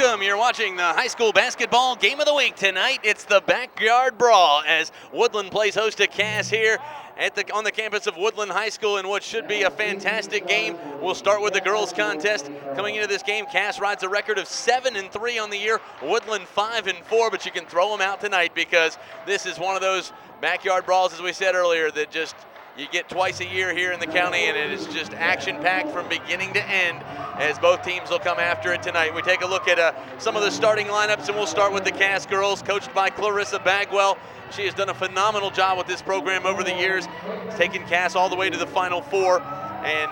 welcome. You're watching the high school basketball game of the week tonight. It's the backyard brawl as Woodland plays host to Cass here on the campus of Woodland High School in what should be a fantastic game. We'll start with the girls contest. Coming into this game, Cass rides a record of 7-3 on the year. Woodland 5-4, but you can throw them out tonight because this is one of those backyard brawls, as we said earlier, that just you get twice a year here in the county, and it is just action-packed from beginning to end as both teams will come after it tonight. We take a look at some of the starting lineups, and we'll start with the Cass girls, coached by Clarissa Bagwell. She has done a phenomenal job with this program over the years, taking Cass all the way to the Final Four, and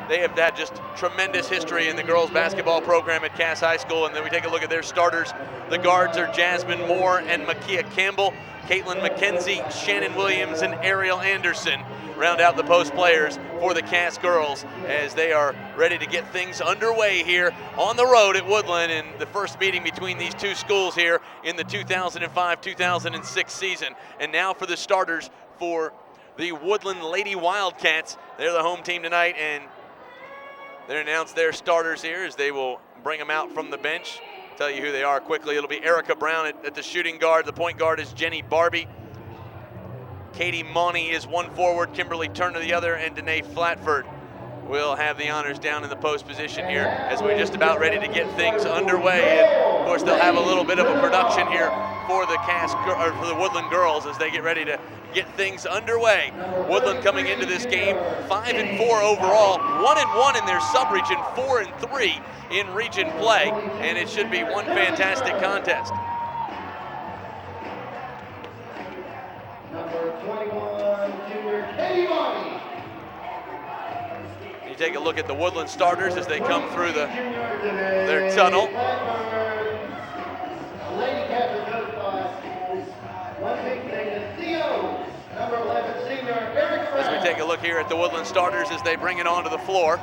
they have had just tremendous history in the girls basketball program at Cass High School. And then we take a look at their starters. The guards are Jasmine Moore and Makia Campbell. Caitlin McKenzie, Shannon Williams, and Ariel Anderson round out the post players for the Cass girls as they are ready to get things underway here on the road at Woodland in the first meeting between these two schools here in the 2005-2006 season. And now for the starters for the Woodland Lady Wildcats. They're the home team tonight, and they announce their starters here as they will bring them out from the bench. Tell you who they are quickly. It'll be Erica Brown at the shooting guard. The point guard is Jenny Barbie. Katie Money is one forward, Kimberly Turner the other, and Danae Flatford will have the honors down in the post position here as we're just about ready to get things underway. And of course, they'll have a little bit of a production here for the for the Woodland girls as they get ready to get things underway. Woodland coming into this game 5-4 overall, 1-1 in their sub-region, 4-3 in region play, and it should be one fantastic contest. You take a look at the Woodland starters as they come through their tunnel. As we take a look here at the Woodland starters as they bring it onto the floor.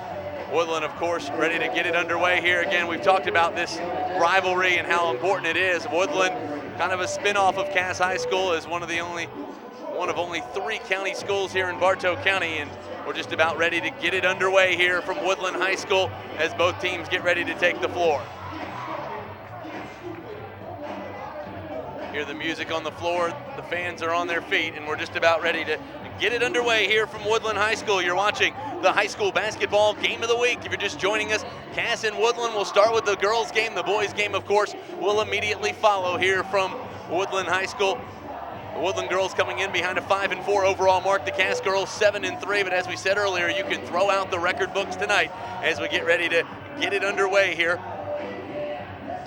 Woodland, of course, ready to get it underway here. Again, we've talked about this rivalry and how important it is. Woodland, kind of a spin-off of Cass High School, is one of only 3 county schools here in Bartow County, and we're just about ready to get it underway here from Woodland High School as both teams get ready to take the floor. Hear the music on the floor, the fans are on their feet, and we're just about ready to get it underway here from Woodland High School. You're watching the high school basketball game of the week. If you're just joining us, Cass and Woodland will start with the girls game. The boys game, of course, will immediately follow here from Woodland High School. The Woodland girls coming in behind a 5-4 overall mark. The Cass girls 7-3, but as we said earlier, you can throw out the record books tonight as we get ready to get it underway here.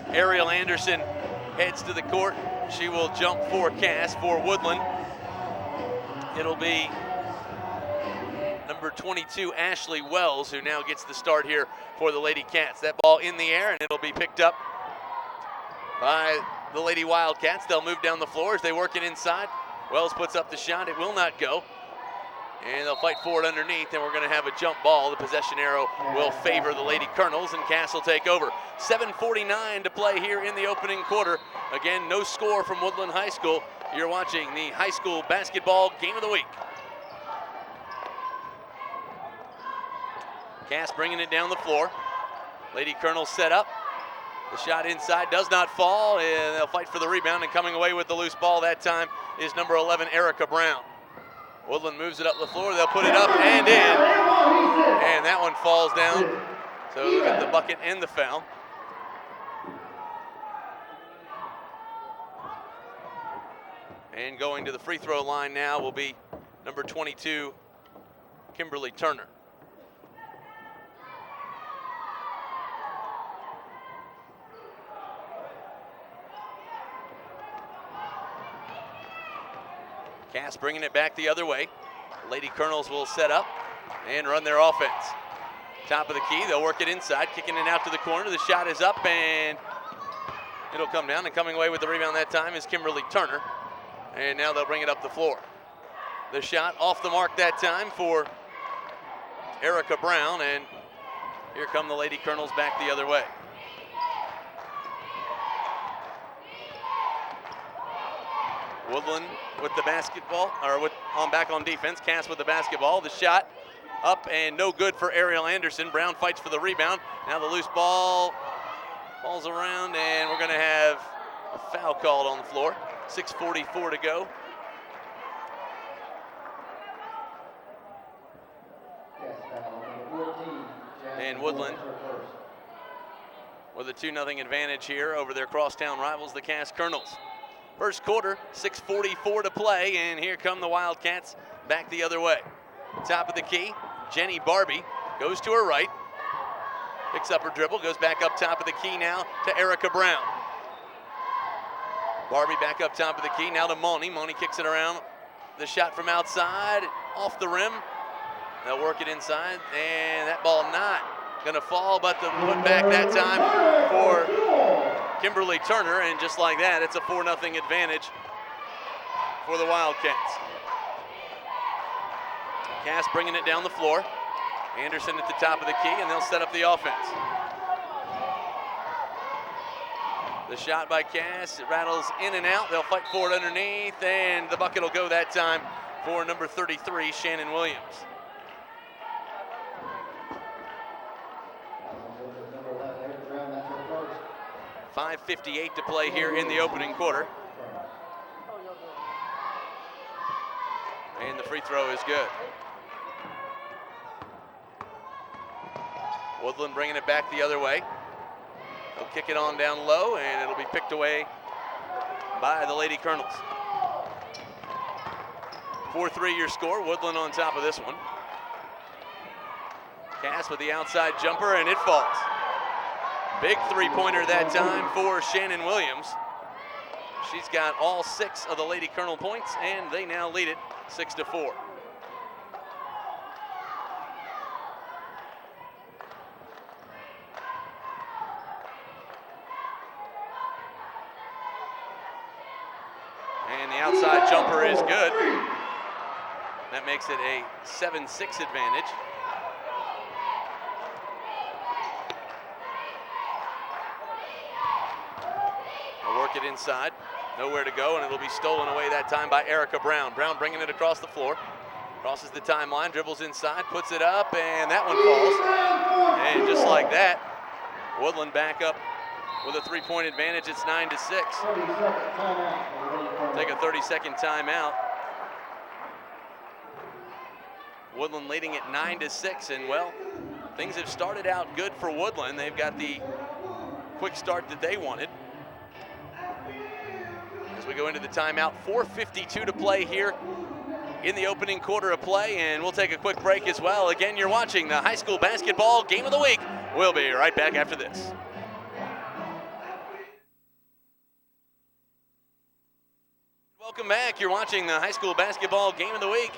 Ariel Anderson heads to the court. She will jump for Cass. For Woodland, it'll be number 22, Ashley Wells, who now gets the start here for the Lady Cats. That ball in the air, and it'll be picked up by the Lady Wildcats. They'll move down the floor as they work it inside. Wells puts up the shot. It will not go. And they'll fight for it underneath, and we're going to have a jump ball. The possession arrow will favor the Lady Colonels, and Cass will take over. 7:49 to play here in the opening quarter. Again, no score from Woodland High School. You're watching the high school basketball game of the week. Cass bringing it down the floor. Lady Colonels set up. The shot inside does not fall, and they'll fight for the rebound, and coming away with the loose ball that time is number 11, Erica Brown. Woodland moves it up the floor. They'll put it up and in, and that one falls down. So look at the bucket and the foul. And going to the free throw line now will be number 22, Kimberly Turner. Cass bringing it back the other way. Lady Colonels will set up and run their offense. Top of the key, they'll work it inside, kicking it out to the corner. The shot is up and it'll come down, and coming away with the rebound that time is Kimberly Turner. And now they'll bring it up the floor. The shot off the mark that time for Erica Brown, and here come the Lady Colonels back the other way. Woodland with the basketball, or back on defense. Cass with the basketball. The shot up and no good for Ariel Anderson. Brown fights for the rebound. Now the loose ball Ball's around, and we're going to have a foul called on the floor. 6:44 to go. And Woodland with a 2-0 advantage here over their crosstown rivals, the Cass Colonels. First quarter, 6:44 to play, and here come the Wildcats back the other way. Top of the key, Jenny Barbie goes to her right, picks up her dribble, goes back up top of the key now to Erica Brown. Barbie back up top of the key, now to Moni. Moni kicks it around. The shot from outside, off the rim. They'll work it inside, and that ball not gonna fall, but the put back that time for Kimberly Turner, and just like that, it's a 4-0 advantage for the Wildcats. Cass bringing it down the floor. Anderson at the top of the key, and they'll set up the offense. The shot by Cass, it rattles in and out. They'll fight for it underneath, and the bucket will go that time for number 33, Shannon Williams. 5:58 to play here in the opening quarter. And the free throw is good. Woodland bringing it back the other way. They'll kick it on down low, and it'll be picked away by the Lady Colonels. 4-3 your score. Woodland on top of this one. Cass with the outside jumper, and it falls. Big three-pointer that time for Shannon Williams. She's got all 6 of the Lady Colonel points, and they now lead it 6-4. And the outside jumper is good. That makes it a 7-6 advantage. They'll work it inside. Nowhere to go, and it'll be stolen away that time by Erica Brown. Brown bringing it across the floor. Crosses the timeline, dribbles inside, puts it up, and that one falls. And just like that, Woodland back up with a 3-point advantage. It's 9-6. Take a 30-second timeout. Woodland leading at 9-6, and well, things have started out good for Woodland. They've got the quick start that they wanted. As we go into the timeout, 4:52 to play here in the opening quarter of play, and we'll take a quick break as well. Again, you're watching the high school basketball game of the week. We'll be right back after this. Welcome back. You're watching the high school basketball game of the week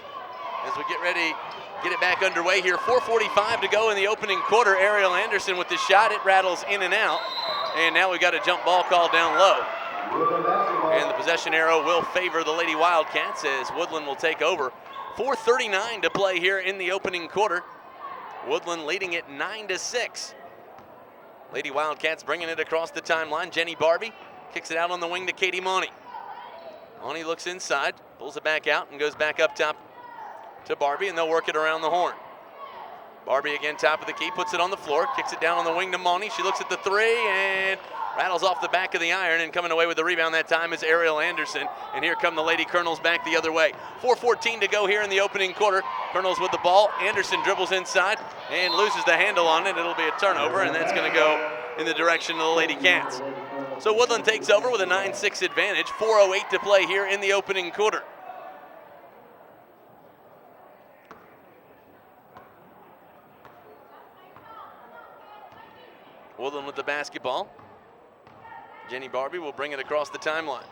as we get ready, get it back underway here. 4:45 to go in the opening quarter. Ariel Anderson with the shot. It rattles in and out, and now we've got a jump ball called down low. And the possession arrow will favor the Lady Wildcats as Woodland will take over. 4:39 to play here in the opening quarter. Woodland leading it 9-6. Lady Wildcats bringing it across the timeline. Jenny Barbie kicks it out on the wing to Katie Money. Money looks inside, pulls it back out, and goes back up top to Barbie, and they'll work it around the horn. Barbie again, top of the key, puts it on the floor, kicks it down on the wing to Money. She looks at the three and rattles off the back of the iron, and coming away with the rebound that time is Ariel Anderson. And here come the Lady Colonels back the other way. 4:14 to go here in the opening quarter. Colonels with the ball. Anderson dribbles inside and loses the handle on it. It'll be a turnover, and that's going to go in the direction of the Lady Cats. So Woodland takes over with a 9-6 advantage. 4:08 to play here in the opening quarter. Woodland with the basketball. Jenny Barbie will bring it across the timeline.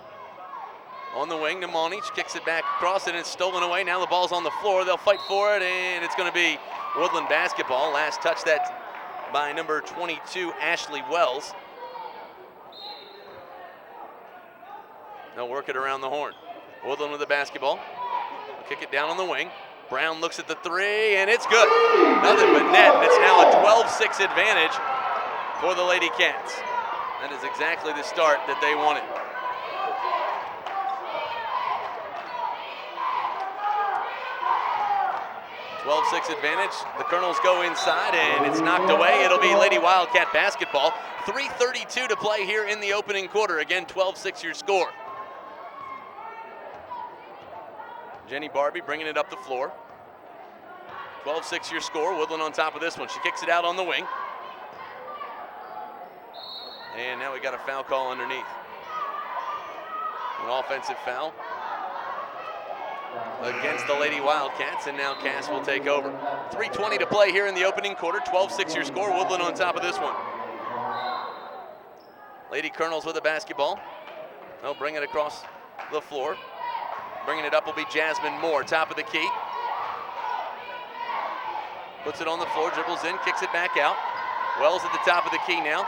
On the wing to Monty, she kicks it back across and it's stolen away. Now the ball's on the floor. They'll fight for it, and it's going to be Woodland basketball. Last touch that by number 22, Ashley Wells. They'll work it around the horn. Woodland with the basketball. Kick it down on the wing. Brown looks at the three, and it's good. Nothing but net. It's now a 12-6 advantage for the Lady Cats. That is exactly the start that they wanted. 12-6 advantage. The Colonels go inside, and it's knocked away. It'll be Lady Wildcat basketball. 3:32 to play here in the opening quarter. Again, 12-6 your score. Jenny Barbie bringing it up the floor. 12-6 your score. Woodland on top of this one. She kicks it out on the wing. And now we got a foul call underneath. An offensive foul against the Lady Wildcats, and now Cass will take over. 3:20 to play here in the opening quarter. 12-6 your score. Woodland on top of this one. Lady Colonels with the basketball. They'll bring it across the floor. Bringing it up will be Jasmine Moore, top of the key. Puts it on the floor, dribbles in, kicks it back out. Wells at the top of the key now.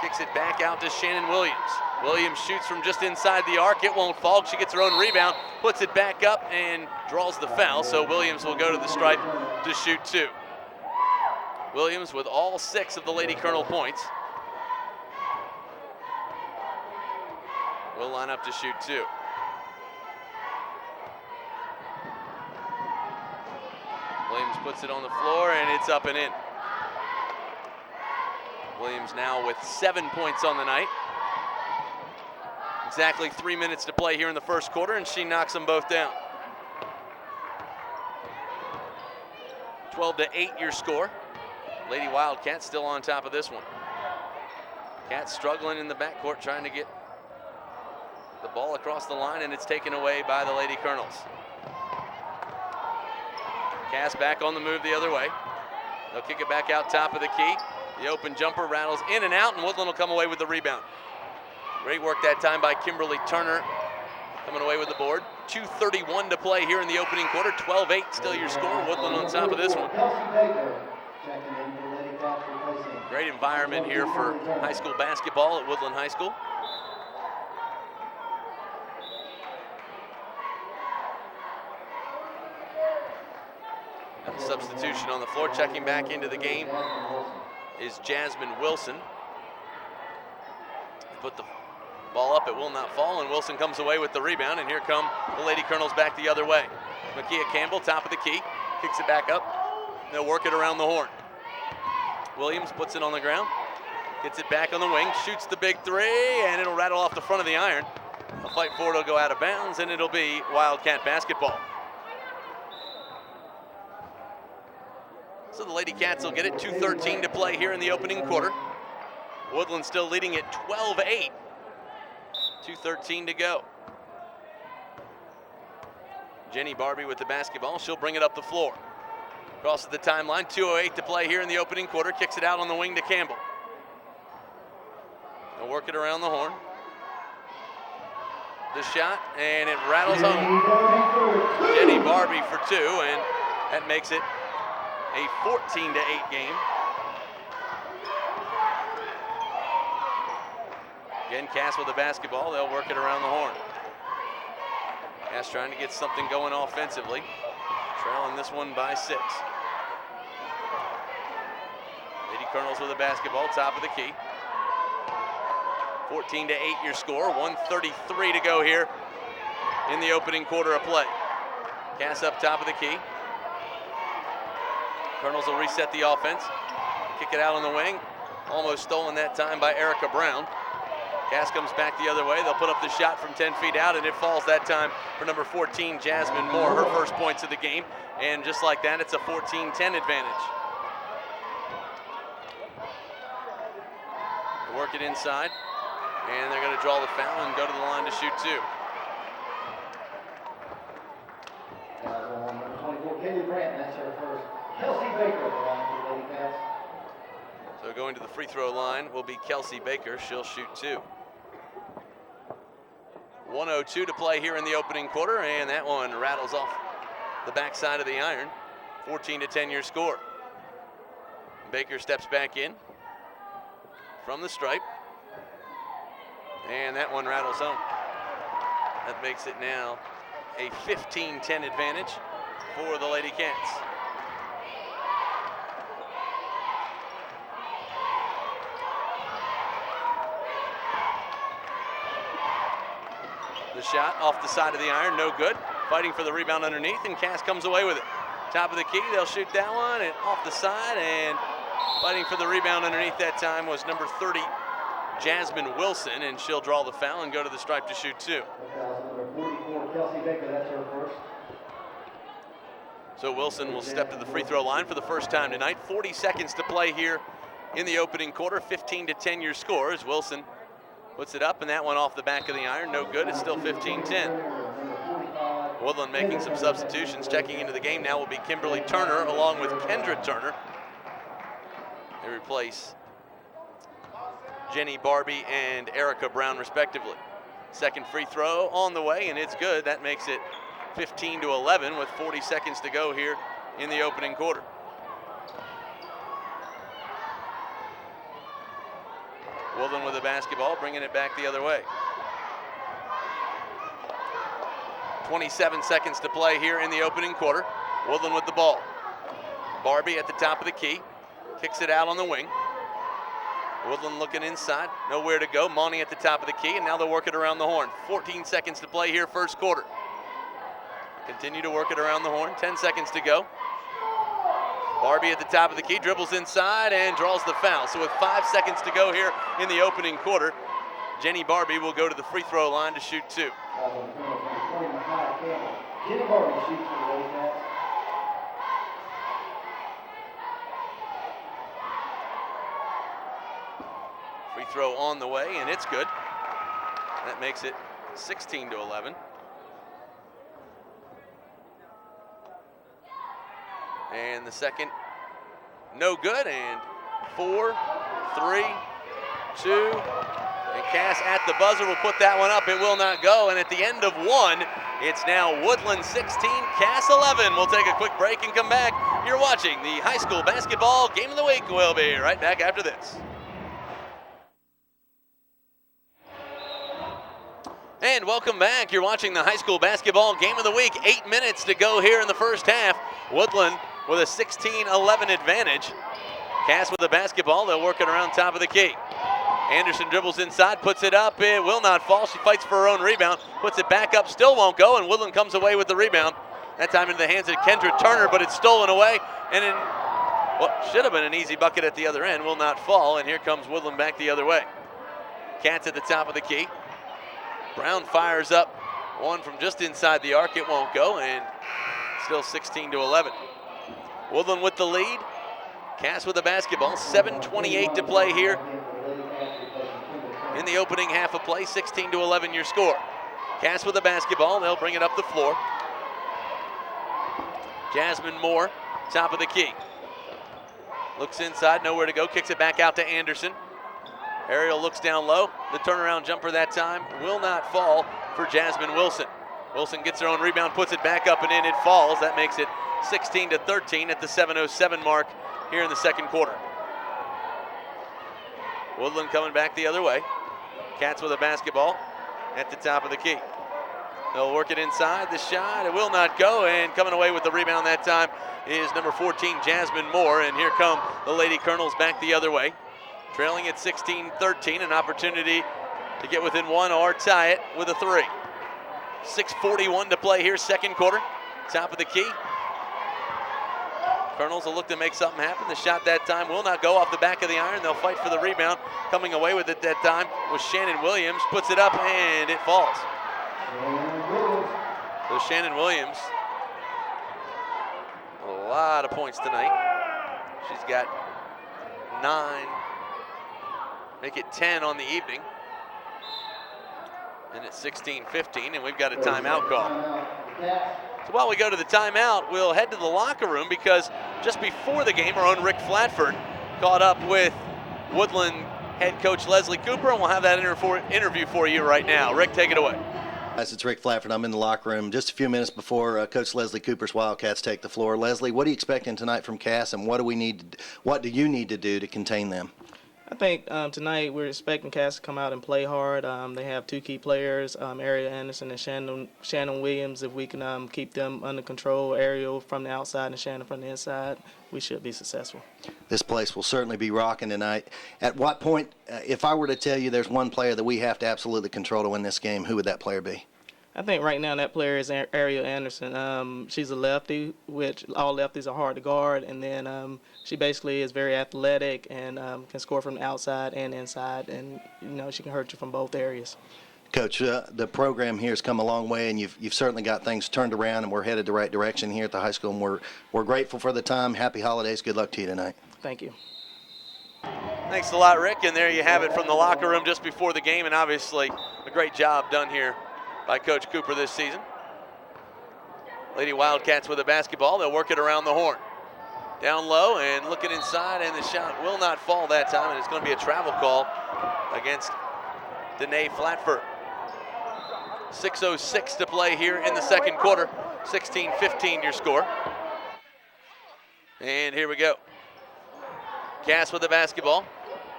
Kicks it back out to Shannon Williams. Williams shoots from just inside the arc. It won't fall. She gets her own rebound, puts it back up, and draws the foul. So Williams will go to the stripe to shoot two. Williams with all 6 of the Lady Colonel points will line up to shoot two. Williams puts it on the floor, and it's up and in. Williams now with 7 points on the night. Exactly 3 minutes to play here in the first quarter, and she knocks them both down. 12-8 your score. Lady Wildcats still on top of this one. Cats struggling in the backcourt, trying to get the ball across the line, and it's taken away by the Lady Colonels. Cass back on the move the other way. They'll kick it back out top of the key. The open jumper rattles in and out, and Woodland will come away with the rebound. Great work that time by Kimberly Turner, coming away with the board. 2:31 to play here in the opening quarter. 12-8 still your score. Woodland on top of this one. Great environment here for high school basketball at Woodland High School. A substitution on the floor. Checking back into the game is Jasmine Wilson. Put the ball up, it will not fall, and Wilson comes away with the rebound, and here come the Lady Colonels back the other way. Makia Campbell, top of the key, kicks it back up. They'll work it around the horn. Williams puts it on the ground, gets it back on the wing, shoots the big three, and it'll rattle off the front of the iron. A fight for it will go out of bounds, and it'll be Wildcat basketball. So the Lady Cats will get it. 2:13 to play here in the opening quarter. Woodland still leading at 12-8. 2:13 to go. Jenny Barbie with the basketball. She'll bring it up the floor. Crosses the timeline. 2:08 to play here in the opening quarter. Kicks it out on the wing to Campbell. They'll work it around the horn. The shot, and it rattles home. Jenny Barbie for two, and that makes it a 14-8 game. Again, Cass with the basketball. They'll work it around the horn. Cass trying to get something going offensively. Trailing this one by 6. Lady Colonels with the basketball, top of the key. 14-8 your score. 1:33 to go here in the opening quarter of play. Cass up top of the key. Colonels will reset the offense. Kick it out on the wing. Almost stolen that time by Erica Brown. Cass comes back the other way. They'll put up the shot from 10 feet out, and it falls that time for number 14, Jasmine Moore, her first points of the game. And just like that, it's a 14-10 advantage. They work it inside, and they're going to draw the foul and go to the line to shoot two. So going to the free throw line will be Kelsey Baker. She'll shoot two. 1:02 to play here in the opening quarter, and that one rattles off the backside of the iron. 14-10 your score. Baker steps back in from the stripe, and that one rattles home. That makes it now a 15-10 advantage for the Lady Cats. The shot off the side of the iron, no good. Fighting for the rebound underneath, and Cass comes away with it. top of the key. They'll shoot that one and off the side, and fighting for the rebound underneath that time was number 30, Jasmine Wilson, and she'll draw the foul and go to the stripe to shoot two. So Wilson will step to the free throw line for the first time tonight. 40 seconds to play here in the opening quarter. 15-10 your score as Wilson puts it up, and that one off the back of the iron. No good. It's still 15-10. Woodland making some substitutions. Checking into the game now will be Kimberly Turner along with Kendra Turner. They replace Jenny Barbie and Erica Brown respectively. Second free throw on the way, and it's good. That makes it 15-11 with 40 seconds to go here in the opening quarter. Woodland with the basketball, bringing it back the other way. 27 seconds to play here in the opening quarter. Woodland with the ball. Barbie at the top of the key, kicks it out on the wing. Woodland looking inside, nowhere to go. Monty at the top of the key, and now they'll work it around the horn. 14 seconds to play here, first quarter. Continue to work it around the horn, 10 seconds to go. Barbie at the top of the key, dribbles inside and draws the foul. So with 5 seconds to go here in the opening quarter, Jenny Barbie will go to the free throw line to shoot two. Free throw on the way, and it's good. That makes it 16-11. And the second, no good, and 4, 3, 2, and Cass at the buzzer will put that one up. It will not go, and at the end of one, it's now Woodland 16, Cass 11. We'll take a quick break and come back. You're watching the high school basketball game of the week. We'll be right back after this. And welcome back. You're watching the high school basketball game of the week. 8 minutes to go here in the first half. Woodland with a 16-11 advantage. Cass with the basketball. They'll work it around top of the key. Anderson dribbles inside, puts it up. It will not fall. She fights for her own rebound, puts it back up, still won't go, and Woodland comes away with the rebound. That time into the hands of Kendra Turner, but it's stolen away. And in what should have been an easy bucket at the other end will not fall, and here comes Woodland back the other way. Cats at the top of the key. Brown fires up one from just inside the arc. It won't go, and still 16-11. Woodland with the lead. Cass with the basketball. 7:28 to play here in the opening half of play. 16-11 your score. Cass with the basketball. They'll bring it up the floor. Jasmine Moore, top of the key. Looks inside, nowhere to go. Kicks it back out to Anderson. Ariel looks down low. The turnaround jumper that time will not fall for Jasmine Wilson. Wilson gets her own rebound, puts it back up and in. It falls. That makes it 16-13 at the 7:07 mark here in the second quarter. Woodland coming back the other way. Cats with a basketball at the top of the key. They'll work it inside. The shot, it will not go, and coming away with the rebound that time is number 14, Jasmine Moore, and here come the Lady Colonels back the other way. Trailing at 16-13, an opportunity to get within one or tie it with a three. 6:41 to play here, second quarter. Top of the key. Colonels will look to make something happen. The shot that time will not go off the back of the iron. They'll fight for the rebound. Coming away with it that time was Shannon Williams. Puts it up and it falls. So Shannon Williams, a lot of points tonight. She's got 9, make it 10 on the evening. And it's 16-15, and we've got a timeout call. So while we go to the timeout, we'll head to the locker room because just before the game, our own Rick Flatford caught up with Woodland head coach Leslie Cooper, and we'll have that interview for you right now. Rick, take it away. Guys, it's Rick Flatford. I'm in the locker room just a few minutes before Coach Leslie Cooper's Wildcats take the floor. Leslie, what are you expecting tonight from Cass, and what do you need to do to contain them? I think tonight we're expecting Cass to come out and play hard. They have two key players, Ariel Anderson and Shannon Williams. If we can keep them under control, Ariel from the outside and Shannon from the inside, we should be successful. This place will certainly be rocking tonight. At what point, if I were to tell you there's one player that we have to absolutely control to win this game, who would that player be? I think right now that player is Ariel Anderson. She's a lefty, which all lefties are hard to guard, and then she basically is very athletic and can score from the outside and inside, and she can hurt you from both areas. Coach, the program here has come a long way, and you've certainly got things turned around, and we're headed the right direction here at the high school, and we're grateful for the time. Happy holidays. Good luck to you tonight. Thank you. Thanks a lot, Rick. And there you have it from the locker room just before the game, and obviously a great job done here by Coach Cooper this season. Lady Wildcats with the basketball. They'll work it around the horn. Down low and looking inside, and the shot will not fall that time, and it's going to be a travel call against Danae Flatford. 6:06 to play here in the second quarter. 16-15 your score. And here we go. Cass with the basketball.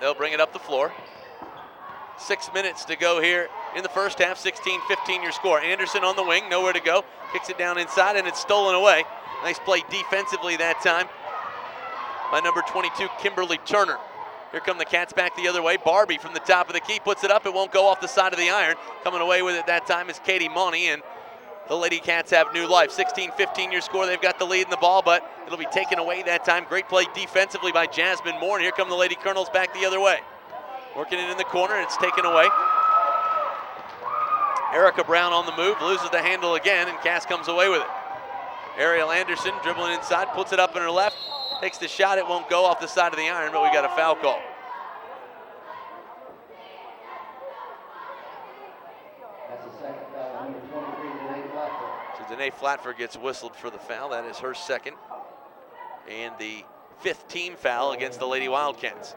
They'll bring it up the floor. 6 minutes to go here in the first half. 16-15 your score. Anderson on the wing, nowhere to go. Kicks it down inside, and it's stolen away. Nice play defensively that time by number 22, Kimberly Turner. Here come the Cats back the other way. Barbie from the top of the key puts it up. It won't go off the side of the iron. Coming away with it that time is Katie Money, and the Lady Cats have new life. 16-15 your score. They've got the lead in the ball, but it'll be taken away that time. Great play defensively by Jasmine Moore, and here come the Lady Colonels back the other way. Working it in the corner, and it's taken away. Erica Brown on the move, loses the handle again, and Cass comes away with it. Ariel Anderson dribbling inside, puts it up in her left, takes the shot. It won't go off the side of the iron, but we got a foul call. That's the second foul, number 23, Danae Flatford. So Danae Flatford gets whistled for the foul. That is her second, and the 5th team foul against the Lady Wildcats.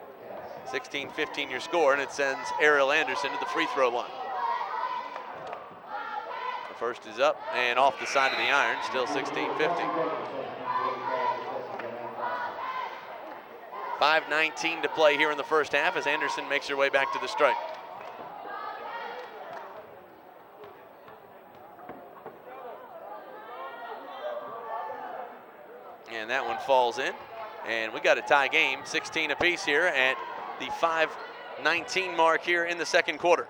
16-15 your score, and it sends Ariel Anderson to the free throw line. The first is up and off the side of the iron, still 16-15. 5:19 to play here in the first half as Anderson makes her way back to the strike. And that one falls in, and we got a tie game, 16 apiece here at the 5:19 mark here in the second quarter.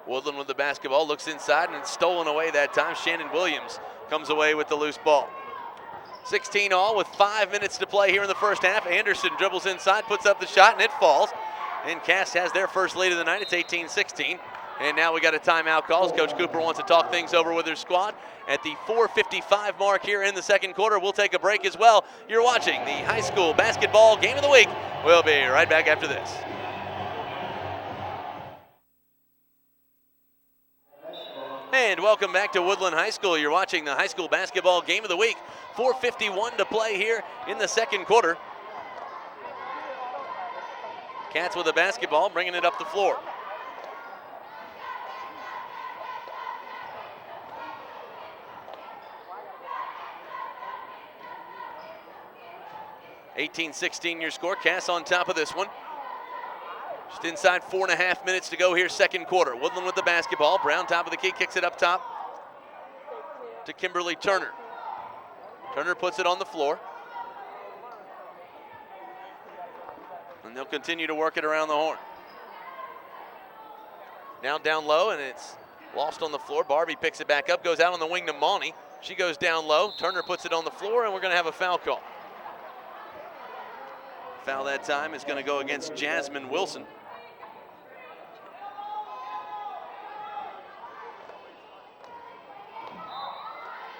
Woodland with the basketball, looks inside, and it's stolen away that time. Shannon Williams comes away with the loose ball. 16 all with 5 minutes to play here in the first half. Anderson dribbles inside, puts up the shot, and it falls. And Cass has their first lead of the night. It's 18-16. And now we got a timeout call as Coach Cooper wants to talk things over with her squad. At the 4:55 mark here in the second quarter, we'll take a break as well. You're watching the high school basketball game of the week. We'll be right back after this. And welcome back to Woodland High School. You're watching the high school basketball game of the week. 4:51 to play here in the second quarter. Cats with the basketball, bringing it up the floor. (18-16) your score. Cass on top of this one. Just inside 4.5 minutes to go here, second quarter. Woodland with the basketball. Brown top of the key, kicks it up top to Kimberly Turner. Turner puts it on the floor. And they'll continue to work it around the horn. Now down low, and it's lost on the floor. Barbie picks it back up, goes out on the wing to Monty. She goes down low. Turner puts it on the floor, and we're going to have a foul call. Foul that time is going to go against Jasmine Wilson.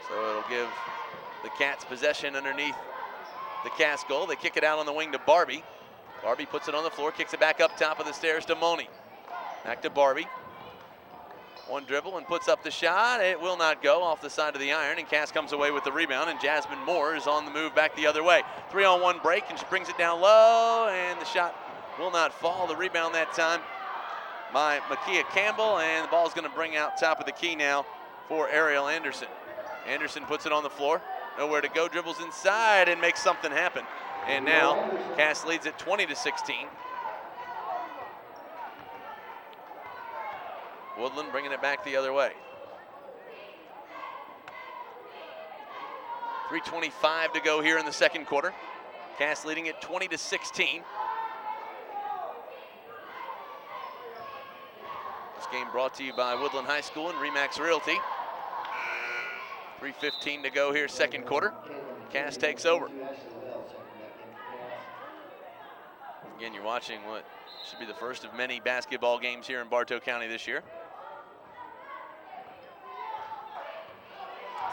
So it'll give the Cats possession underneath the Cass goal. They kick it out on the wing to Barbie. Barbie puts it on the floor, kicks it back up top of the stairs to Moni. Back to Barbie. One dribble and puts up the shot. It will not go off the side of the iron, and Cass comes away with the rebound, and Jasmine Moore is on the move back the other way. 3-on-1 break, and she brings it down low, and the shot will not fall. The rebound that time by Makia Campbell, and the ball is going to bring out top of the key now for Ariel Anderson. Anderson puts it on the floor. Nowhere to go, dribbles inside and makes something happen. And now Cass leads it 20-16. Woodland bringing it back the other way. 3:25 to go here in the second quarter. Cass leading it 20-16. game brought to you by Woodland High School and Remax Realty. 3:15 to go here, second quarter. Cass takes over. Again, you're watching what should be the first of many basketball games here in Bartow County this year.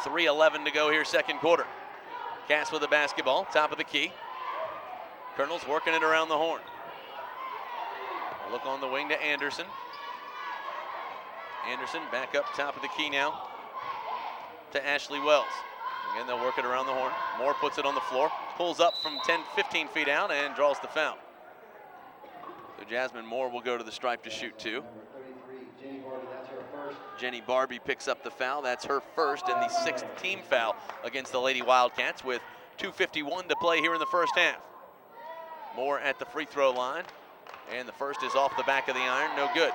3:11 to go here, second quarter. Cass with the basketball, top of the key. Colonel's working it around the horn. Look on the wing to Anderson. Anderson back up top of the key now to Ashley Wells. Again, they'll work it around the horn. Moore puts it on the floor, pulls up from 10, 15 feet out and draws the foul. So Jasmine Moore will go to the stripe to shoot two. Jenny Barbie picks up the foul. That's her first and the sixth team foul against the Lady Wildcats with 2:51 to play here in the first half. Moore at the free throw line, and the first is off the back of the iron, no good.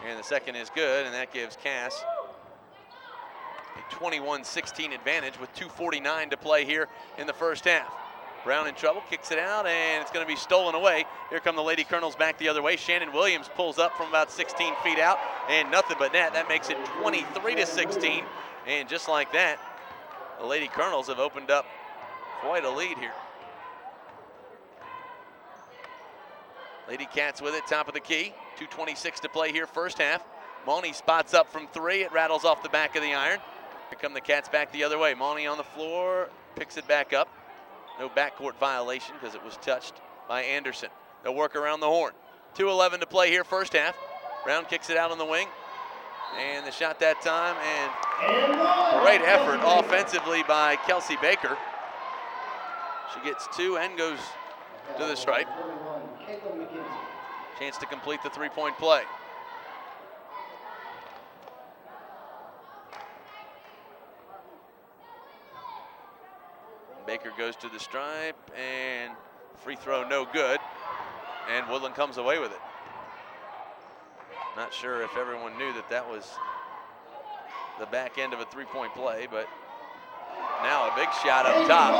And the second is good, and that gives Cass a 21-16 advantage with 2:49 to play here in the first half. Brown in trouble, kicks it out, and it's going to be stolen away. Here come the Lady Colonels back the other way. Shannon Williams pulls up from about 16 feet out, and nothing but net. That makes it 23-16, and just like that, the Lady Colonels have opened up quite a lead here. Lady Cats with it, top of the key. 2:26 to play here, first half. Mauney spots up from three. It rattles off the back of the iron. Here come the Cats back the other way. Mauney on the floor, picks it back up. No backcourt violation because it was touched by Anderson. They'll work around the horn. 2:11 to play here, first half. Brown kicks it out on the wing. And the shot that time, and great effort offensively by Kelsey Baker. She gets two and goes to the stripe. Chance to complete the three-point play. Baker goes to the stripe, and free throw no good, and Woodland comes away with it. Not sure if everyone knew that that was the back end of a three-point play, but now a big shot up top,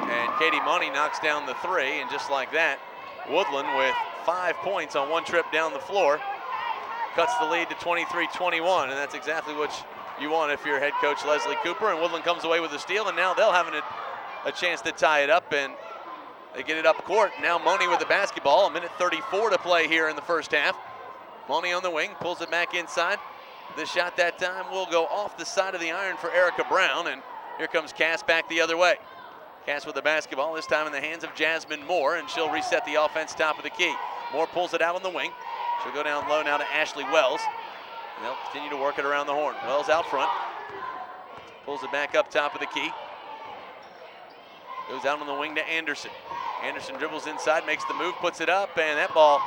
and Katie Money knocks down the three, and just like that, Woodland with 5 points on one trip down the floor cuts the lead to 23-21, and that's exactly what you want if you're head coach Leslie Cooper. And Woodland comes away with a steal, and now they'll have a chance to tie it up, and they get it up court. Now Money with the basketball, 1:34 to play here in the first half. Money on the wing, pulls it back inside. The shot that time will go off the side of the iron for Erica Brown, and here comes Cass back the other way. Cass with the basketball, this time in the hands of Jasmine Moore, and she'll reset the offense top of the key. Moore pulls it out on the wing. She'll go down low now to Ashley Wells. And they'll continue to work it around the horn. Wells out front. Pulls it back up top of the key. Goes out on the wing to Anderson. Anderson dribbles inside, makes the move, puts it up, and that ball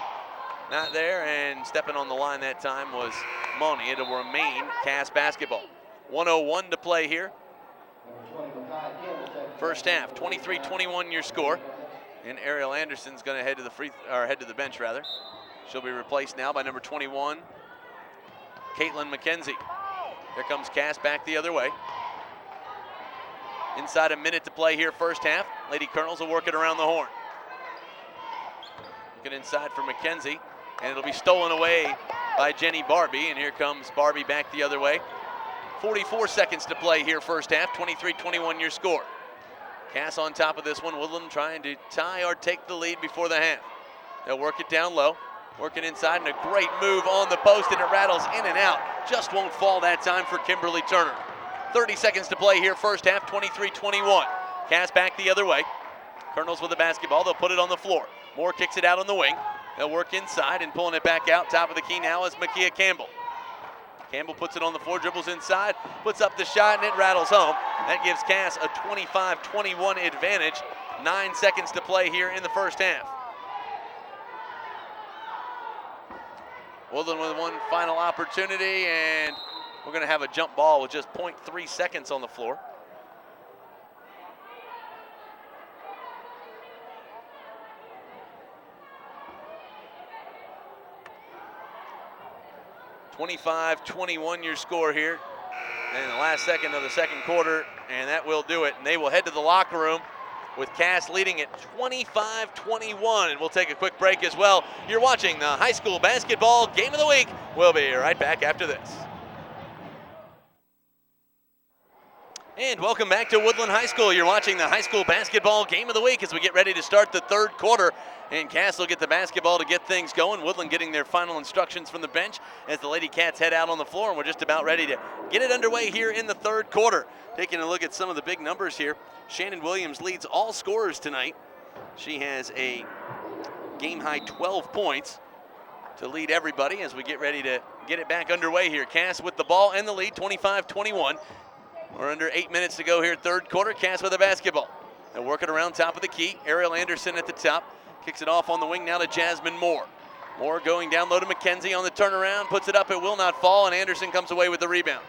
not there, and stepping on the line that time was Money. It'll remain Cass basketball. 1:01 to play here. First half, 23-21 your score. And Ariel Anderson's going to head to the bench rather. She'll be replaced now by number 21, Caitlin McKenzie. Here comes Cass back the other way. Inside a minute to play here, first half. Lady Colonels will work it around the horn. Get inside for McKenzie, and it'll be stolen away by Jenny Barbie, and here comes Barbie back the other way. 44 seconds to play here, first half, 23-21 your score. Cass on top of this one, Woodland trying to tie or take the lead before the half. They'll work it down low, work it inside, and a great move on the post, and it rattles in and out. Just won't fall that time for Kimberly Turner. 30 seconds to play here, first half, 23-21. Cass back the other way. Colonels with the basketball, they'll put it on the floor. Moore kicks it out on the wing. They'll work inside, and pulling it back out, top of the key now is Makia Campbell. Campbell puts it on the floor, dribbles inside, puts up the shot, and it rattles home. That gives Cass a 25-21 advantage. 9 seconds to play here in the first half. Woodland with one final opportunity, and we're going to have a jump ball with just 0.3 seconds on the floor. (25-21) your score here. And in the last second of the second quarter, and that will do it. And they will head to the locker room with Cass leading at 25-21. And we'll take a quick break as well. You're watching the high school basketball game of the week. We'll be right back after this. And welcome back to Woodland High School. You're watching the high school basketball game of the week as we get ready to start the third quarter. And Cass will get the basketball to get things going. Woodland getting their final instructions from the bench as the Lady Cats head out on the floor. And we're just about ready to get it underway here in the third quarter. Taking a look at some of the big numbers here. Shannon Williams leads all scorers tonight. She has a game-high 12 points to lead everybody as we get ready to get it back underway here. Cass with the ball and the lead, 25-21. We're under 8 minutes to go here, third quarter. Cass with the basketball. They'll work it around top of the key. Ariel Anderson at the top. Kicks it off on the wing now to Jasmine Moore. Moore going down low to McKenzie on the turnaround. Puts it up, it will not fall, and Anderson comes away with the rebound.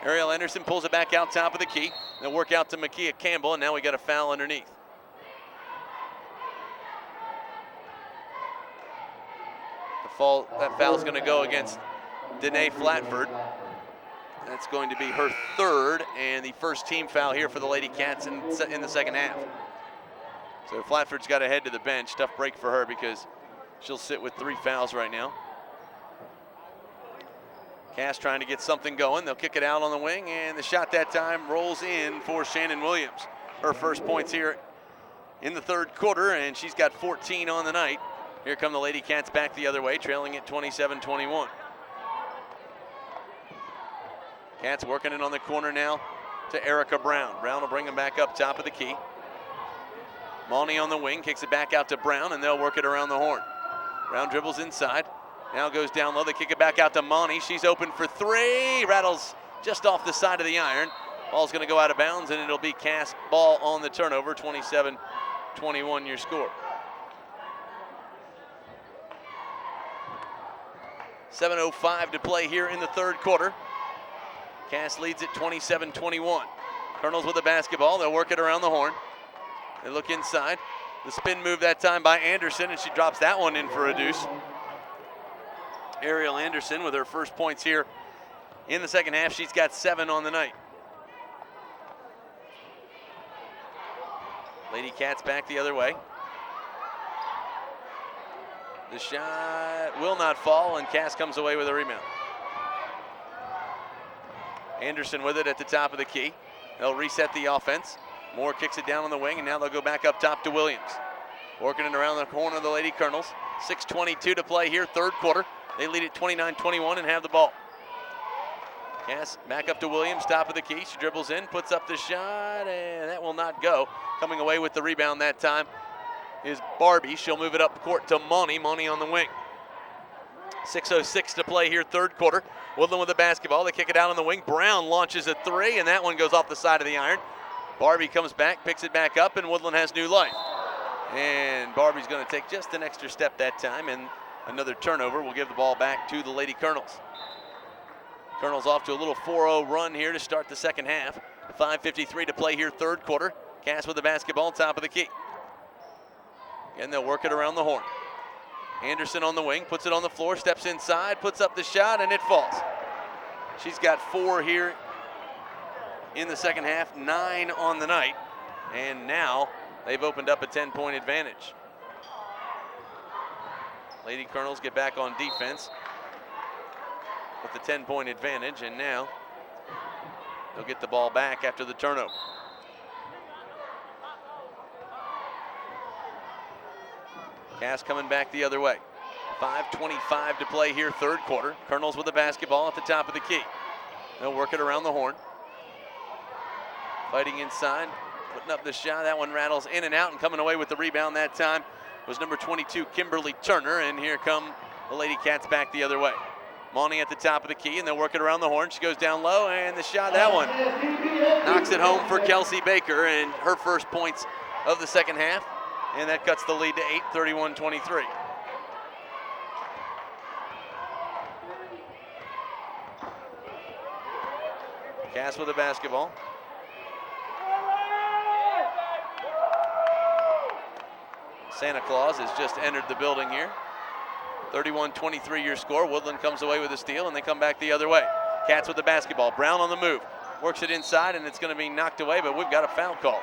Ariel Anderson pulls it back out top of the key. They'll work out to Makia Campbell, and now we got a foul underneath. That foul's going to go against Danae Flatford. That's going to be her third and the first team foul here for the Lady Cats in the second half. So Flatford's got to head to the bench. Tough break for her because she'll sit with 3 fouls right now. Cass trying to get something going. They'll kick it out on the wing, and the shot that time rolls in for Shannon Williams. Her first points here in the third quarter, and she's got 14 on the night. Here come the Lady Cats back the other way, trailing at 27-21. Cats working it on the corner now to Erica Brown. Brown will bring them back up top of the key. Malney on the wing, kicks it back out to Brown, and they'll work it around the horn. Brown dribbles inside, now goes down low. They kick it back out to Malney. She's open for 3, rattles just off the side of the iron. Ball's gonna go out of bounds, and it'll be Cass ball on the turnover, 27-21 your score. 7:05 to play here in the third quarter. Cass leads at 27-21. Colonels with the basketball. They'll work it around the horn. They look inside. The spin move that time by Anderson, and she drops that one in for a deuce. Ariel Anderson with her first points here in the second half. She's got 7 on the night. Lady Cats back the other way. The shot will not fall, and Cass comes away with a rebound. Anderson with it at the top of the key. They'll reset the offense. Moore kicks it down on the wing, and now they'll go back up top to Williams. Working it around the corner of the Lady Colonels. 6:22 to play here, third quarter. They lead at 29-21 and have the ball. Cass back up to Williams, top of the key. She dribbles in, puts up the shot, and that will not go. Coming away with the rebound that time is Barbie. She'll move it up court to Monty. Monty on the wing. 6:06 to play here, third quarter. Woodland with the basketball. They kick it out on the wing. Brown launches a 3, and that one goes off the side of the iron. Barbie comes back, picks it back up, and Woodland has new life. And Barbie's going to take just an extra step that time, and another turnover will give the ball back to the Lady Colonels. Colonels off to a little 4-0 run here to start the second half. 5:53 to play here, third quarter. Cass with the basketball, top of the key. And they'll work it around the horn. Anderson on the wing, puts it on the floor, steps inside, puts up the shot, and it falls. She's got 4 here in the second half, 9 on the night, and now they've opened up a 10-point advantage. Lady Colonels get back on defense with the 10-point advantage, and now they'll get the ball back after the turnover. Cass coming back the other way. 5:25 to play here, third quarter. Colonels with the basketball at the top of the key. They'll work it around the horn. Fighting inside, putting up the shot. That one rattles in and out, and coming away with the rebound that time was number 22, Kimberly Turner, and here come the Lady Cats back the other way. Monty at the top of the key, and they'll work it around the horn. She goes down low, and the shot, that one knocks it home for Kelsey Baker, and her first points of the second half, and that cuts the lead to 8, 31-23. Cass with the basketball. Santa Claus has just entered the building here. 31-23 your score. Woodland comes away with a steal, and they come back the other way. Cats with the basketball. Brown on the move. works it inside, and it's going to be knocked away, but we've got a foul call.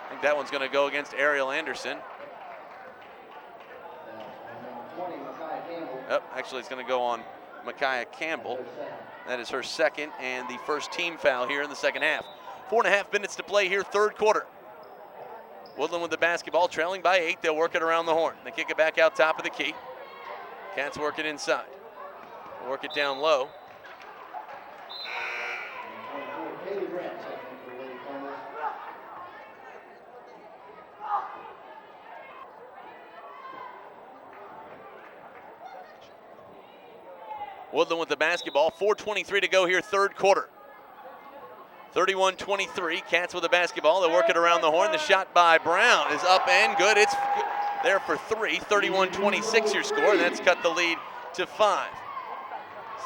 I think that one's going to go against Ariel Anderson. Oh, actually, it's going to go on Micaiah Campbell. That is her second and the first team foul here in the second half. 4.5 minutes to play here, third quarter. Woodland with the basketball, trailing by 8. They'll work it around the horn. They kick it back out top of the key. Cats work it inside. Work it down low. Woodland with the basketball, 4:23 to go here, third quarter. 31-23, Cats with the basketball. They'll work it around the horn. The shot by Brown is up and good. It's there for 3. 31-26 your score, and that's cut the lead to 5.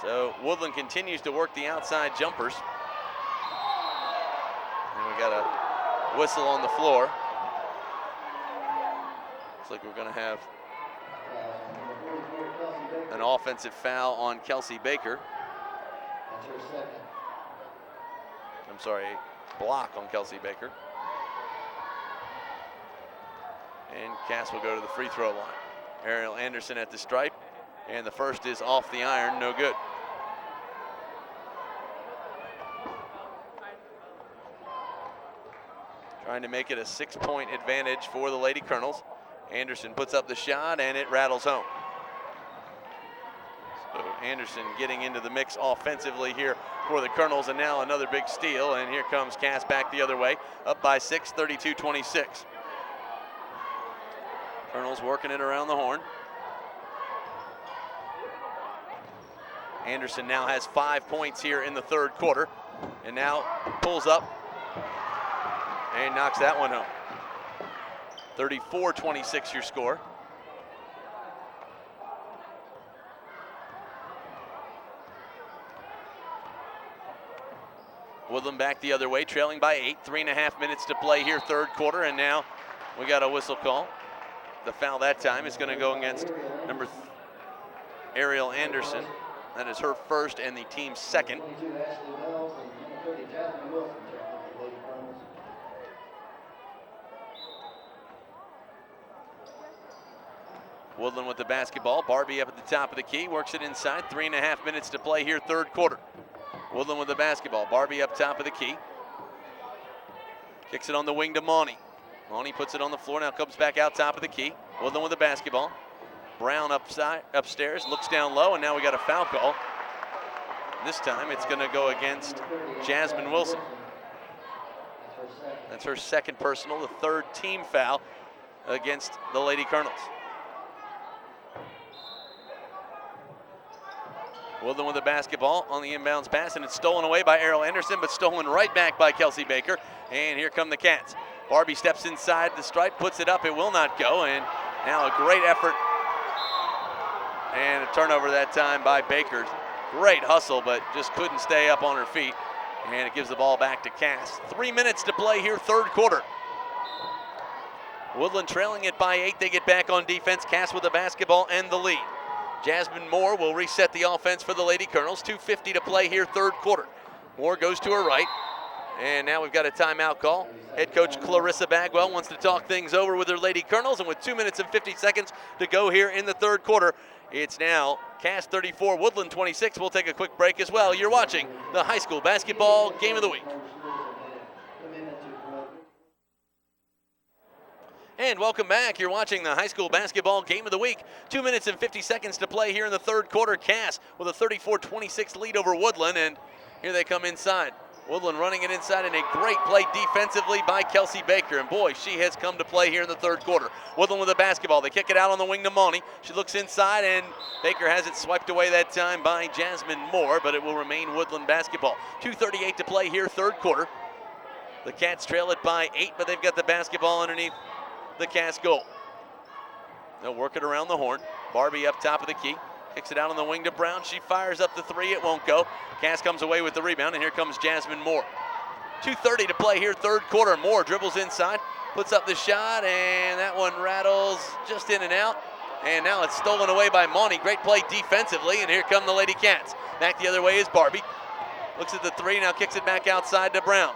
So Woodland continues to work the outside jumpers. And we got a whistle on the floor. Looks like we're going to have an offensive foul on Kelsey Baker. I'm sorry, a block on Kelsey Baker. And Cass will go to the free throw line. Ariel Anderson at the stripe, and the first is off the iron, no good. Trying to make it a 6-point advantage for the Lady Colonels. Anderson puts up the shot, and it rattles home. So Anderson getting into the mix offensively here for the Colonels, and now another big steal, and here comes Cass back the other way, up by 6, 32-26. Colonels working it around the horn. Anderson now has 5 points here in the third quarter, and now pulls up and knocks that one home. 34-26 your score. Woodland back the other way, trailing by 8. 3.5 minutes to play here, third quarter, and now we got a whistle call. The foul that time is going to go against Ariel Anderson. That is her first and the team's second. Woodland with the basketball. Barbie up at the top of the key, works it inside. 3.5 minutes to play here, third quarter. Woodland with the basketball. Barbie up top of the key. Kicks it on the wing to Monty. Monty puts it on the floor, now comes back out top of the key. Woodland with the basketball. Brown upstairs, looks down low, and now we got a foul call. This time it's going to go against Jasmine Wilson. That's her second personal, the third team foul against the Lady Colonels. Woodland with the basketball on the inbounds pass, and it's stolen away by Ariel Anderson, but stolen right back by Kelsey Baker. And here come the Cats. Barbie steps inside the stripe, puts it up, it will not go, and now a great effort and a turnover that time by Baker. Great hustle, but just couldn't stay up on her feet, and it gives the ball back to Cass. 3 minutes to play here, third quarter. Woodland trailing it by 8. They get back on defense. Cass with the basketball and the lead. Jasmine Moore will reset the offense for the Lady Colonels. 2:50 to play here, third quarter. Moore goes to her right, and now we've got a timeout call. Head coach Clarissa Bagwell wants to talk things over with her Lady Colonels, and with 2 minutes and 50 seconds to go here in the third quarter, it's now Cass 34, Woodland 26. We'll take a quick break as well. You're watching the high school basketball game of the week. And welcome back. You're watching the high school basketball game of the week. 2 minutes and 50 seconds to play here in the third quarter. Cass with a 34-26 lead over Woodland, and here they come inside. Woodland running it inside, and a great play defensively by Kelsey Baker. And boy, she has come to play here in the third quarter. Woodland with the basketball. They kick it out on the wing to Monty. She looks inside, and Baker has it swiped away that time by Jasmine Moore, but it will remain Woodland basketball. 2:38 to play here, third quarter. The Cats trail it by 8, but they've got the basketball underneath the Cass goal. They'll work it around the horn. Barbie up top of the key. Kicks it out on the wing to Brown. She fires up the three. It won't go. Cass comes away with the rebound, and here comes Jasmine Moore. 2:30 to play here, third quarter. Moore dribbles inside, puts up the shot, and that one rattles just in and out. And now it's stolen away by Monty. Great play defensively, and here come the Lady Cats. Back the other way is Barbie. Looks at the three, now kicks it back outside to Brown.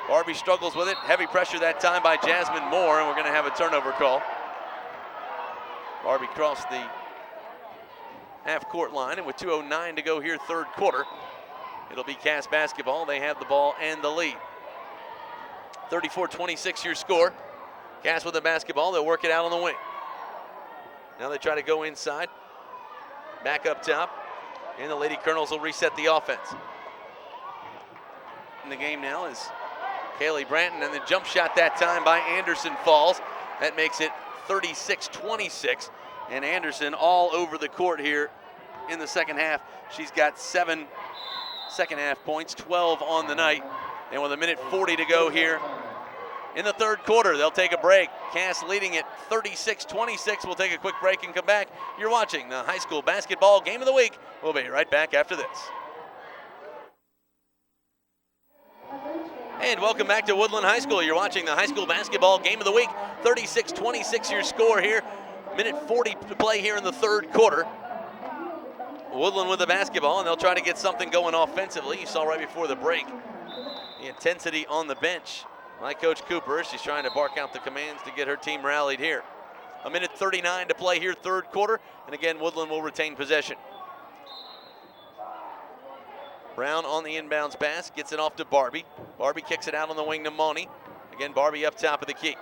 Barbie struggles with it. Heavy pressure that time by Jasmine Moore, and we're going to have a turnover call. Barbie crossed the half-court line, and with 2:09 to go here, third quarter, it'll be Cass basketball. They have the ball and the lead. 34-26 your score. Cass with the basketball. They'll work it out on the wing. Now they try to go inside. Back up top. And the Lady Colonels will reset the offense. In the game now is Kaylee Branton, and the jump shot that time by Anderson falls. That makes it 36-26. And Anderson all over the court here in the second half. She's got 7 second half points, 12 on the night. And with 1:40 to go here in the third quarter, they'll take a break. Cass leading it 36-26. We'll take a quick break and come back. You're watching the high school basketball game of the week. We'll be right back after this. And welcome back to Woodland High School. You're watching the high school basketball game of the week. 36-26 your score here. 1:40 to play here in the third quarter. Woodland with the basketball, and they'll try to get something going offensively. You saw right before the break the intensity on the bench by Coach Cooper. She's trying to bark out the commands to get her team rallied here. 1:39 to play here, third quarter. And again, Woodland will retain possession. Brown on the inbounds pass, gets it off to Barbie. Barbie kicks it out on the wing to Money. Again, Barbie up top of the key.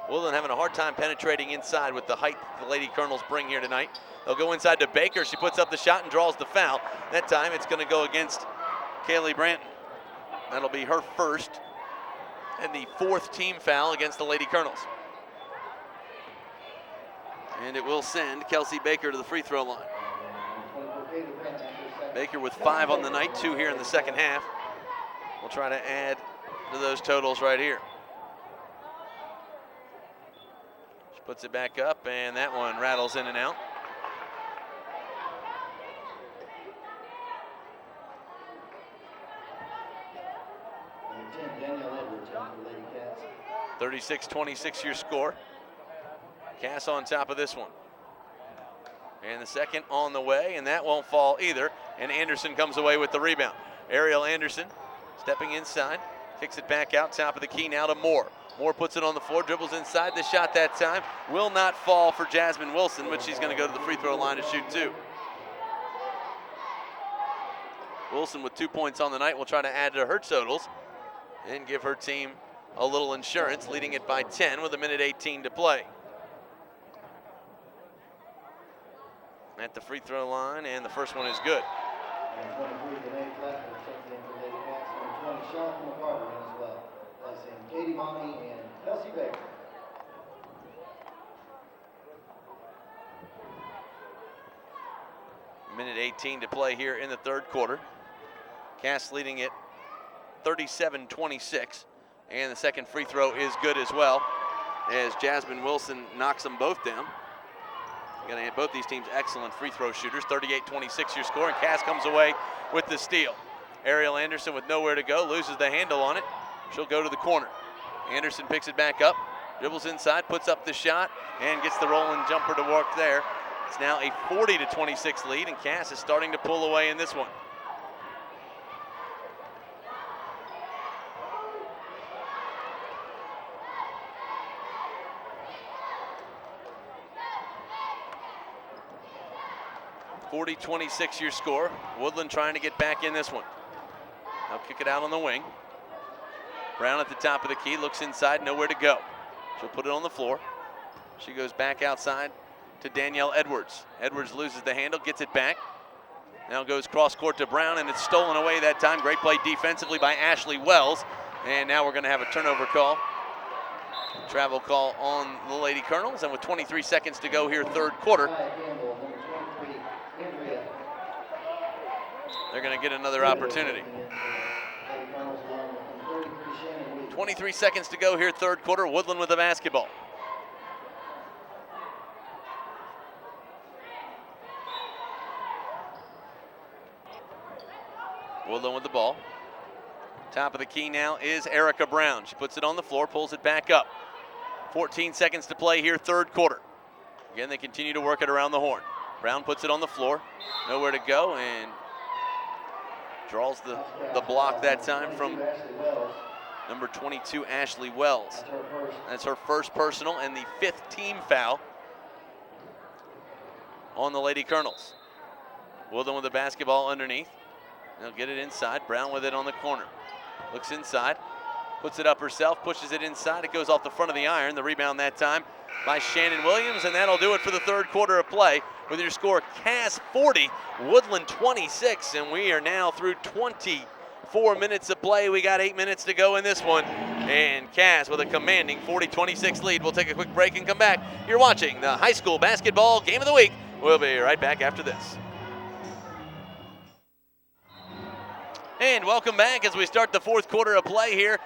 Woodland having a hard time penetrating inside with the height the Lady Colonels bring here tonight. They'll go inside to Baker. She puts up the shot and draws the foul. That time it's going to go against Kaylee Branton. That'll be her first and the 4th team foul against the Lady Colonels. And it will send Kelsey Baker to the free throw line. Baker with 5 on the night, 2 here in the second half. We'll try to add to those totals right here. She puts it back up, and that one rattles in and out. Danielle Edwards, the Lady Cats. 36-26 your score. Cass on top of this one. And the second on the way, and that won't fall either. And Anderson comes away with the rebound. Ariel Anderson stepping inside, kicks it back out, top of the key now to Moore. Moore puts it on the floor, dribbles inside. The shot that time will not fall for Jasmine Wilson, but she's going to go to the free throw line to shoot 2. Wilson with 2 points on the night will try to add to her totals and give her team a little insurance, leading it by 10 with 1:18 to play. At the free throw line, and the first one is good. And 23, Danae Flatford checking in for Lady Cats. And 20, Sean McCarter in as well. Placing Katie Monty and Kelsey Baker. Minute 18 to play here in the third quarter. Cass leading it 37-26. And the second free throw is good as well, as Jasmine Wilson knocks them both down. Going to hit both these teams excellent free throw shooters. 38-26 your score, and Cass comes away with the steal. Ariel Anderson with nowhere to go, loses the handle on it. She'll go to the corner. Anderson picks it back up, dribbles inside, puts up the shot, and gets the rolling jumper to work there. It's now a 40-26 lead, and Cass is starting to pull away in this one. .26 your score. Woodland trying to get back in this one. They'll kick it out on the wing. Brown at the top of the key, looks inside, nowhere to go. She'll put it on the floor. She goes back outside to Danielle Edwards. Edwards loses the handle, gets it back. Now goes cross court to Brown, and it's stolen away that time. Great play defensively by Ashley Wells. And now we're going to have a turnover call. Travel call on the Lady Colonels, and with 23 seconds to go here, third quarter, they're going to get another opportunity. 23 seconds to go here, third quarter. Woodland with the basketball. Woodland with the ball. Top of the key now is Erica Brown. She puts it on the floor, pulls it back up. 14 seconds to play here, third quarter. Again, they continue to work it around the horn. Brown puts it on the floor, nowhere to go, and Draws the block that time from number 22, Ashley Wells. That's her first personal and the 5th team foul on the Lady Colonels. Woodland with the basketball underneath. They'll get it inside. Brown with it on the corner. Looks inside, puts it up herself, pushes it inside. It goes off the front of the iron. The rebound that time by Shannon Williams, and that'll do it for the third quarter of play. With your score, Cass 40, Woodland 26, and we are now through 24 minutes of play. We got 8 minutes to go in this one, and Cass with a commanding 40-26 lead. We'll take a quick break and come back. You're watching the high school basketball game of the week. We'll be right back after this. And welcome back as we start the fourth quarter of play here.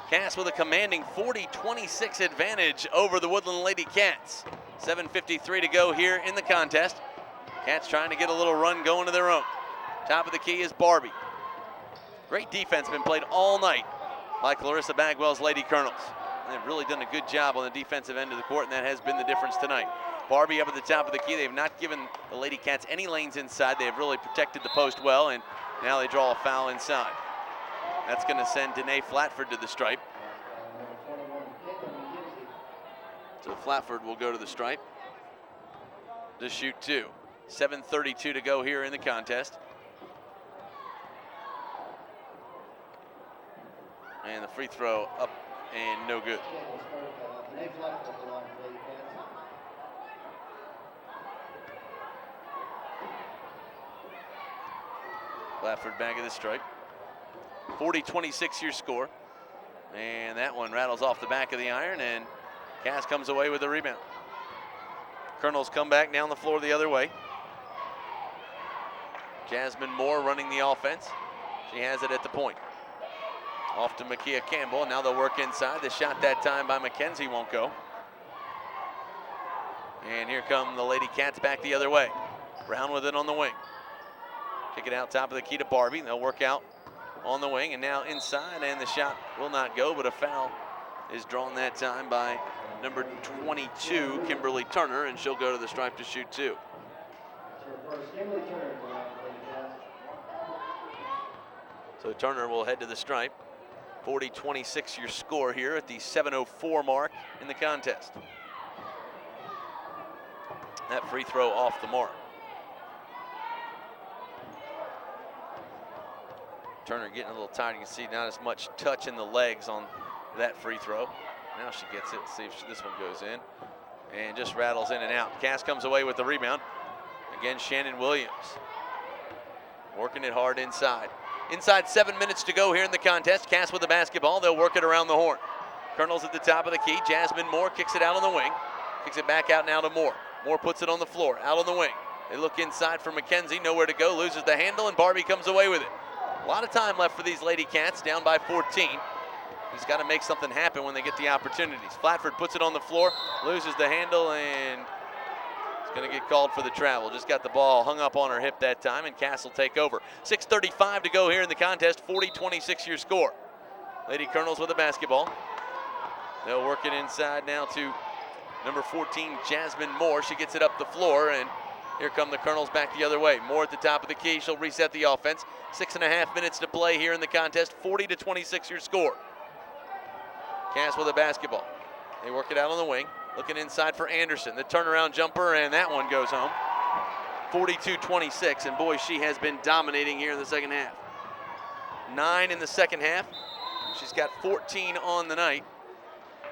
Cass with a commanding 40-26 advantage over the Woodland Lady Cats. 7:53 to go here in the contest. Cats trying to get a little run going of their own. Top of the key is Barbie. Great defense been played all night by Clarissa Bagwell's Lady Colonels. They've really done a good job on the defensive end of the court, and that has been the difference tonight. Barbie up at the top of the key. They've not given the Lady Cats any lanes inside. They have really protected the post well, and now they draw a foul inside. That's going to send Danae Flatford to the stripe. So Flatford will go to the stripe to shoot 2. 7:32 to go here in the contest. And the free throw up and no good. Flatford back of the stripe. 40-26 your score. And that one rattles off the back of the iron, and Cass comes away with the rebound. Colonels come back down the floor the other way. Jasmine Moore running the offense. She has it at the point. Off to Makia Campbell. Now they'll work inside. The shot that time by McKenzie won't go. And here come the Lady Cats back the other way. Brown with it on the wing. Kick it out top of the key to Barbie. They'll work out on the wing, and now inside, and the shot will not go, but a foul is drawn that time by number 22, Kimberly Turner, and she'll go to the stripe to shoot 2. So Turner will head to the stripe. 40-26 your score here at the 7:04 mark in the contest. That free throw off the mark. Turner getting a little tired. You can see not as much touch in the legs on that free throw. Now she gets it. Let's see if this one goes in. And just rattles in and out. Cass comes away with the rebound. Again, Shannon Williams. Working it hard inside. Inside 7 minutes to go here in the contest. Cass with the basketball. They'll work it around the horn. Colonels at the top of the key. Jasmine Moore kicks it out on the wing. Kicks it back out now to Moore. Moore puts it on the floor, out on the wing. They look inside for McKenzie. Nowhere to go. Loses the handle, and Barbie comes away with it. A lot of time left for these Lady Cats, down by 14. He's got to make something happen when they get the opportunities. Flatford puts it on the floor, loses the handle, and it's going to get called for the travel. Just got the ball hung up on her hip that time, and Cass will take over. 6:35 to go here in the contest, 40-26 your score. Lady Colonels with the basketball. They'll work it inside now to number 14, Jasmine Moore. She gets it up the floor, and here come the Colonels back the other way. Moore at the top of the key. She'll reset the offense. 6.5 minutes to play here in the contest. 40-26 your score. Cass with a basketball. They work it out on the wing. Looking inside for Anderson. The turnaround jumper, and that one goes home. 42-26, and boy, she has been dominating here in the second half. 9 in the second half. She's got 14 on the night.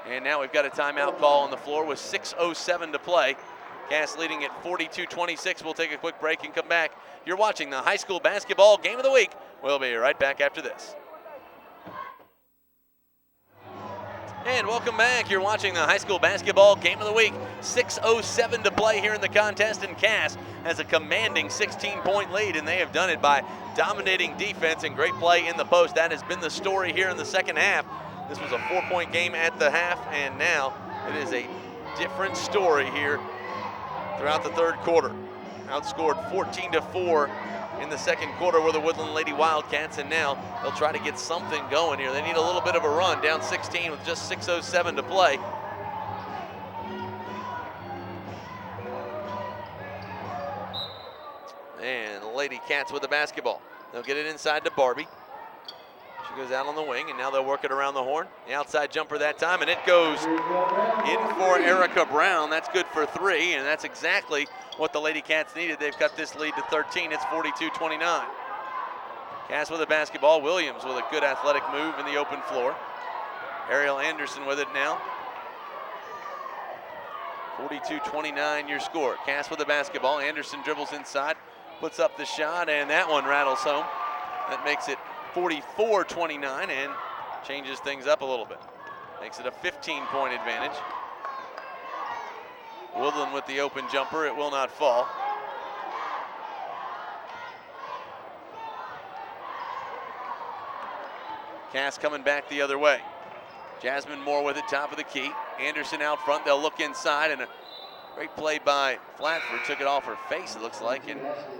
And now we've got a timeout call on the floor with 6:07 to play. Cass leading at 42-26. We'll take a quick break and come back. You're watching the high school basketball game of the week. We'll be right back after this. And welcome back. You're watching the high school basketball game of the week. 6:07 to play here in the contest, and Cass has a commanding 16-point lead, and they have done it by dominating defense and great play in the post. That has been the story here in the second half. This was a 4-point game at the half, and now it is a different story here throughout the third quarter. Outscored 14-4 in the second quarter were the Woodland Lady Wildcats, and now they'll try to get something going here. They need a little bit of a run, down 16 with just 6:07 to play. And the Lady Cats with the basketball. They'll get it inside to Barbie. She goes out on the wing, and now they'll work it around the horn. The outside jumper that time, and it goes in for Erica Brown. That's good for 3, and that's exactly what the Lady Cats needed. They've cut this lead to 13. It's 42-29. Cass with the basketball. Williams with a good athletic move in the open floor. Ariel Anderson with it now. 42-29 your score. Cass with the basketball. Anderson dribbles inside, puts up the shot, and that one rattles home. That makes it 44-29 and changes things up a little bit. Makes it a 15-point advantage. Woodland with the open jumper. It will not fall. Cass coming back the other way. Jasmine Moore with it, top of the key. Anderson out front. They'll look inside, and a great play by Flatford. Took it off her face, it looks like,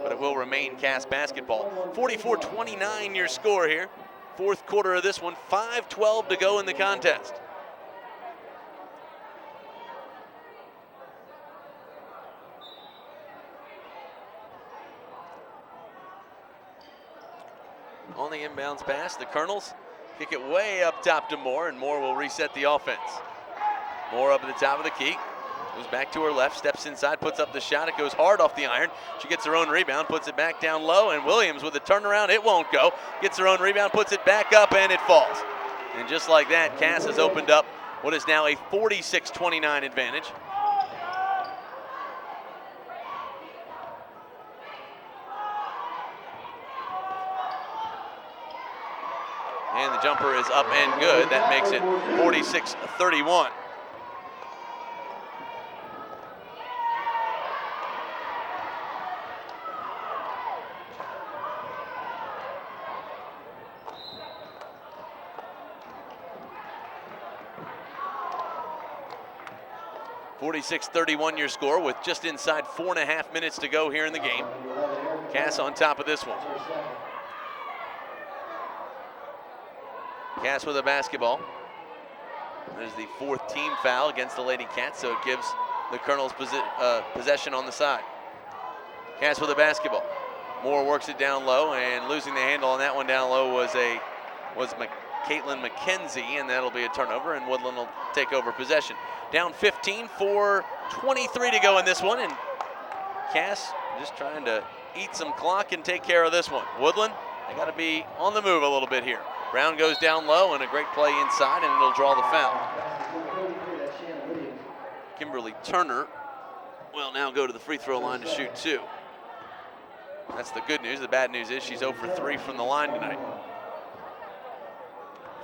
but it will remain Cass basketball. 44-29 your score here. Fourth quarter of this one. 5:12 to go in the contest. On the inbounds pass, the Colonels kick it way up top to Moore, and Moore will reset the offense. Moore up at the top of the key. Goes back to her left, steps inside, puts up the shot. It goes hard off the iron. She gets her own rebound, puts it back down low, and Williams with a turnaround. It won't go. Gets her own rebound, puts it back up, and it falls. And just like that, Cass has opened up what is now a 46-29 advantage. And the jumper is up and good. That makes it 46-31. Your score with just inside 4.5 minutes to go here in the game. Cass on top of this one. Cass with a basketball. There's the 4th team foul against the Lady Cats, so it gives the Colonels possession on the side. Cass with a basketball. Moore works it down low, and losing the handle on that one down low was Caitlin McKenzie, and that'll be a turnover, and Woodland will take over possession. Down 15, 4:23 to go in this one, and Cass just trying to eat some clock and take care of this one. Woodland, they got to be on the move a little bit here. Brown goes down low, and a great play inside, and it'll draw the foul. Kimberly Turner will now go to the free throw line to shoot 2. That's the good news. The bad news is she's 0 for 3 from the line tonight.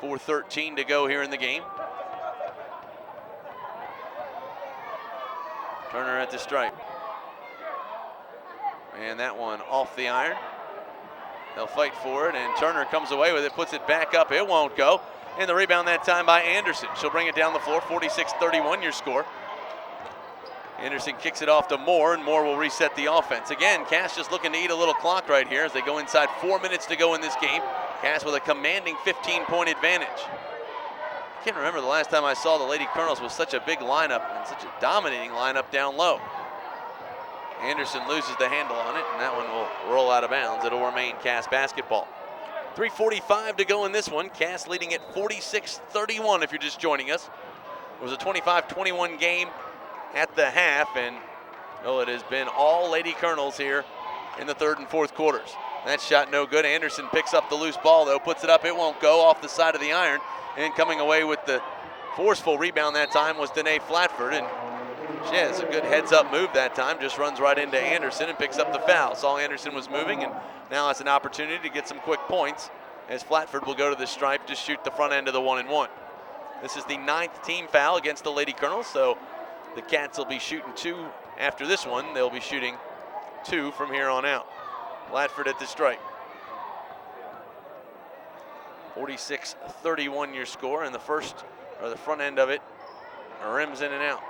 4:13 to go here in the game. Turner at the stripe. And that one off the iron. They'll fight for it, and Turner comes away with it, puts it back up. It won't go. And the rebound that time by Anderson. She'll bring it down the floor. 46-31 your score. Anderson kicks it off to Moore, and Moore will reset the offense. Again, Cass just looking to eat a little clock right here as they go inside 4 minutes to go in this game. Cass with a commanding 15-point advantage. I can't remember the last time I saw the Lady Colonels with such a big lineup and such a dominating lineup down low. Anderson loses the handle on it, and that one will roll out of bounds. It'll remain Cass basketball. 3:45 to go in this one. Cass leading at 46-31 if you're just joining us. It was a 25-21 game at the half, and it has been all Lady Colonels here in the 3rd and 4th quarters. That shot no good. Anderson picks up the loose ball, though, puts it up. It won't go, off the side of the iron. And coming away with the forceful rebound that time was Danae Flatford, and she has a good heads-up move that time. Just runs right into Anderson and picks up the foul. Saw Anderson was moving, and now it's an opportunity to get some quick points as Flatford will go to the stripe to shoot the front end of the 1-and-1. This is the 9th team foul against the Lady Colonels, so the Cats will be shooting 2 after this one. They'll be shooting 2 from here on out. Flatford at the stripe. 46-31 your score, and the front end of it rims in and out.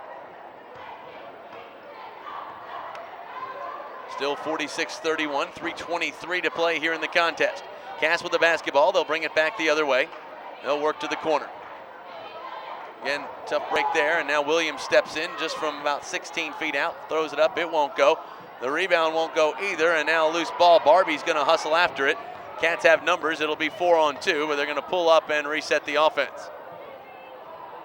Still 46-31, 3:23 to play here in the contest. Cass with the basketball. They'll bring it back the other way. They'll work to the corner. Again, tough break there, and now Williams steps in just from about 16 feet out, throws it up. It won't go. The rebound won't go either, and now a loose ball. Barbie's going to hustle after it. Cats have numbers. It'll be 4-on-2, but they're going to pull up and reset the offense.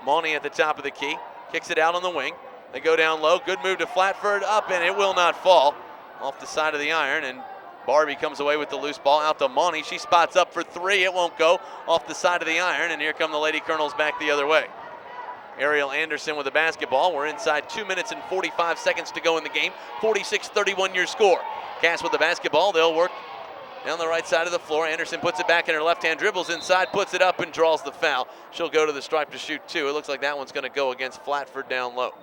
Mauney at the top of the key, kicks it out on the wing. They go down low. Good move to Flatford, up, and it will not fall. Off the side of the iron, and Barbie comes away with the loose ball out to Mauney. She spots up for three. It won't go. Off the side of the iron, and here come the Lady Colonels back the other way. Ariel Anderson with the basketball. We're inside 2 minutes and 45 seconds to go in the game. 46-31 your score. Cass with the basketball. They'll work down the right side of the floor. Anderson puts it back in her left hand, dribbles inside, puts it up, and draws the foul. She'll go to the stripe to shoot two. It looks like that one's going to go against Flatford down low.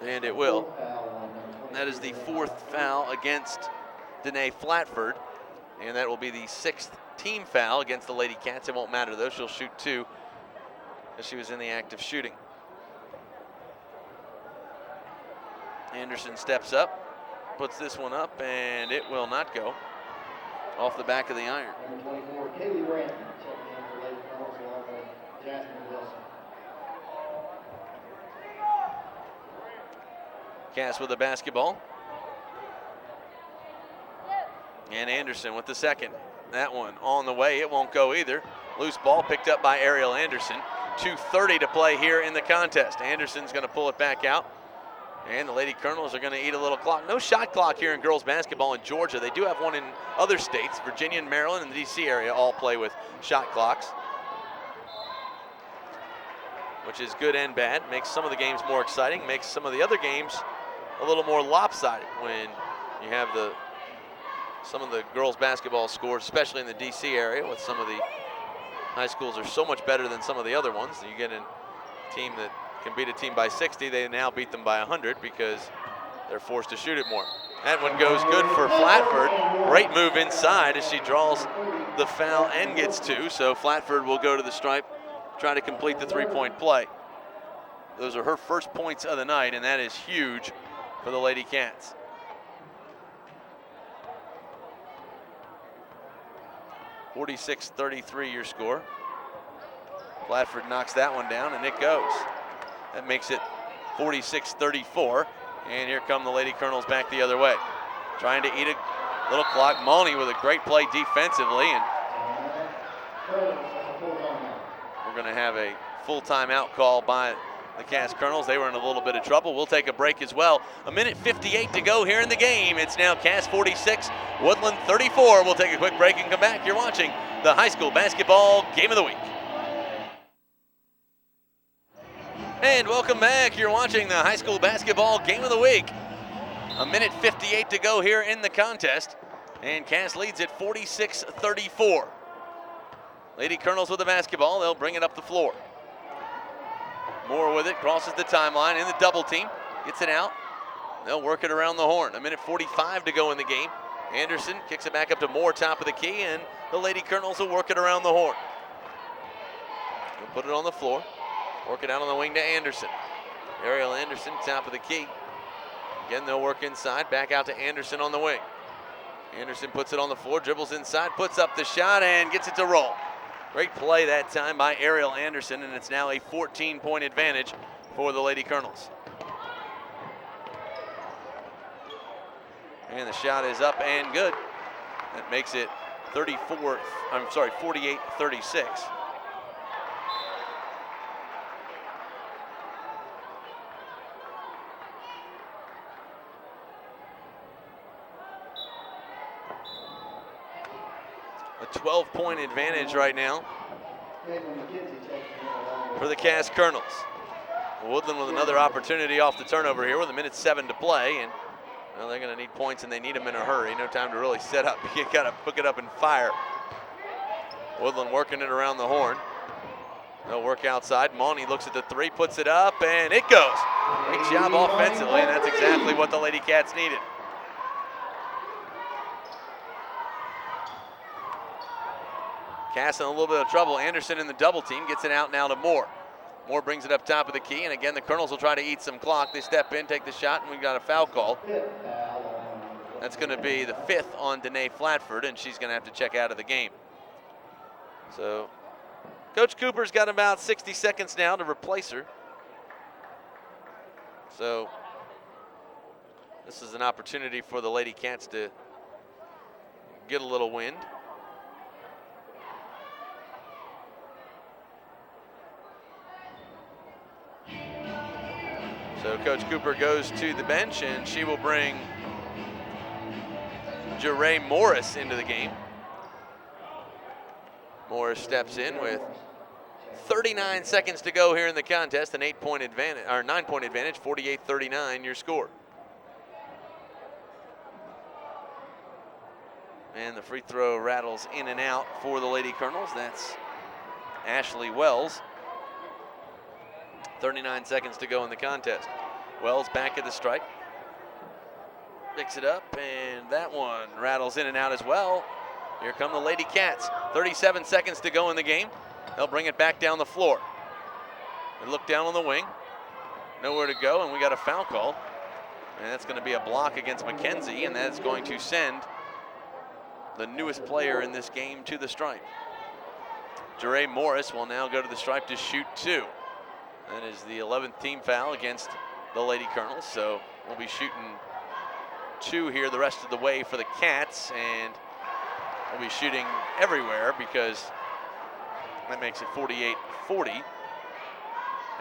And it will. That is the fourth foul against Danae Flatford. And that will be the sixth team foul against the Lady Cats. It won't matter though. She'll shoot two as she was in the act of shooting. Anderson steps up, puts this one up, and it will not go. Off the back of the iron. Number 24, Kaylee Branton, checking in for Lady Colonels along with Jasmine Wilson. Cass with the basketball. And Anderson with the second. That one on the way. It won't go either. Loose ball picked up by Ariel Anderson. 2:30 to play here in the contest. Anderson's going to pull it back out. And the Lady Colonels are going to eat a little clock. No shot clock here in girls basketball in Georgia. They do have one in other states. Virginia and Maryland and the D.C. area all play with shot clocks, which is good and bad. Makes some of the games more exciting. Makes some of the other games a little more lopsided when you have some of the girls basketball scores, especially in the D.C. area, with some of the high schools are so much better than some of the other ones. You get a team that can beat a team by 60, they now beat them by 100 because they're forced to shoot it more. That one goes good for Flatford. Great move inside as she draws the foul and gets two. So Flatford will go to the stripe, try to complete the three-point play. Those are her first points of the night, and that is huge for the Lady Cats. (46-33) your score. Flatford knocks that one down, and it goes. That makes it 46-34. And here come the Lady Colonels back the other way. Trying to eat a little clock. Mauney with a great play defensively. And we're going to have a full timeout call by the Cass Colonels. They were in a little bit of trouble. We'll take a break as well. 1:58 to go here in the game. It's now Cass 46, Woodland 34. We'll take a quick break and come back. You're watching the high school basketball game of the week. And welcome back. You're watching the high school basketball game of the week. 1:58 to go here in the contest. And Cass leads at 46-34. Lady Colonels with the basketball. They'll bring it up the floor. Moore with it, crosses the timeline in the double team. Gets it out. They'll work it around the horn. 1:45 to go in the game. Anderson kicks it back up to Moore, top of the key, and the Lady Colonels will work it around the horn. They'll put it on the floor. Work it out on the wing to Anderson. Ariel Anderson, top of the key. Again, they'll work inside. Back out to Anderson on the wing. Anderson puts it on the floor, dribbles inside, puts up the shot, and gets it to roll. Great play that time by Ariel Anderson, and it's now a 14-point advantage for the Lady Colonels. And the shot is up and good. That makes it 48-36. A 12-point advantage right now for the Cass Colonels. Woodland with another opportunity off the turnover here with 1:07 to play, and well, they're going to need points, and they need them in a hurry. No time to really set up. You got to pick it up and fire. Woodland working it around the horn. They'll work outside. Mauney looks at the three, puts it up, and it goes. Great job offensively, and that's exactly what the Lady Cats needed. Cass in a little bit of trouble. Anderson in the double team gets it out now to Moore. Moore brings it up top of the key, and again, the Colonels will try to eat some clock. They step in, take the shot, and we've got a foul call. That's going to be the fifth on Danae Flatford, and she's going to have to check out of the game. So Coach Cooper's got about 60 seconds now to replace her. So this is an opportunity for the Lady Cats to get a little wind. So Coach Cooper goes to the bench, and she will bring Jeray Morris into the game. Morris steps in with 39 seconds to go here in the contest, an 8-point advantage, or 9-point advantage, 48-39 your score. And the free throw rattles in and out for the Lady Colonels. That's Ashley Wells. 39 seconds to go in the contest. Wells back at the stripe. Picks it up, and that one rattles in and out as well. Here come the Lady Cats. 37 seconds to go in the game. They'll bring it back down the floor. They look down on the wing. Nowhere to go, and we got a foul call. And that's going to be a block against McKenzie, and that's going to send the newest player in this game to the stripe. Jeray Morris will now go to the stripe to shoot 2. That is the 11th team foul against the Lady Colonels, so we'll be shooting 2 here the rest of the way for the Cats, and we'll be shooting everywhere because that makes it 48-40.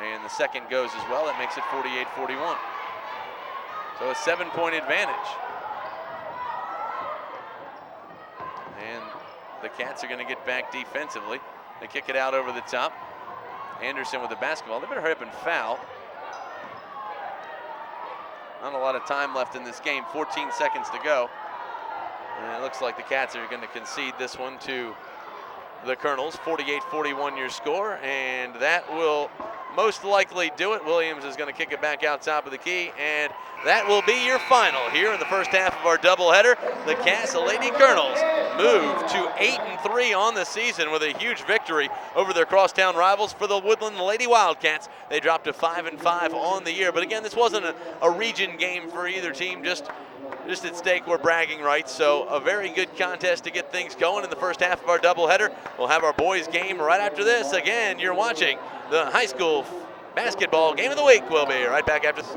And the second goes as well, that makes it 48-41. So a 7-point advantage. And the Cats are gonna get back defensively. They kick it out over the top. Anderson with the basketball. They better hurry up and foul. Not a lot of time left in this game, 14 seconds to go. And it looks like the Cats are gonna concede this one to the Colonels. 48-41 your score, and that will most likely do it. Williams is gonna kick it back out top of the key, and that will be your final here in the first half of our doubleheader. The Cass Lady Colonels move to 8-3 on the season with a huge victory over their crosstown rivals. For the Woodland Lady Wildcats, they dropped to 5-5 on the year. But again, this wasn't a region game for either team. Just at stake were bragging rights. So a very good contest to get things going in the first half of our doubleheader. We'll have our boys game right after this. Again, you're watching the high school basketball game of the week. We'll be right back after this.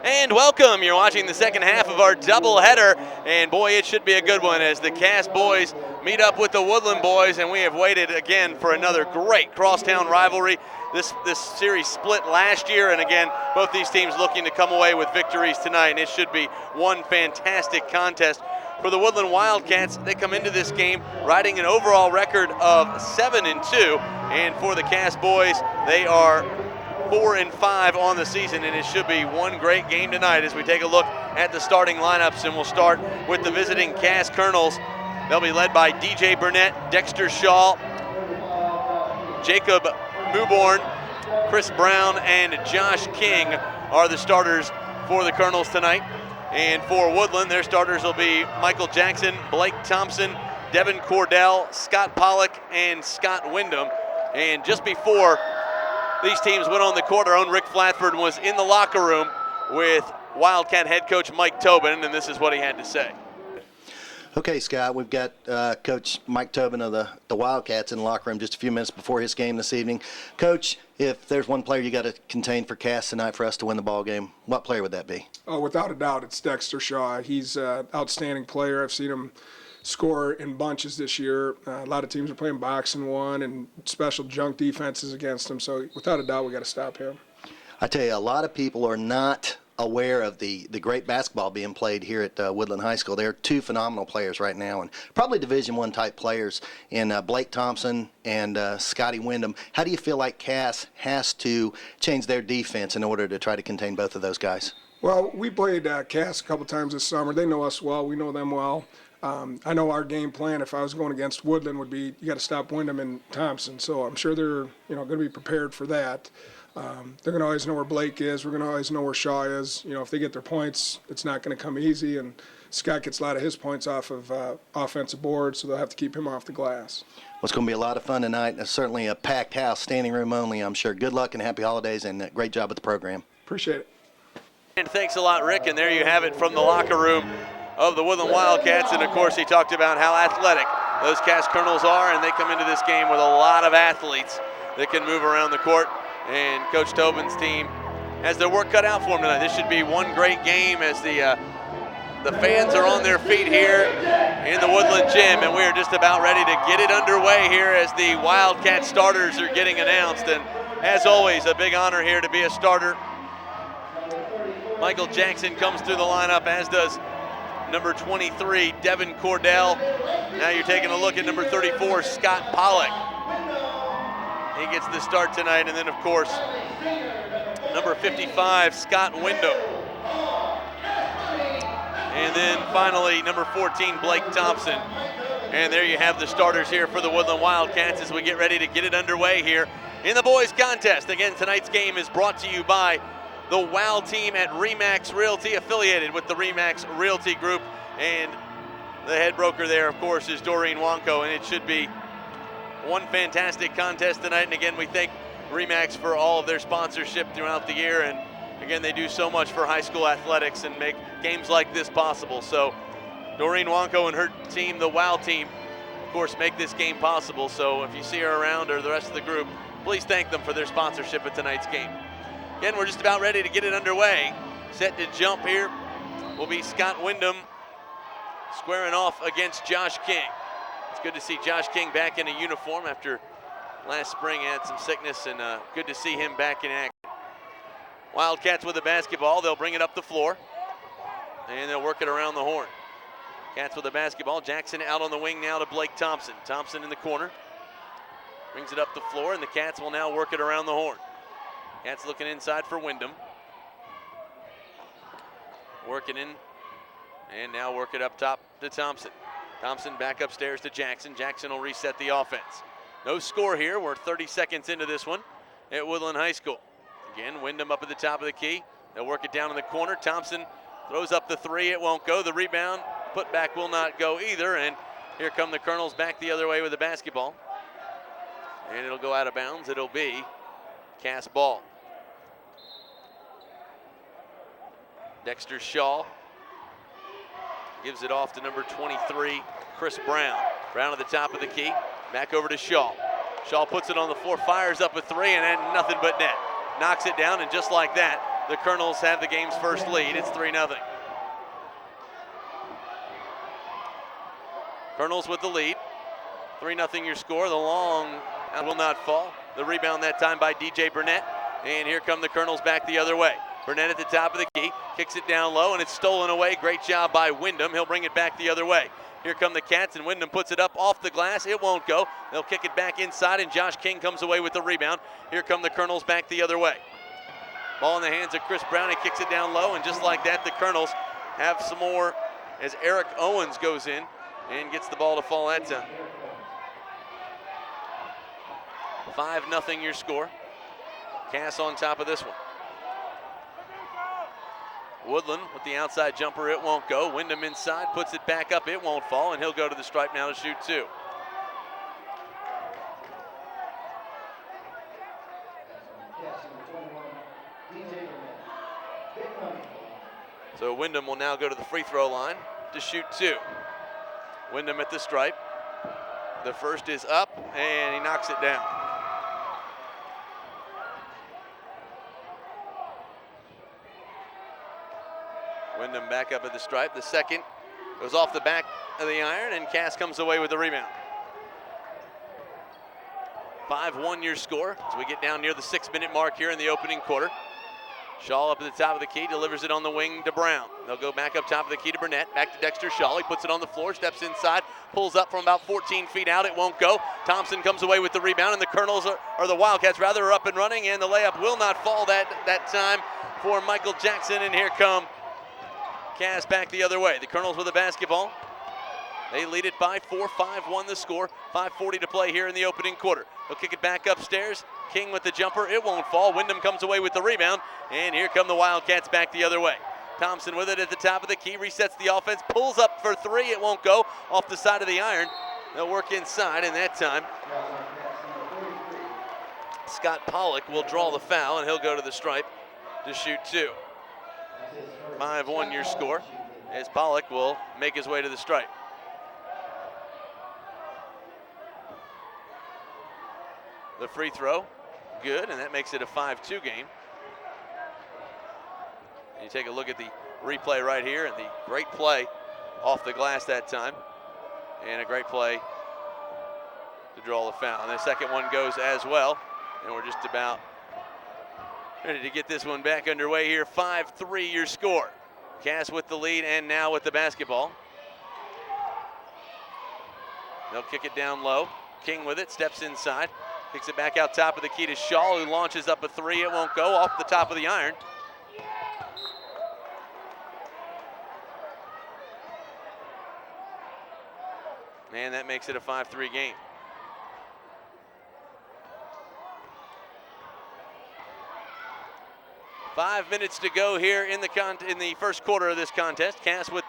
And welcome, you're watching the second half of our doubleheader, and boy, it should be a good one as the Cass boys meet up with the Woodland boys, and we have waited again for another great crosstown rivalry. This series split last year, and again, both these teams looking to come away with victories tonight, and it should be one fantastic contest. For the Woodland Wildcats, they come into this game riding an overall record of 7-2, and for the Cass boys, they are 4-5 on the season, and it should be one great game tonight as we take a look at the starting lineups, and we'll start with the visiting Cass Colonels. They'll be led by DJ Burnett, Dexter Shaw, Jacob Mewborn, Chris Brown, and Josh King are the starters for the Colonels tonight. And for Woodland, their starters will be Michael Jackson, Blake Thompson, Devin Cordell, Scott Pollock, and Scott Wyndham. And just before these teams went on the court, our own Rick Flatford was in the locker room with Wildcat head coach Mike Tobin, and this is what he had to say. Okay, Scott, we've got Coach Mike Tobin of the Wildcats in the locker room just a few minutes before his game this evening. Coach, if there's one player you got to contain for Cass tonight for us to win the ball game, what player would that be? Oh, without a doubt, it's Dexter Shaw. He's an outstanding player. I've seen him score in bunches this year. A lot of teams are playing boxing one and special junk defenses against him. So without a doubt, we got to stop him. I tell you, a lot of people are not aware of the great basketball being played here at Woodland High School. There are 2 phenomenal players right now, and probably Division I type players in Blake Thompson and Scotty Wyndham. How do you feel like Cass has to change their defense in order to try to contain both of those guys? Well, we played Cass a couple times this summer. They know us well. We know them well. I know our game plan, if I was going against Woodland, would be you got to stop Wyndham and Thompson. So I'm sure they're going to be prepared for that. They're going to always know where Blake is. We're going to always know where Shaw is. If they get their points, it's not going to come easy. And Scott gets a lot of his points off of offensive boards, so they'll have to keep him off the glass. Well, it's going to be a lot of fun tonight. Certainly a packed house, standing room only, I'm sure. Good luck and happy holidays, and great job with the program. Appreciate it. And thanks a lot, Rick. And there you have it from the locker room of the Woodland Wildcats. And, of course, he talked about how athletic those Cass Colonels are, and they come into this game with a lot of athletes that can move around the court. And Coach Tobin's team has their work cut out for them tonight. This should be one great game as the The fans are on their feet here in the Woodland Gym, and we are just about ready to get it underway here as the Wildcat starters are getting announced. And as always, a big honor here to be a starter. Michael Jackson comes through the lineup, as does number 23, Devin Cordell. Now you're taking a look at number 34, Scott Pollock. He gets the start tonight, and then of course, number 55, Scott Wyndham. And then finally, number 14, Blake Thompson. And there you have the starters here for the Woodland Wildcats as we get ready to get it underway here in the boys contest. Again, tonight's game is brought to you by the WOW team at RE/MAX Realty, affiliated with the RE/MAX Realty Group. And the head broker there, of course, is Doreen Wanko, and it should be one fantastic contest tonight. And again, we thank RE/MAX for all of their sponsorship throughout the year. And again, they do so much for high school athletics and make games like this possible. So Doreen Wanko and her team, the WOW team, of course, make this game possible. So if you see her around or the rest of the group, please thank them for their sponsorship at tonight's game. Again, we're just about ready to get it underway. Set to jump here will be Scott Wyndham squaring off against Josh King. It's good to see Josh King back in a uniform after last spring had some sickness, and good to see him back in action. Wildcats with the basketball. They'll bring it up the floor, and they'll work it around the horn. Cats with the basketball. Jackson out on the wing now to Blake Thompson. Thompson in the corner. Brings it up the floor, and the Cats will now work it around the horn. Cats looking inside for Wyndham. Working in, and now work it up top to Thompson. Thompson back upstairs to Jackson. Jackson will reset the offense. No score here. We're 30 seconds into this one at Woodland High School. Again, Wyndham up at the top of the key. They'll work it down in the corner. Thompson throws up the three. It won't go. The rebound, put back will not go either. And here come the Colonels back the other way with the basketball. And it'll go out of bounds. It'll be cast ball. Dexter Shaw gives it off to number 23, Chris Brown. Brown at the top of the key. Back over to Shaw. Shaw puts it on the floor, fires up a three, and then nothing but net. Knocks it down, and just like that, the Colonels have the game's first lead. It's 3-0. Colonels with the lead. 3-0 your score. The long out will not fall. The rebound that time by DJ Burnett. And here come the Colonels back the other way. Burnett at the top of the key, kicks it down low, and it's stolen away. Great job by Wyndham. He'll bring it back the other way. Here come the Cats, and Wyndham puts it up off the glass. It won't go. They'll kick it back inside, and Josh King comes away with the rebound. Here come the Colonels back the other way. Ball in the hands of Chris Brown. He kicks it down low, and just like that, the Colonels have some more as Eric Owens goes in and gets the ball to fall that time. 5-0 your score. Cass on top of this one. Woodland with the outside jumper, it won't go. Wyndham inside, puts it back up, it won't fall, and he'll go to the stripe now to shoot two. So Wyndham will now go to the free throw line to shoot two. Wyndham at the stripe. The first is up, and he knocks it down. Wyndham back up at the stripe. The second goes off the back of the iron, and Cass comes away with the rebound. 5-1 your score as we get down near the 6-minute mark here in the opening quarter. Shaw up at the top of the key, delivers it on the wing to Brown. They'll go back up top of the key to Burnett, back to Dexter Shaw. He puts it on the floor, steps inside, pulls up from about 14 feet out. It won't go. Thompson comes away with the rebound, and the Colonels, or the Wildcats rather, are up and running, and the layup will not fall that time for Michael Jackson, and here come Cass back the other way. The Colonels with the basketball. They lead it by 4, 5-1 the score. 5:40 to play here in the opening quarter. They'll kick it back upstairs. King with the jumper. It won't fall. Wyndham comes away with the rebound. And here come the Wildcats back the other way. Thompson with it at the top of the key. Resets the offense. Pulls up for three. It won't go. Off the side of the iron. They'll work inside. And that time, Scott Pollock will draw the foul. And he'll go to the stripe to shoot two. 5-1 your score as Pollock will make his way to the stripe. The free throw, good, and that makes it a 5-2 game. And you take a look at the replay right here, and the great play off the glass that time, and a great play to draw the foul. And the second one goes as well, and we're just about ready to get this one back underway here. 5-3 your score. Cass with the lead and now with the basketball. They'll kick it down low. King with it, steps inside, kicks it back out top of the key to Shaw, who launches up a three. It won't go, off the top of the iron. And that makes it a 5-3 game. Five minutes to go here in the first quarter of this contest. Cass with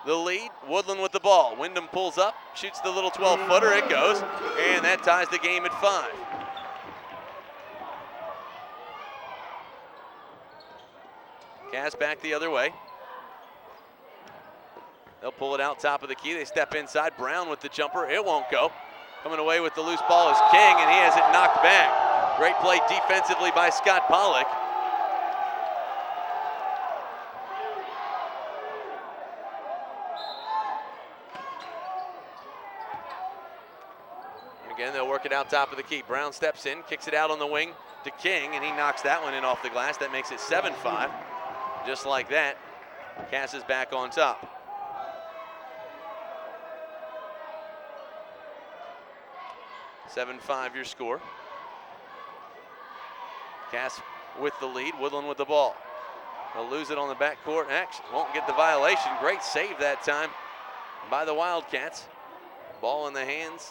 the lead, Woodland with the ball. Wyndham pulls up, shoots the little 12-footer, it goes, and that ties the game at 5. Cass back the other way. They'll pull it out top of the key. They step inside. Brown with the jumper. It won't go. Coming away with the loose ball is King, and he has it knocked back. Great play defensively by Scott Pollock. Again, they'll work it out top of the key. Brown steps in, kicks it out on the wing to King, and he knocks that one in off the glass. That makes it 7-5. Just like that, Cass is back on top. (7-5) your score. Cass with the lead, Woodland with the ball. They'll lose it on the backcourt. Actually, won't get the violation. Great save that time by the Wildcats. Ball in the hands.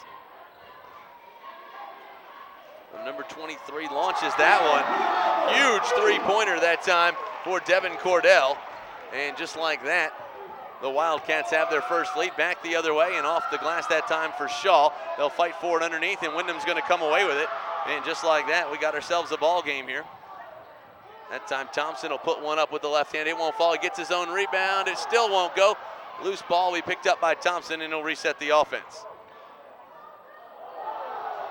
Number 23 launches that one. Huge three-pointer that time for Devin Cordell. And just like that, the Wildcats have their first lead. Back the other way and off the glass that time for Shaw. They'll fight for it underneath, and Wyndham's going to come away with it. And just like that, we got ourselves a ball game here. That time Thompson will put one up with the left hand. It won't fall. He gets his own rebound. It still won't go. Loose ball we picked up by Thompson, and he'll reset the offense.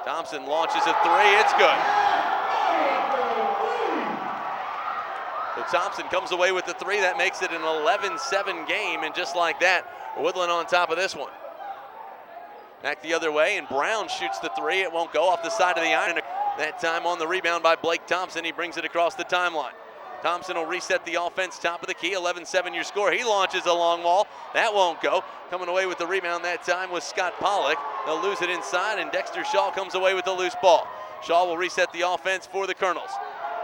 Thompson launches a three. It's good. So Thompson comes away with the three. That makes it an 11-7 game, and just like that, Woodland on top of this one. Back the other way, and Brown shoots the three. It won't go, off the side of the iron. That time on the rebound by Blake Thompson. He brings it across the timeline. Thompson will reset the offense, top of the key, 11-7 your score. He launches a long wall. That won't go. Coming away with the rebound that time was Scott Pollock. They'll lose it inside, and Dexter Shaw comes away with the loose ball. Shaw will reset the offense for the Colonels.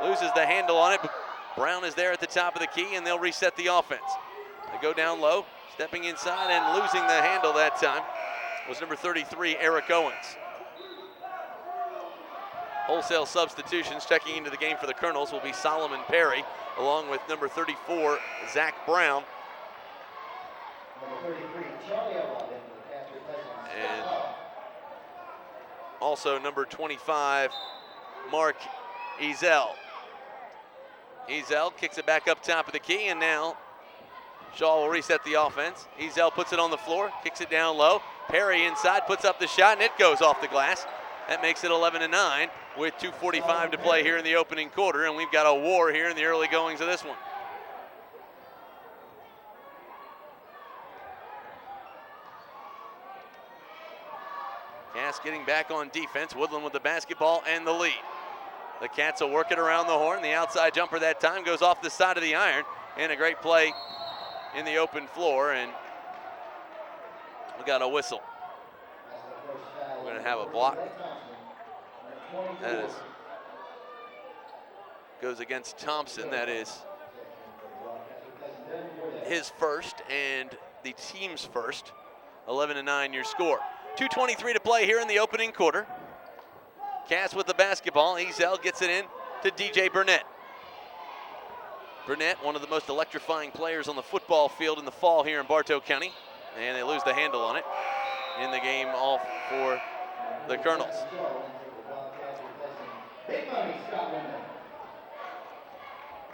Loses the handle on it, but Brown is there at the top of the key, and they'll reset the offense. They go down low, stepping inside and losing the handle that time was number 33, Eric Owens. Wholesale substitutions checking into the game for the Colonels will be Solomon Perry, along with number 34, Zach Brown. Number 33, Charlie Elrod, into the Cass replacement. And also number 25, Mark Ezel. Ezel kicks it back up top of the key, and now Shaw will reset the offense. Ezel puts it on the floor, kicks it down low. Perry inside, puts up the shot, and it goes off the glass. That makes it 11-9 with 2:45 to play here in the opening quarter, and we've got a war here in the early goings of this one. Cass getting back on defense. Woodland with the basketball and the lead. The Cats will work it around the horn. The outside jumper that time goes off the side of the iron, and a great play in the open floor, and we got a whistle. We're going to have a block. That is, goes against Thompson. That is his first and the team's first. 11-9 your score. 2:23 to play here in the opening quarter. Cass with the basketball. Ezel gets it in to DJ Burnett. Burnett, one of the most electrifying players on the football field in the fall here in Bartow County. And they lose the handle on it. In the game off for the Colonels.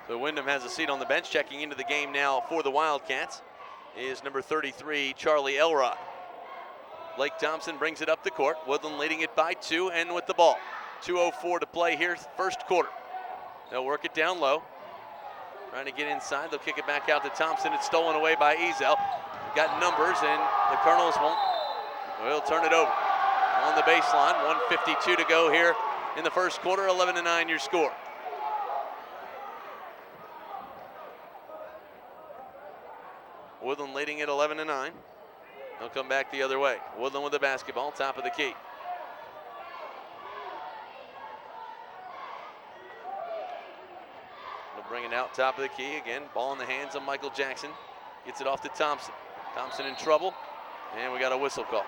So Wyndham has a seat on the bench. Checking into the game now for the Wildcats is number 33, Charlie Elrod. Blake Thompson brings it up the court. Woodland leading it by 2 and with the ball. 2:04 to play here, first quarter. They'll work it down low. Trying to get inside. They'll kick it back out to Thompson. It's stolen away by Ezel. Got numbers, and the Colonels will turn it over. On the baseline, 1:52 to go here in the first quarter. 11-9 your score. Woodland leading at 11-9. They'll come back the other way. Woodland with the basketball, top of the key. They'll bring it out top of the key again. Ball in the hands of Michael Jackson. Gets it off to Thompson. Thompson in trouble, and we got a whistle call.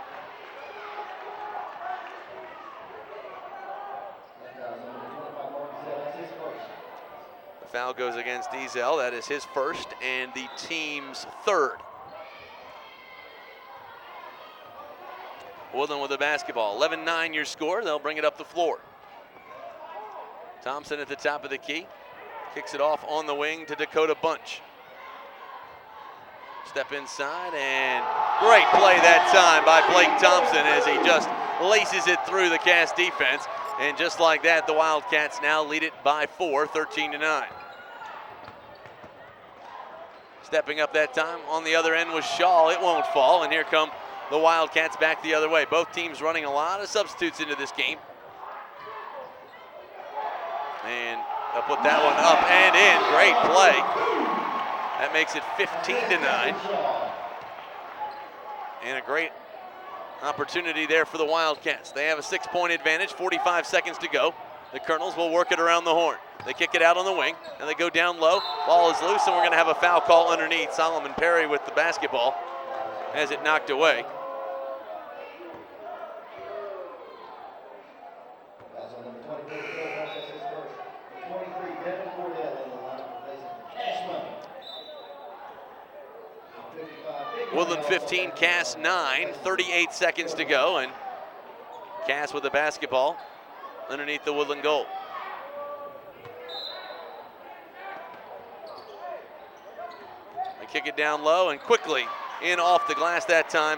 The foul goes against Ezel. That is his first and the team's third. Woodland with the basketball. 11-9 your score. They'll bring it up the floor. Thompson at the top of the key. Kicks it off on the wing to Dakota Bunch. Step inside, and great play that time by Blake Thompson as he just laces it through the Cass defense. And just like that, the Wildcats now lead it by 4, 13-9. Stepping up that time on the other end was Shaw. It won't fall, and here come the Wildcats back the other way. Both teams running a lot of substitutes into this game. And they'll put that one up and in. Great play. That makes it 15-9. And a great opportunity there for the Wildcats. They have a 6-point advantage, 45 seconds to go. The Colonels will work it around the horn. They kick it out on the wing, and they go down low. Ball is loose, and we're going to have a foul call underneath. Solomon Perry with the basketball has it knocked away. Woodland 15, Cass 9, 38 seconds to go, and Cass with the basketball underneath the Woodland goal. They kick it down low and quickly in off the glass that time,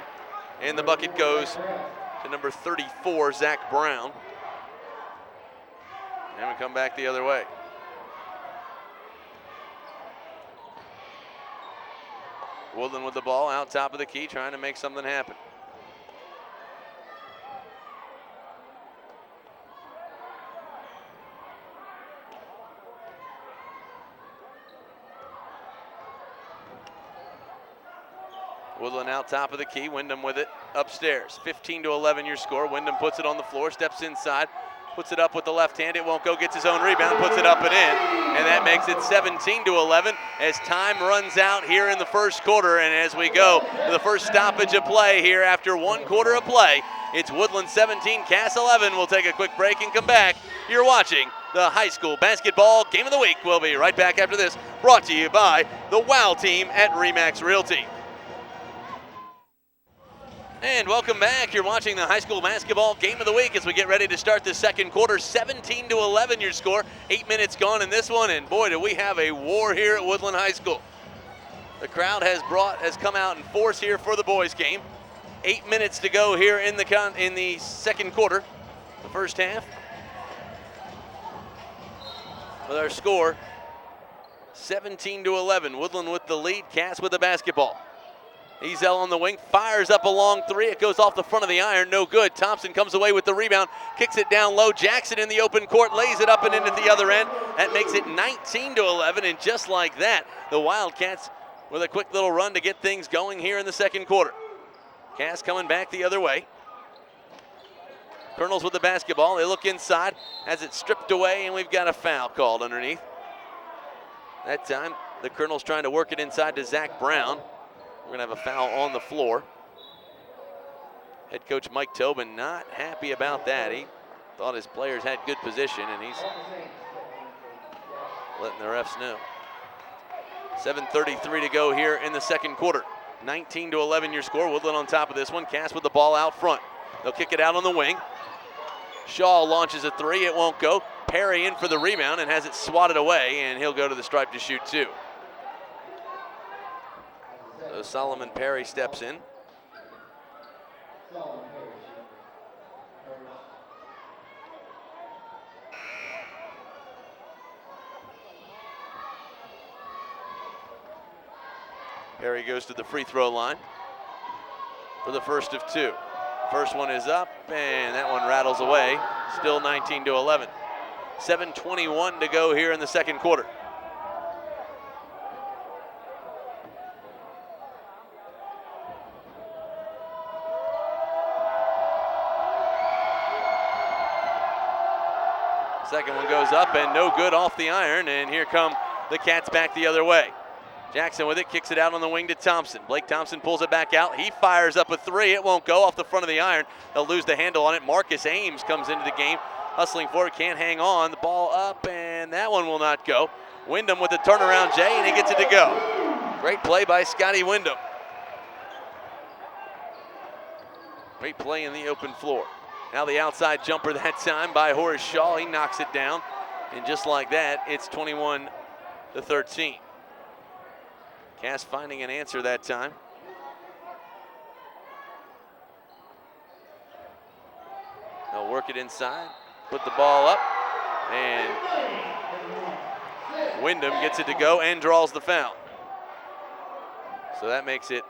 and the bucket goes to number 34, Zach Brown. And we come back the other way. Woodland with the ball out top of the key, trying to make something happen. Woodland out top of the key, Wyndham with it upstairs. 15-11 your score. Wyndham puts it on the floor, steps inside, puts it up with the left hand. It won't go, gets his own rebound, puts it up and in. And that makes it 17-11 as time runs out here in the first quarter. And as we go to the first stoppage of play here after 1 quarter of play, it's Woodland 17, Cass 11. We'll take a quick break and come back. You're watching the high school basketball game of the week. We'll be right back after this, brought to you by the WOW team at RE/MAX Realty. And welcome back. You're watching the high school basketball game of the week as we get ready to start the second quarter. 17-11 your score. 8 minutes gone in this one, and boy, do we have a war here at Woodland High School. The crowd has come out in force here for the boys game. 8 minutes to go here in the second quarter, the first half. With our score, 17-11. Woodland with the lead. Cass with the basketball. Ezel on the wing, fires up a long three. It goes off the front of the iron, no good. Thompson comes away with the rebound, kicks it down low. Jackson in the open court, lays it up and in at the other end. That makes it 19-11, and just like that, the Wildcats with a quick little run to get things going here in the second quarter. Cass coming back the other way. Colonels with the basketball. They look inside, has it stripped away, and we've got a foul called underneath. That time, the Colonels trying to work it inside to Zach Brown. We're going to have a foul on the floor. Head coach Mike Tobin not happy about that. He thought his players had good position, and he's letting the refs know. 7:33 to go here in the second quarter. 19-11 your score. Woodland on top of this one. Cass with the ball out front. They'll kick it out on the wing. Shaw launches a three. It won't go. Perry in for the rebound and has it swatted away, and he'll go to the stripe to shoot two. So Solomon Perry steps in. Perry goes to the free throw line for the first of two. First one is up, and that one rattles away. Still 19-11. 7:21 to go here in the second quarter. Second one goes up and no good off the iron, and here come the Cats back the other way. Jackson with it, kicks it out on the wing to Thompson. Blake Thompson pulls it back out. He fires up a three. It won't go off the front of the iron. They'll lose the handle on it. Marcus Ames comes into the game, hustling forward, can't hang on. The ball up, and that one will not go. Wyndham with the turnaround, Jay, and he gets it to go. Great play by Scotty Wyndham. Great play in the open floor. Now the outside jumper that time by Horace Shaw. He knocks it down. And just like that, it's 21-13. Cass finding an answer that time. They'll work it inside, put the ball up, and Wyndham gets it to go and draws the foul. So that makes it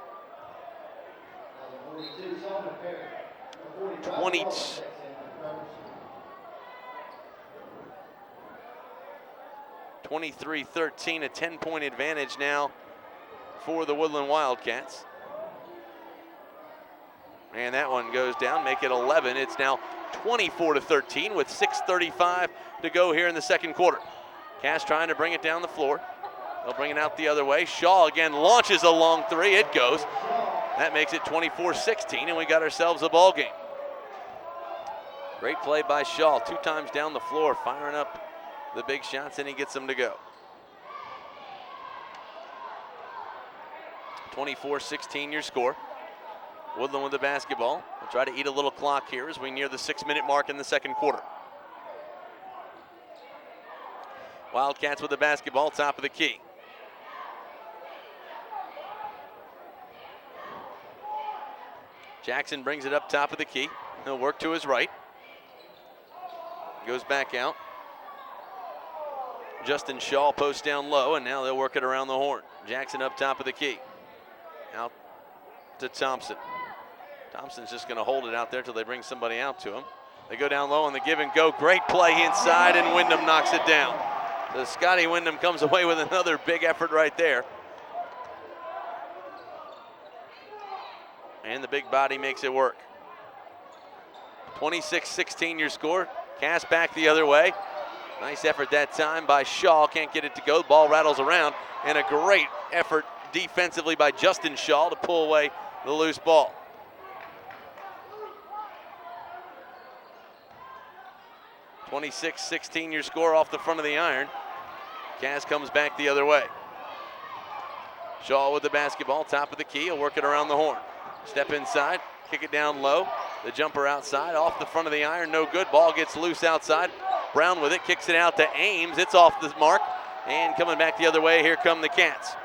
23-13, a 10-point advantage now for the Woodland Wildcats. And that one goes down, make it 11. It's now 24-13 with 6:35 to go here in the second quarter. Cass trying to bring it down the floor. They'll bring it out the other way. Shaw again launches a long three. It goes. That makes it 24-16, and we got ourselves a ball game. Great play by Shaw, 2 times down the floor, firing up the big shots, and he gets them to go. 24-16 your score. Woodland with the basketball. We'll try to eat a little clock here as we near the 6-minute mark in the second quarter. Wildcats with the basketball, top of the key. Jackson brings it up top of the key. He'll work to his right. Goes back out. Justin Shaw posts down low, and now they'll work it around the horn. Jackson up top of the key. Out to Thompson. Thompson's just going to hold it out there till they bring somebody out to him. They go down low on the give and go. Great play inside, and Wyndham knocks it down. So Scotty Wyndham comes away with another big effort right there. And the big body makes it work. 26-16 your score. Cass back the other way. Nice effort that time by Shaw. Can't get it to go. The ball rattles around. And a great effort defensively by Justin Shaw to pull away the loose ball. (26-16) your score off the front of the iron. Cass comes back the other way. Shaw with the basketball, top of the key. He'll work it around the horn. Step inside, kick it down low. The jumper outside, off the front of the iron, no good. Ball gets loose outside. Brown with it, kicks it out to Ames. It's off the mark. And coming back the other way, here come the Cats.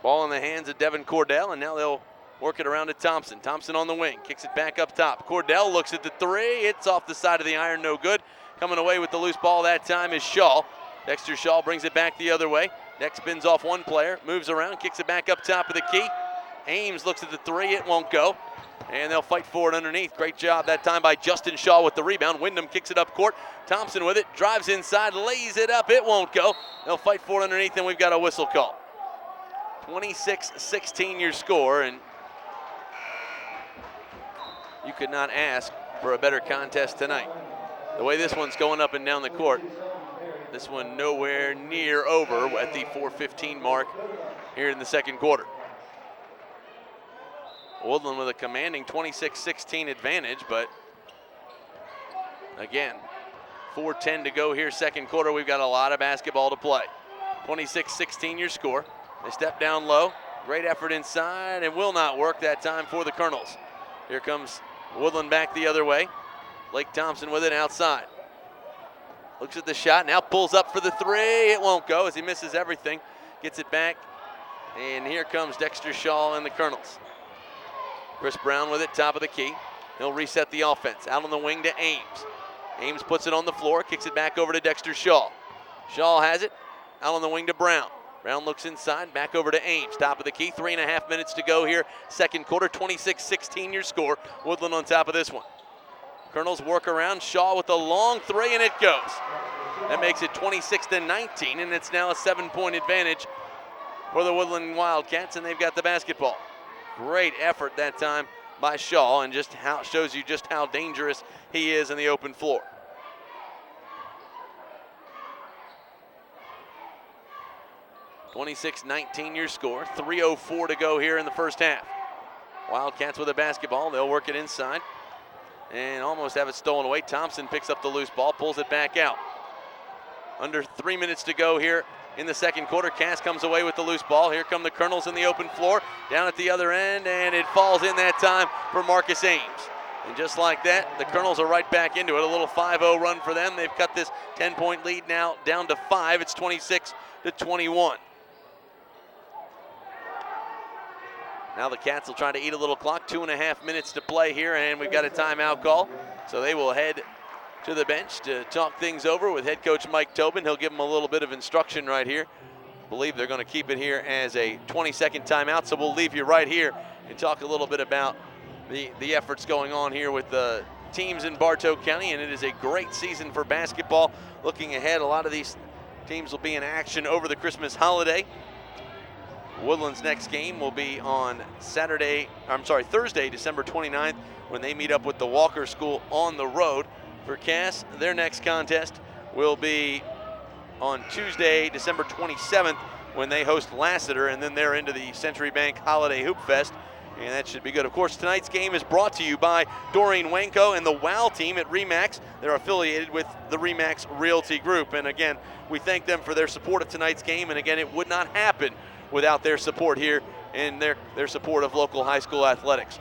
Ball in the hands of Devin Cordell, and now they'll work it around to Thompson. Thompson on the wing, kicks it back up top. Cordell looks at the three. It's off the side of the iron, no good. Coming away with the loose ball that time is Shaw. Dexter Shaw brings it back the other way. Dex spins off one player, moves around, kicks it back up top of the key. Ames looks at the three, it won't go. And they'll fight for it underneath. Great job that time by Justin Shaw with the rebound. Wyndham kicks it up court. Thompson with it, drives inside, lays it up, it won't go. They'll fight for it underneath, and we've got a whistle call. 26-16 your score, and you could not ask for a better contest tonight. The way this one's going up and down the court, this one nowhere near over at the 4:15 mark here in the second quarter. Woodland with a commanding 26-16 advantage, but again, 4:10 to go here, second quarter. We've got a lot of basketball to play. 26-16 your score. They step down low. Great effort inside, and will not work that time for the Colonels. Here comes Woodland back the other way. Blake Thompson with it outside. Looks at the shot, now pulls up for the three. It won't go as he misses everything. Gets it back, and here comes Dexter Shaw and the Colonels. Chris Brown with it, top of the key. He'll reset the offense. Out on the wing to Ames. Ames puts it on the floor, kicks it back over to Dexter Shaw. Shaw has it, out on the wing to Brown. Brown looks inside, back over to Ames. Top of the key, 3.5 minutes to go here. Second quarter, 26-16 your score. Woodland on top of this one. Colonels work around. Shaw with a long three, and it goes. That makes it 26-19, and it's now a 7-point advantage for the Woodland Wildcats, and they've got the basketball. Great effort that time by Shaw, and just how shows you just how dangerous he is in the open floor. (26-19) your score. 3:04 to go here in the first half. Wildcats with a basketball. They'll work it inside and almost have it stolen away. Thompson picks up the loose ball, pulls it back out. Under 3 minutes to go here in the second quarter. Cass comes away with the loose ball. Here come the Colonels in the open floor. Down at the other end, and it falls in that time for Marcus Ames. And just like that, the Colonels are right back into it. A little 5-0 run for them. They've cut this 10-point lead now down to 5. It's 26-21. Now the Cats will try to eat a little clock. 2.5 minutes to play here, and we've got a timeout call. So they will head to the bench to talk things over with head coach Mike Tobin. He'll give them a little bit of instruction right here. I believe they're going to keep it here as a 20-second timeout, so we'll leave you right here and talk a little bit about the efforts going on here with the teams in Bartow County, and it is a great season for basketball. Looking ahead, a lot of these teams will be in action over the Christmas holiday. Woodland's next game will be on Thursday, December 29th, when they meet up with the Walker School on the road. For Cass, their next contest will be on Tuesday, December 27th, when they host Lassiter, and then they're into the Century Bank Holiday Hoop Fest, and that should be good. Of course, tonight's game is brought to you by Doreen Wanko and the WOW team at RE/MAX. They're affiliated with the RE/MAX Realty Group, and again, we thank them for their support of tonight's game, and again, it would not happen without their support here and their support of local high school athletics.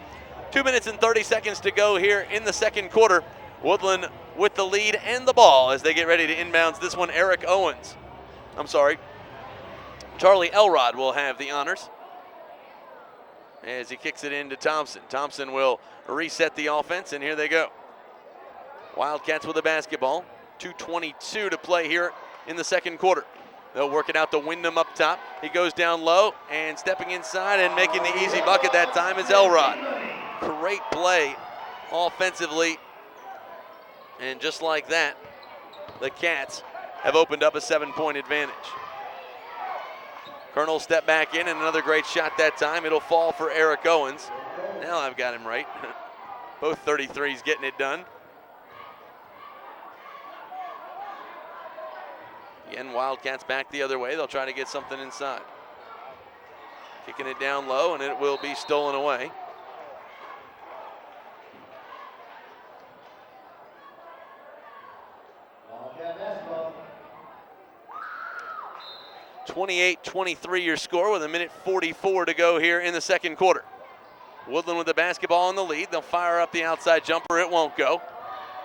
2 minutes and 30 seconds to go here in the second quarter. Woodland with the lead and the ball as they get ready to inbounds this one. Charlie Elrod will have the honors as he kicks it into Thompson. Thompson will reset the offense, and here they go. Wildcats with the basketball. 2:22 to play here in the second quarter. They'll work it out to Wyndham up top. He goes down low, and stepping inside and making the easy bucket that time is Elrod. Great play offensively. And just like that, the Cats have opened up a 7-point advantage. Colonel step back in, and another great shot that time. It'll fall for Eric Owens. Now I've got him right. Both 33s getting it done. Again, Wildcats back the other way. They'll try to get something inside. Kicking it down low, and it will be stolen away. Wildcat basketball. 28-23 your score with 1:44 to go here in the second quarter. Woodland with the basketball in the lead. They'll fire up the outside jumper. It won't go.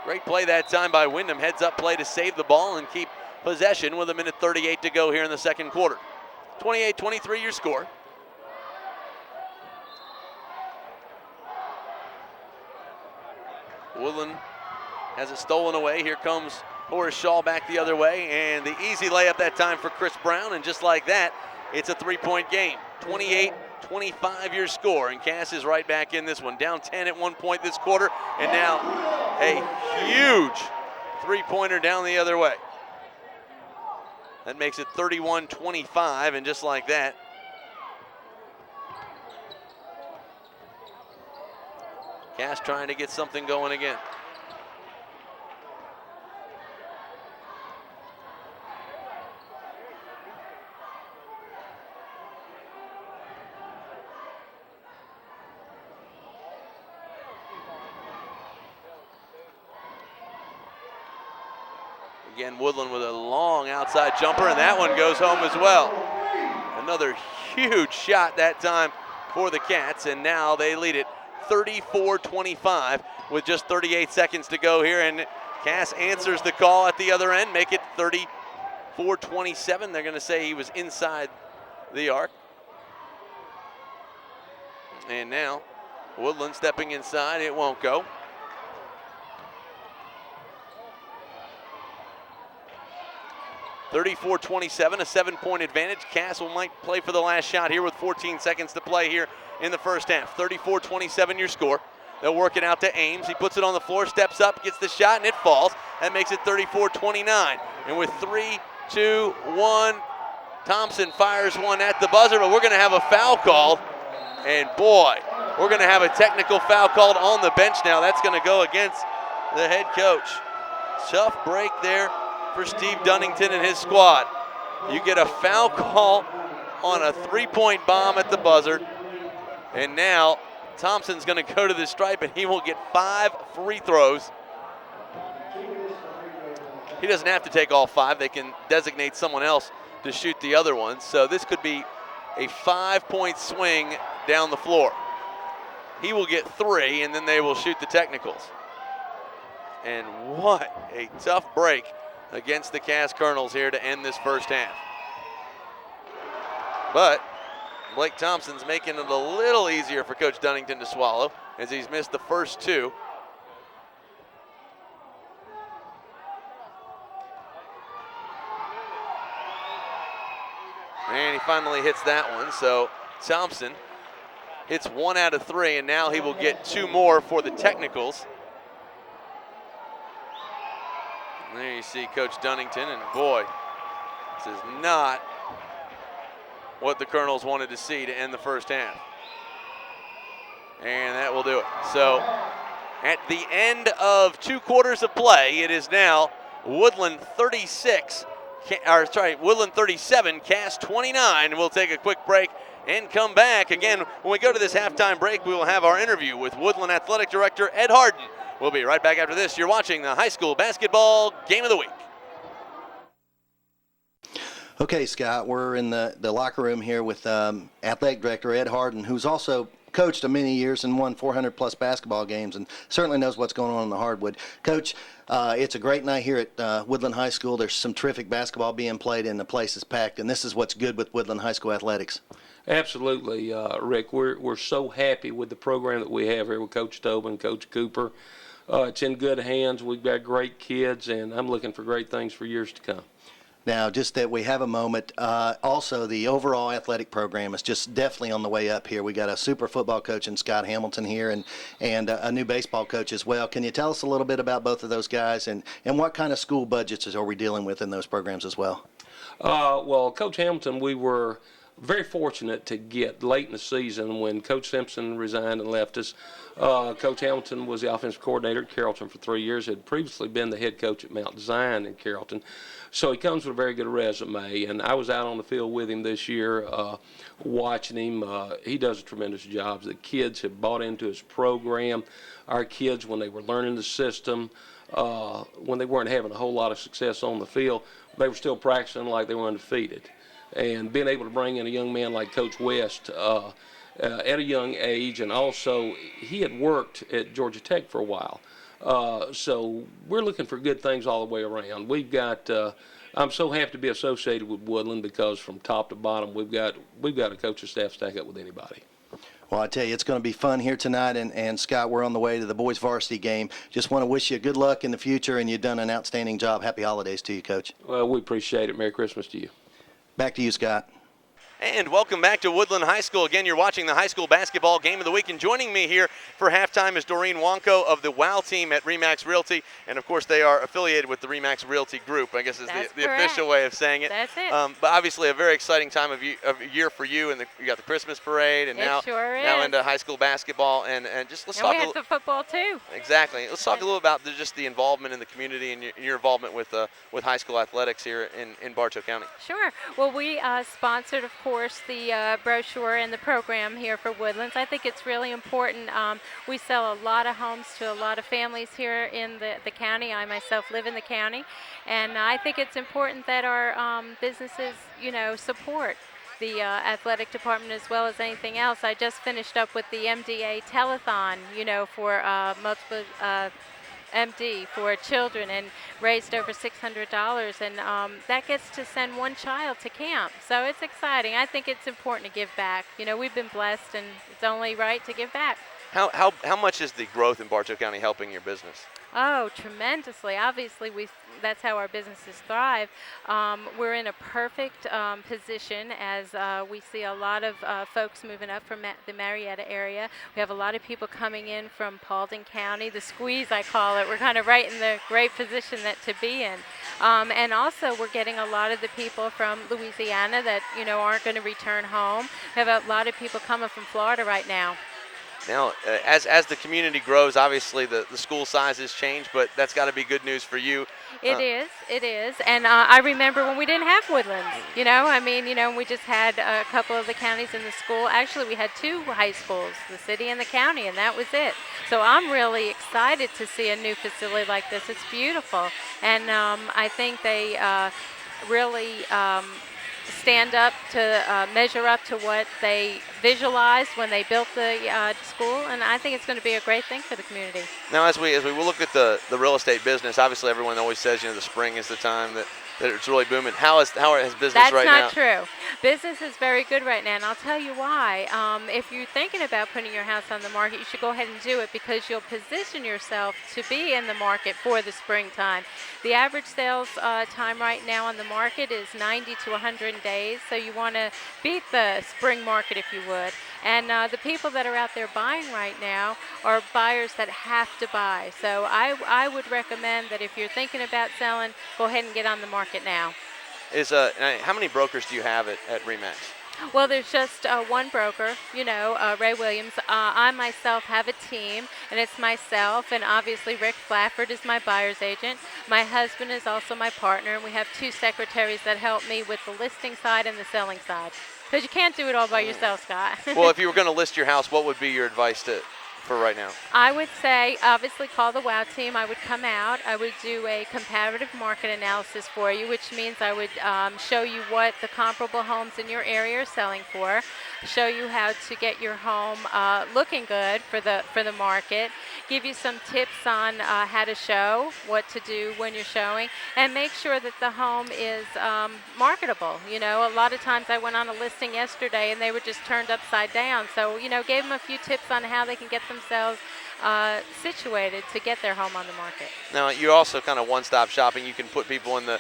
Great play that time by Wyndham. Heads up play to save the ball and keep possession with 1:38 to go here in the second quarter. 28-23 your score. Woodland has it stolen away. Here comes Horace Shaw back the other way, and the easy layup that time for Chris Brown, and just like that, it's a 3-point game. 28-25 your score, and Cass is right back in this one. Down 10 at one point this quarter, and now a huge three-pointer down the other way. That makes it 31-25, and just like that, Cass trying to get something going again. Again, Woodland with a long outside jumper, and that one goes home as well. Another huge shot that time for the Cats, and now they lead it 34-25 with just 38 seconds to go here, and Cass answers the call at the other end, make it 34-27. They're going to say he was inside the arc. And now Woodland stepping inside, it won't go. 34-27, a 7-point advantage. Castle might play for the last shot here with 14 seconds to play here in the first half. 34-27 your score. They'll work it out to Ames. He puts it on the floor, steps up, gets the shot, and it falls. That makes it 34-29. And with 3, 2, 1, Thompson fires one at the buzzer, but we're going to have a foul called. And boy, we're going to have a technical foul called on the bench now. That's going to go against the head coach. Tough break there for Steve Dunnington and his squad. You get a foul call on a 3-point bomb at the buzzer. And now Thompson's going to go to the stripe, and he will get 5 free throws. He doesn't have to take all 5. They can designate someone else to shoot the other one. So this could be a 5-point swing down the floor. He will get 3, and then they will shoot the technicals. And what a tough break against the Cass Colonels here to end this first half. But Blake Thompson's making it a little easier for Coach Dunnington to swallow, as he's missed the first 2. And he finally hits that one. So Thompson hits 1 out of 3, and now he will get 2 more for the technicals. And there you see Coach Dunnington, and boy, this is not what the Colonels wanted to see to end the first half. And that will do it. So at the end of 2 quarters of play, it is now Woodland 37, Cass 29. And we'll take a quick break and come back. Again, when we go to this halftime break, we will have our interview with Woodland Athletic Director Ed Harden. We'll be right back after this. You're watching the high school basketball game of the week. Okay, Scott, we're in the locker room here with Athletic Director Ed Harden, who's also coached many years and won 400-plus basketball games and certainly knows what's going on in the hardwood. Coach, it's a great night here at Woodland High School. There's some terrific basketball being played, and the place is packed, and this is what's good with Woodland High School athletics. Absolutely, Rick. We're so happy with the program that we have here with Coach Tobin, Coach Cooper. It's in good hands. We've got great kids, and I'm looking for great things for years to come. Now, just that we have a moment, also the overall athletic program is just definitely on the way up here. We got a super football coach in Scott Hamilton here and a new baseball coach as well. Can you tell us a little bit about both of those guys and what kind of school budgets are we dealing with in those programs as well? Well, Coach Hamilton, we were very fortunate to get late in the season when Coach Simpson resigned and left us. Coach Hamilton was the offensive coordinator at Carrollton for 3 years, had previously been the head coach at Mount Zion in Carrollton. So he comes with a very good resume, and I was out on the field with him this year watching him. He does a tremendous job. The kids have bought into his program. Our kids, when they were learning the system, when they weren't having a whole lot of success on the field, they were still practicing like they were undefeated. And being able to bring in a young man like Coach West at a young age, and also he had worked at Georgia Tech for a while. So we're looking for good things all the way around. We've got, I'm so happy to be associated with Woodland because from top to bottom, we've got a coaching staff stack up with anybody. Well, I tell you, it's going to be fun here tonight, and Scott, we're on the way to the boys varsity game. Just want to wish you good luck in the future, and you've done an outstanding job. Happy holidays to you, Coach. Well, we appreciate it. Merry Christmas to you. Back to you, Scott. And welcome back to Woodland High School. Again, you're watching the high school basketball game of the week. And joining me here for halftime is Doreen Wonko of the WOW team at RE/MAX Realty. And, of course, they are affiliated with the RE/MAX Realty Group, I guess is the official way of saying it. That's it. But obviously a very exciting time of year for you. And you got the Christmas parade and now into high school basketball. And just let's talk we had the football, too. Exactly. Let's talk a little about just the involvement in the community and your involvement with high school athletics here in Bartow County. Sure. Well, we sponsored, of course, the brochure and the program here for Woodlands. I think it's really important. We sell a lot of homes to a lot of families here in the county. I myself live in the county, and I think it's important that our businesses, support the athletic department as well as anything else. I just finished up with the MDA telethon, for multiple MD for children and raised over $600, and that gets to send one child to camp. So it's exciting. I think it's important to give back. We've been blessed, and it's only right to give back. How much is the growth in Bartow County helping your business? Oh, tremendously. Obviously, that's how our businesses thrive. We're in a perfect position as we see a lot of folks moving up from the Marietta area. We have a lot of people coming in from Paulding County, the squeeze I call it. We're kind of right in the great position to be in. And also, we're getting a lot of the people from Louisiana that, aren't going to return home. We have a lot of people coming from Florida right now. Now, as the community grows, obviously the school sizes change, but that's got to be good news for you. It is. And I remember when we didn't have Woodlands, we just had a couple of the counties in the school. Actually, we had 2 high schools, the city and the county, and that was it. So I'm really excited to see a new facility like this. It's beautiful. And I think they really stand up to measure up to what they visualized when they built the school, and I think it's going to be a great thing for the community. Now, as we look at the real estate business, obviously everyone always says the spring is the time that it's really booming. How is business That's right now? That's not true. Business is very good right now, and I'll tell you why. If you're thinking about putting your house on the market, you should go ahead and do it because you'll position yourself to be in the market for the springtime. The average sales time right now on the market is 90 to 100 days, so you want to beat the spring market if you would. And the people that are out there buying right now are buyers that have to buy. So I would recommend that if you're thinking about selling, go ahead and get on the market now. How many brokers do you have at RE/MAX? Well, there's just one broker, Ray Williams. I myself have a team, and it's myself, and obviously Rick Flafford is my buyer's agent. My husband is also my partner, and we have 2 secretaries that help me with the listing side and the selling side. Because you can't do it all by yourself, Scott. Well, if you were going to list your house, what would be your advice for right now? I would say, obviously, call the WOW team. I would come out. I would do a comparative market analysis for you, which means I would show you what the comparable homes in your area are selling for, show you how to get your home looking good for the market, give you some tips on how to show, what to do when you're showing, and make sure that the home is marketable. A lot of times I went on a listing yesterday and they were just turned upside down. So, gave them a few tips on how they can get themselves situated to get their home on the market. Now, you're also kind of one-stop shopping. You can put people in the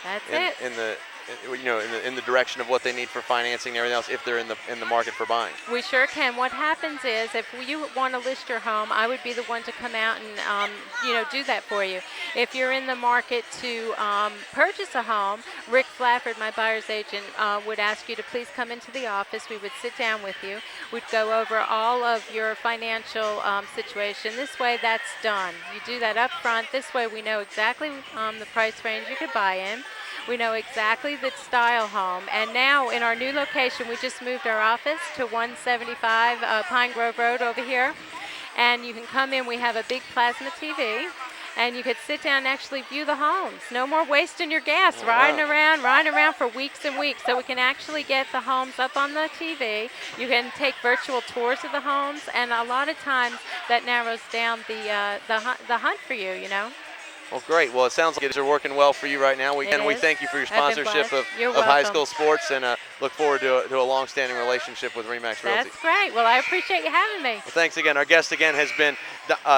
direction of what they need for financing and everything else if they're in the market for buying. We sure can. What happens is if you want to list your home, I would be the one to come out and do that for you. If you're in the market to purchase a home, Rick Flafford, my buyer's agent, would ask you to please come into the office. We would sit down with you. We'd go over all of your financial situation. This way, that's done. You do that up front. This way, we know exactly the price range you could buy in. We know exactly the style home. And now in our new location, we just moved our office to 175 Pine Grove Road over here. And you can come in. We have a big plasma TV. And you could sit down and actually view the homes. No more wasting your gas, riding around for weeks and weeks. So we can actually get the homes up on the TV. You can take virtual tours of the homes. And a lot of times that narrows down the hunt for you, Well, great. Well, it sounds like it's working well for you right now. We thank you for your sponsorship of high school sports and look forward to a long-standing relationship with RE/MAX Realty. That's great. Well, I appreciate you having me. Well, thanks again. Our guest again has been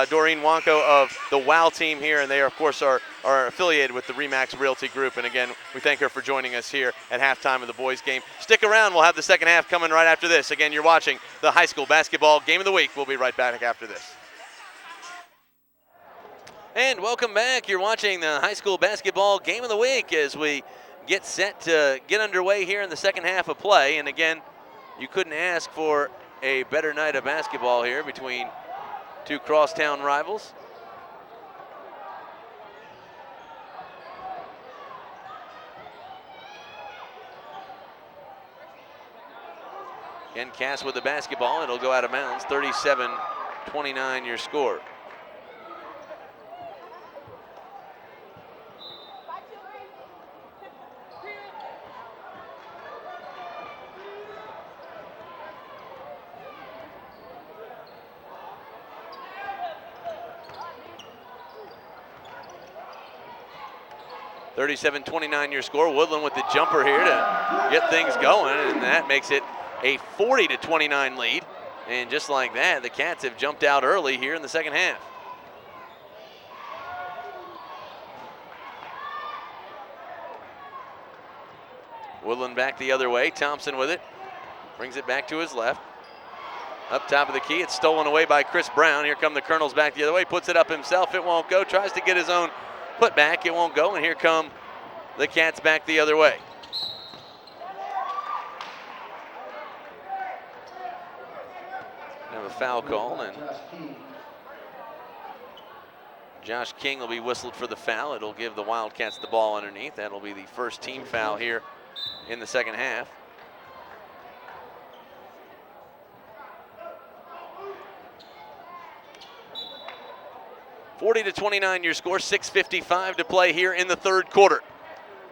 Doreen Wanko of the WOW team here, and they, of course, are affiliated with the RE/MAX Realty Group. And again, we thank her for joining us here at halftime of the boys' game. Stick around. We'll have the second half coming right after this. Again, you're watching the high school basketball game of the week. We'll be right back after this. And welcome back. You're watching the high school basketball game of the week as we get set to get underway here in the second half of play. And again, you couldn't ask for a better night of basketball here between 2 crosstown rivals. Again, Cass with the basketball. It'll go out of bounds. 37-29 your score. (37-29) your score. Woodland with the jumper here to get things going, and that makes it a 40-29 lead. And just like that, the Cats have jumped out early here in the second half. Woodland back the other way. Thompson with it. Brings it back to his left. Up top of the key. It's stolen away by Chris Brown. Here come the Colonels back the other way. Puts it up himself. It won't go. Tries to get his own put back. It won't go. And here come the Cats back the other way. Have a foul call, and Josh King will be whistled for the foul. It'll give the Wildcats the ball underneath. That'll be the first team foul here in the second half. (40-29) your score, 6:55 to play here in the third quarter.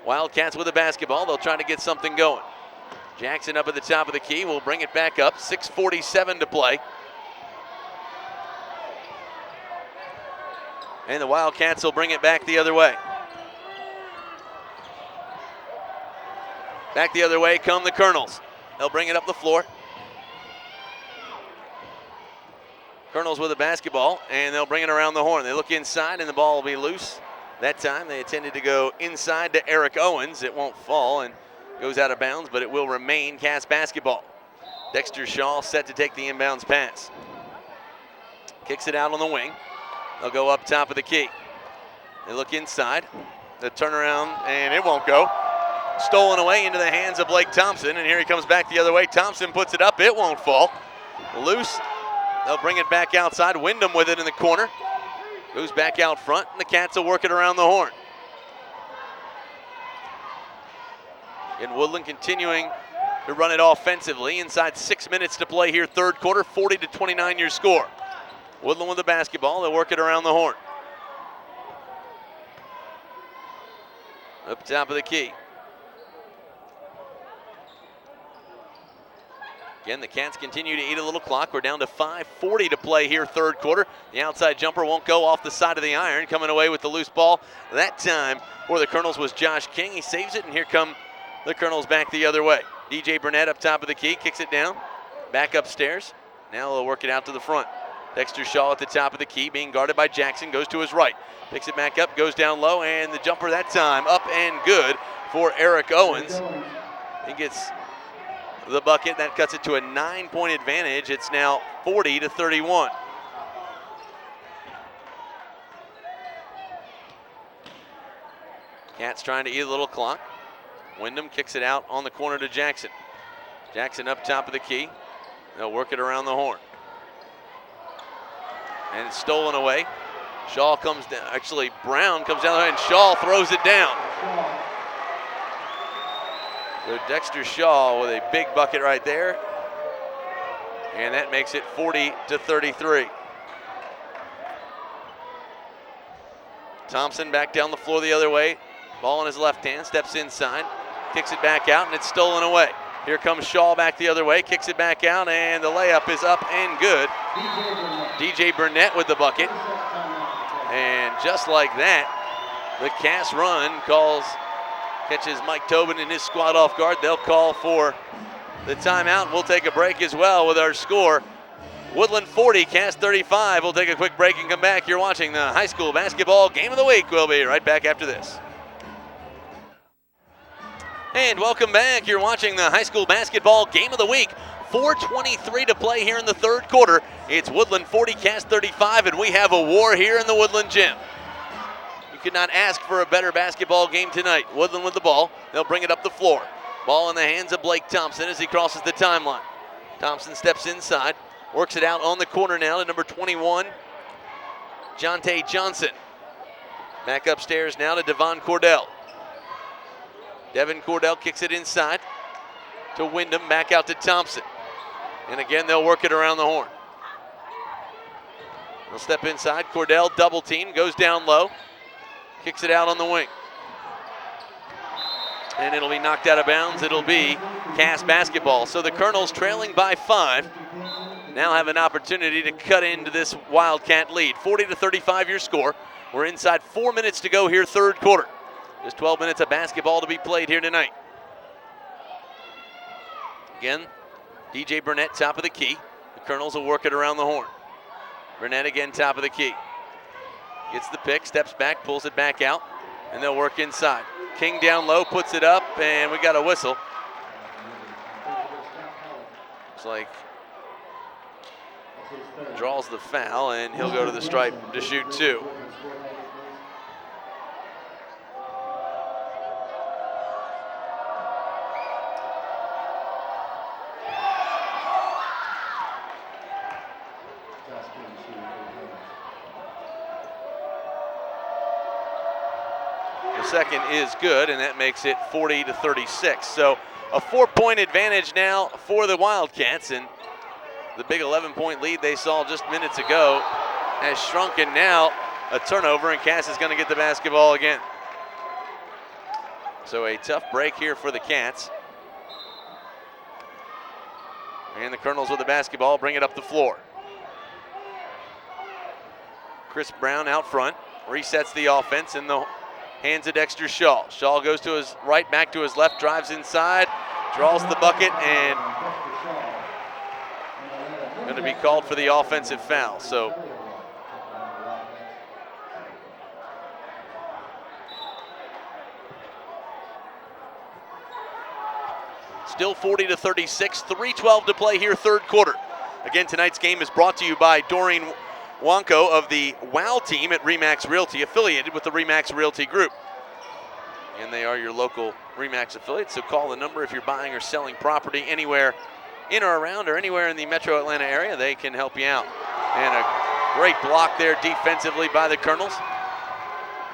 Wildcats with the basketball. They'll try to get something going. Jackson up at the top of the key. Will bring it back up. 6:47 to play. And the Wildcats will bring it back the other way. Back the other way come the Colonels. They'll bring it up the floor. Colonels with the basketball, and they'll bring it around the horn. They look inside, and the ball will be loose. That time they intended to go inside to Eric Owens. It won't fall and goes out of bounds, but it will remain Cass basketball. Dexter Shaw set to take the inbounds pass. Kicks it out on the wing. They'll go up top of the key. They look inside. The turnaround, and it won't go. Stolen away into the hands of Blake Thompson, and here he comes back the other way. Thompson puts it up. It won't fall. Loose. They'll bring it back outside. Wyndham with it in the corner. Goes back out front, and the Cats will work it around the horn. And Woodland continuing to run it offensively. Inside 6 minutes to play here, third quarter, 40-29 your score. Woodland with the basketball. They'll work it around the horn. Up top of the key. Again, the Cats continue to eat a little clock. We're down to 5:40 to play here, third quarter. The outside jumper won't go off the side of the iron. Coming away with the loose ball that time for the Colonels was Josh King. He saves it, and here come the Colonels back the other way. DJ Burnett up top of the key, kicks it down. Back upstairs. Now they'll work it out to the front. Dexter Shaw at the top of the key, being guarded by Jackson, goes to his right. Picks it back up, goes down low, and the jumper that time up and good for Eric Owens. He gets the bucket. That cuts it to a 9-point advantage. It's now 40-31. Cats trying to eat a little clock. Wyndham kicks it out on the corner to Jackson. Jackson up top of the key. They'll work it around the horn. And it's stolen away. Shaw comes down. Actually, Brown comes down and Shaw throws it down. So Dexter Shaw with a big bucket right there. And that makes it 40-33. Thompson back down the floor the other way. Ball in his left hand, steps inside, kicks it back out, and it's stolen away. Here comes Shaw back the other way, kicks it back out, and the layup is up and good. DJ Burnett with the bucket. And just like that, the Cass run catches Mike Tobin and his squad off guard. They'll call for the timeout. We'll take a break as well with our score. Woodland 40, Cass 35. We'll take a quick break and come back. You're watching the high school basketball game of the week. We'll be right back after this. And welcome back. You're watching the high school basketball game of the week. 4:23 to play here in the third quarter. It's Woodland 40, Cass 35, and we have a war here in the Woodland gym. You could not ask for a better basketball game tonight. Woodland with the ball. They'll bring it up the floor. Ball in the hands of Blake Thompson as he crosses the timeline. Thompson steps inside, works it out on the corner now to number 21, Jonte Johnson. Back upstairs now to Devon Cordell. Devin Cordell kicks it inside to Wyndham, back out to Thompson. And again, they'll work it around the horn. They'll step inside. Cordell double team, goes down low, kicks it out on the wing. And it'll be knocked out of bounds. It'll be Cass basketball. So the Colonels trailing by 5 now have an opportunity to cut into this Wildcat lead. 40-35 your score. We're inside 4 minutes to go here, third quarter. Just 12 minutes of basketball to be played here tonight. Again, DJ Burnett top of the key. The Colonels will work it around the horn. Burnett again top of the key. Gets the pick, steps back, pulls it back out, and they'll work inside. King down low, puts it up, and we got a whistle. Looks like draws the foul, and he'll go to the stripe to shoot 2. The second is good, and that makes it 40-36. So a 4-point advantage now for the Wildcats, and the big 11-point lead they saw just minutes ago has shrunken. Now a turnover, and Cass is going to get the basketball again. So a tough break here for the Cats. And the Colonels with the basketball, bring it up the floor. Chris Brown out front, resets the offense in the hands of Dexter Shaw. Shaw goes to his right, back to his left, drives inside, draws the bucket, and going to be called for the offensive foul. So still 40-36, 3:12 to play here, third quarter. Again, tonight's game is brought to you by Doreen Wanko of the WOW team at RE/MAX Realty, affiliated with the RE/MAX Realty Group. And they are your local RE/MAX affiliate, so call the number if you're buying or selling property anywhere in or around or anywhere in the metro Atlanta area. They can help you out. And a great block there defensively by the Colonels.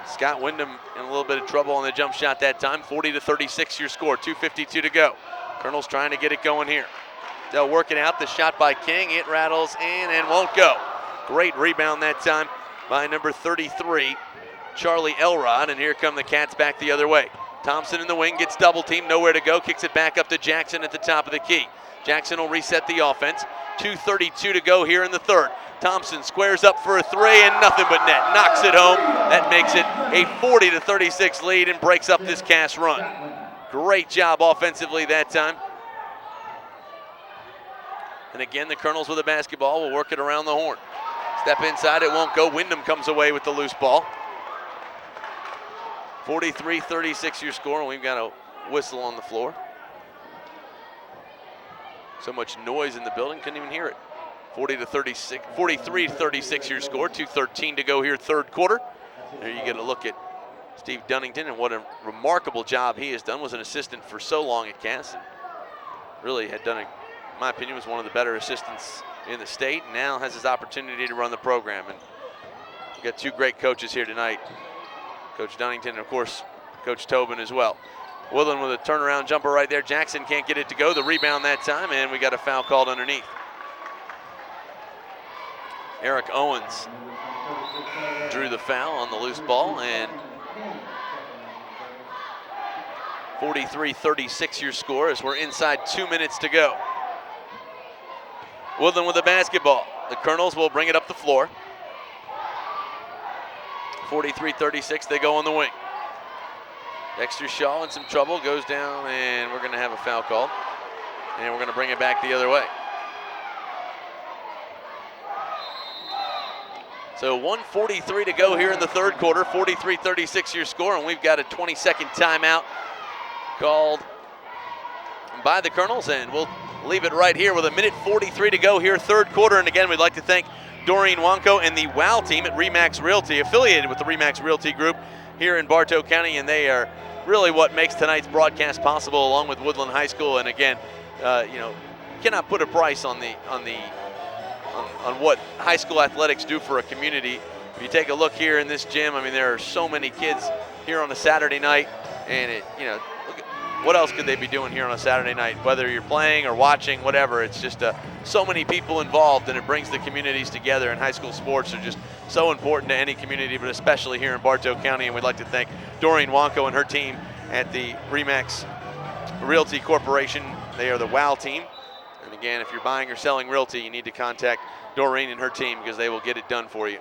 Scott Wyndham in a little bit of trouble on the jump shot that time. 40-36 your score, 2:52 to go. Colonels trying to get it going here. They'll work it out. The shot by King, it rattles in and won't go. Great rebound that time by number 33, Charlie Elrod, and here come the Cats back the other way. Thompson in the wing, gets double teamed, nowhere to go, kicks it back up to Jackson at the top of the key. Jackson will reset the offense. 2:32 to go here in the third. Thompson squares up for a three and nothing but net. Knocks it home. That makes it a 40-36 lead and breaks up this Cass run. Great job offensively that time. And again, the Colonels with the basketball will work it around the horn. Step inside, it won't go. Wyndham comes away with the loose ball. 43-36 your score, and we've got a whistle on the floor. So much noise in the building, couldn't even hear it. 43-36 your score, 2:13 to go here, third quarter. There you get a look at Steve Dunnington and what a remarkable job he has done. Was an assistant for so long at Cass, and really had done, in my opinion, was one of the better assistants in the state, and now has his opportunity to run the program. And we've got two great coaches here tonight. Coach Dunnington and, of course, Coach Tobin as well. Woodland with a turnaround jumper right there. Jackson can't get it to go. The rebound that time, and we got a foul called underneath. Eric Owens drew the foul on the loose ball, and 43-36 your score as we're inside 2 minutes to go. Woodland with the basketball. The Colonels will bring it up the floor. 43-36, they go on the wing. Dexter Shaw in some trouble, goes down, and we're going to have a foul called. And we're going to bring it back the other way. So 1:43 to go here in the third quarter, 43-36 your score, and we've got a 20-second timeout called by the Colonels, and we'll leave it right here with 1:43 to go here, third quarter. And again, we'd like to thank Doreen Wanko and the WOW team at RE/MAX Realty, affiliated with the RE/MAX Realty Group here in Bartow County, and they are really what makes tonight's broadcast possible, along with Woodland High School. And again, cannot put a price on what high school athletics do for a community. If you take a look here in this gym, I mean, there are so many kids here on a Saturday night, and look at what else could they be doing here on a Saturday night? Whether you're playing or watching, whatever, it's just so many people involved, and it brings the communities together. And high school sports are just so important to any community, but especially here in Bartow County. And we'd like to thank Doreen Wanko and her team at the RE/MAX Realty Corporation. They are the WOW team. And again, if you're buying or selling realty, you need to contact Doreen and her team because they will get it done for you.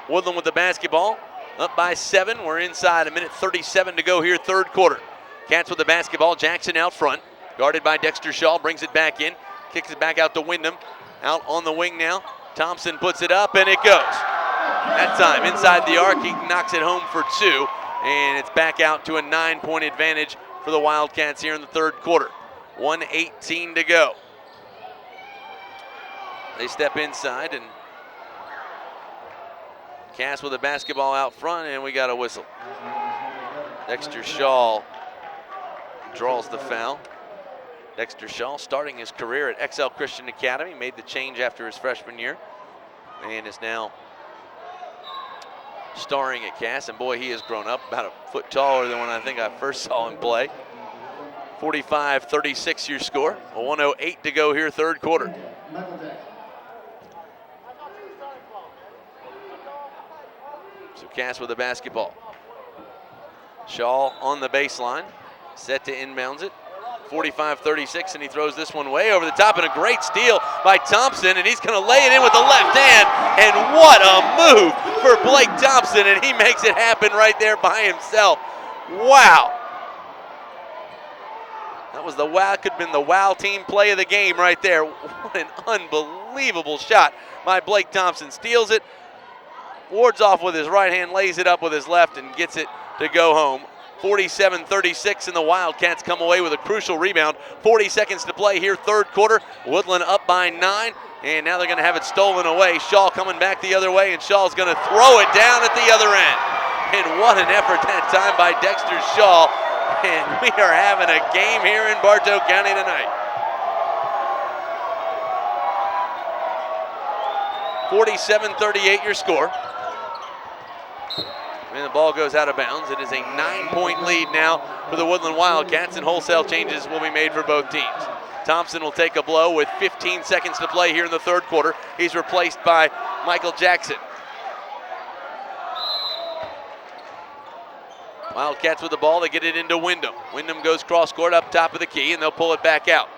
Woodland with the basketball, up by 7. We're inside 1:37 to go here, third quarter. Cats with the basketball, Jackson out front, guarded by Dexter Shaw, brings it back in, kicks it back out to Wyndham. Out on the wing now, Thompson puts it up, and it goes. That time, inside the arc, he knocks it home for 2. And it's back out to a 9-point advantage for the Wildcats here in the third quarter. 1:18 to go. They step inside, and Cass with the basketball out front, and we got a whistle. Dexter Shaw draws the foul. Dexter Shaw starting his career at XL Christian Academy, made the change after his freshman year, and is now starring at Cass. And boy, he has grown up, about a foot taller than when I think I first saw him play. 45-36 your score. A 1:08 to go here, third quarter. So Cass with the basketball. Shaw on the baseline, set to inbounds it. 45-36, and he throws this one way over the top, and a great steal by Thompson, and he's going to lay it in with the left hand, and what a move for Blake Thompson, and he makes it happen right there by himself. Wow. That was could have been the WOW team play of the game right there. What an unbelievable shot by Blake Thompson. Steals it, wards off with his right hand, lays it up with his left, and gets it to go home. 47-36, and the Wildcats come away with a crucial rebound. 40 seconds to play here, third quarter. Woodland up by 9, and now they're going to have it stolen away. Shaw coming back the other way, and Shaw's going to throw it down at the other end. And what an effort that time by Dexter Shaw. And we are having a game here in Bartow County tonight. 47-38 your score. And the ball goes out of bounds. It is a 9-point lead now for the Woodland Wildcats, and wholesale changes will be made for both teams. Thompson will take a blow with 15 seconds to play here in the third quarter. He's replaced by Michael Jackson. Wildcats with the ball, they get it into Wyndham. Wyndham goes cross court up top of the key, and they'll pull it back out.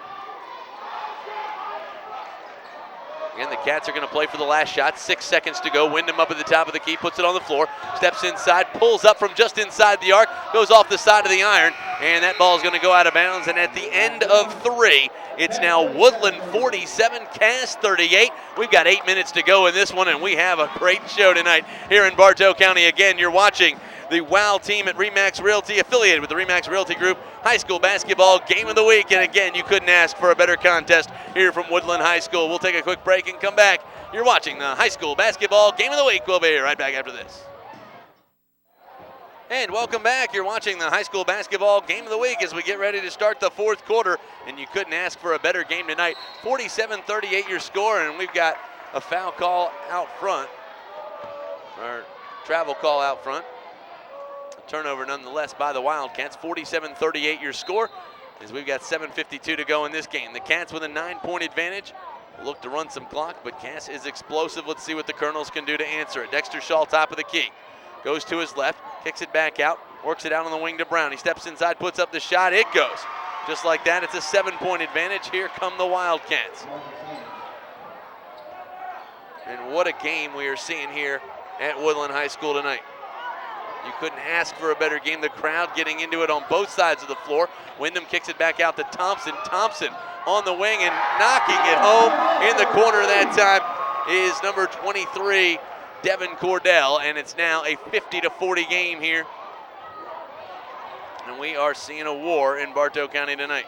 Again, the Cats are going to play for the last shot. 6 seconds to go. Wyndham up at the top of the key, puts it on the floor, steps inside, pulls up from just inside the arc, goes off the side of the iron, and that ball is going to go out of bounds. And at the end of 3, it's now Woodland 47, Cass 38. We've got 8 minutes to go in this one, and we have a great show tonight here in Bartow County. Again, you're watching the WOW team at RE/MAX Realty, affiliated with the RE/MAX Realty Group, high school basketball game of the week. And again, you couldn't ask for a better contest here from Woodland High School. We'll take a quick break and come back. You're watching the high school basketball game of the week. We'll be right back after this. And welcome back. You're watching the high school basketball game of the week as we get ready to start the fourth quarter. And you couldn't ask for a better game tonight. 47-38 your score, and we've got a foul call out front, or travel call out front. Turnover nonetheless by the Wildcats. 47-38 your score, as we've got 7:52 to go in this game. The Cats with a 9-point advantage. Look to run some clock, but Cass is explosive. Let's see what the Colonels can do to answer it. Dexter Shaw, top of the key. Goes to his left, kicks it back out, works it out on the wing to Brown. He steps inside, puts up the shot. It goes. Just like that, it's a 7-point advantage. Here come the Wildcats. And what a game we are seeing here at Woodland High School tonight. You couldn't ask for a better game. The crowd getting into it on both sides of the floor. Wyndham kicks it back out to Thompson. Thompson on the wing and knocking it home in the corner that time is number 23, Devin Cordell, and it's now a 50-40 game here. And we are seeing a war in Bartow County tonight.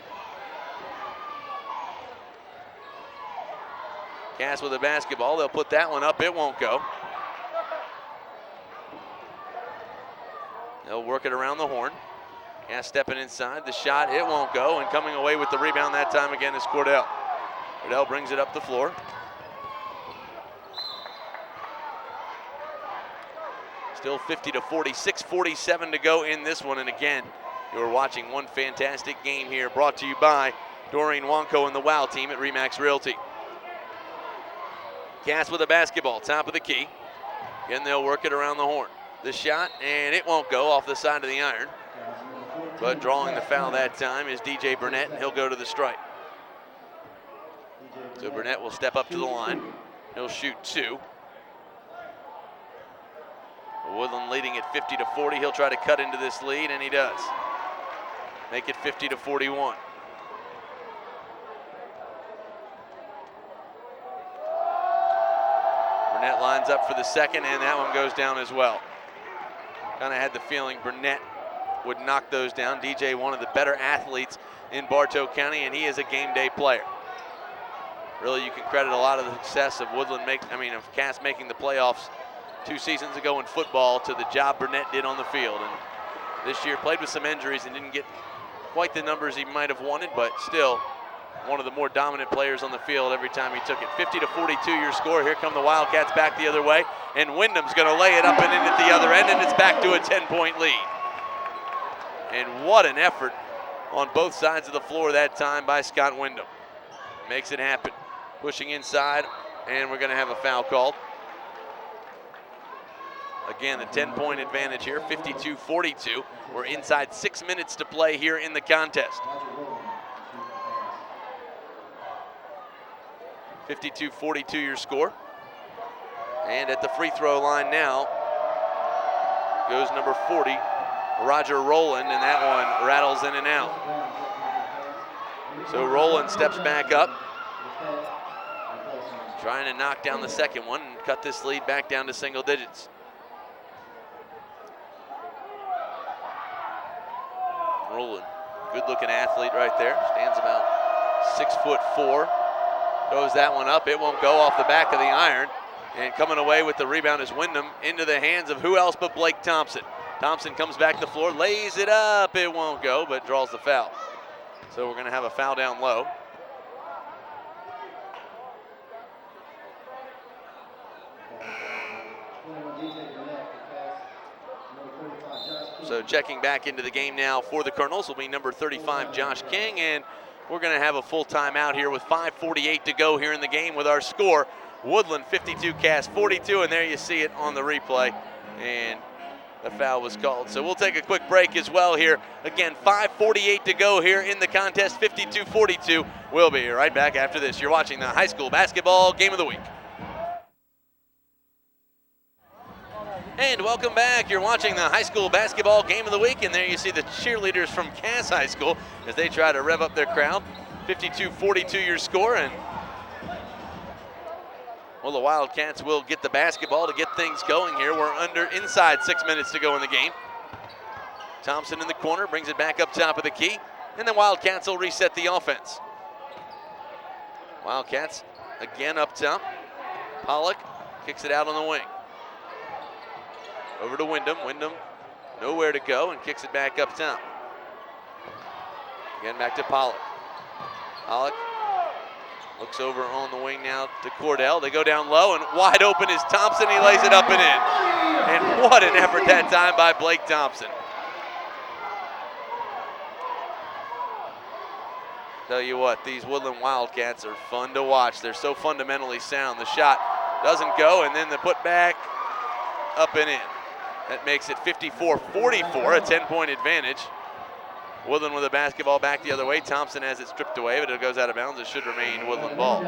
Cass with the basketball. They'll put that one up. It won't go. They'll work it around the horn. Cass stepping inside. The shot, it won't go. And coming away with the rebound that time again is Cordell. Cordell brings it up the floor. Still 50-40, 6:47 to go in this one. And again, you're watching one fantastic game here, brought to you by Doreen Wonko and the WOW team at RE/MAX Realty. Cass with the basketball, top of the key. Again, they'll work it around the horn. The shot, and it won't go, off the side of the iron. But drawing the foul that time is DJ Burnett, and he'll go to the strike. So Burnett will step up to the line. He'll shoot 2. Woodland leading at 50-40. He'll try to cut into this lead, and he does. Make it 50-41. Burnett lines up for the second, and that one goes down as well. Kind of had the feeling Burnett would knock those down. DJ, one of the better athletes in Bartow County, and he is a game day player. Really, you can credit a lot of the success of of Cass making the playoffs 2 seasons ago in football to the job Burnett did on the field. And this year played with some injuries and didn't get quite the numbers he might have wanted, but still one of the more dominant players on the field every time he took it. 50-42 your score. Here come the Wildcats back the other way, and Wyndham's going to lay it up and in at the other end, and it's back to a 10-point lead. And what an effort on both sides of the floor that time by Scott Wyndham. Makes it happen. Pushing inside, and we're going to have a foul called. Again, a 10-point advantage here, 52-42. We're inside 6 minutes to play here in the contest. 52-42 your score. And at the free throw line now goes number 40, Roger Rowland, and that one rattles in and out. So Rowland steps back up, trying to knock down the second one and cut this lead back down to single digits. Rowland, good-looking athlete right there. Stands about 6'4". Throws that one up. It won't go off the back of the iron. And coming away with the rebound is Wyndham into the hands of who else but Blake Thompson. Thompson comes back to the floor, lays it up. It won't go, but draws the foul. So we're going to have a foul down low. So checking back into the game now for the Colonels will be number 35, Josh King, and we're going to have a full timeout here with 5:48 to go here in the game with our score. Woodland 52, Cass 42, and there you see it on the replay, and the foul was called. So we'll take a quick break as well here. Again, 5:48 to go here in the contest, 52-42. We'll be right back after this. You're watching the high school basketball game of the week. And welcome back. You're watching the high school basketball game of the week, and there you see the cheerleaders from Cass High School as they try to rev up their crowd. 52-42 your score, and well, the Wildcats will get the basketball to get things going here. We're inside 6 minutes to go in the game. Thompson in the corner brings it back up top of the key, and the Wildcats will reset the offense. Wildcats again up top. Pollock kicks it out on the wing. Over to Wyndham. Wyndham nowhere to go and kicks it back up top. Again back to Pollock. Pollock looks over on the wing now to Cordell. They go down low, and wide open is Thompson. He lays it up and in. And what an effort that time by Blake Thompson. Tell you what, these Woodland Wildcats are fun to watch. They're so fundamentally sound. The shot doesn't go, and then the putback up and in. That makes it 54-44, a 10-point advantage. Woodland with the basketball back the other way. Thompson has it stripped away, but it goes out of bounds. It should remain Woodland ball.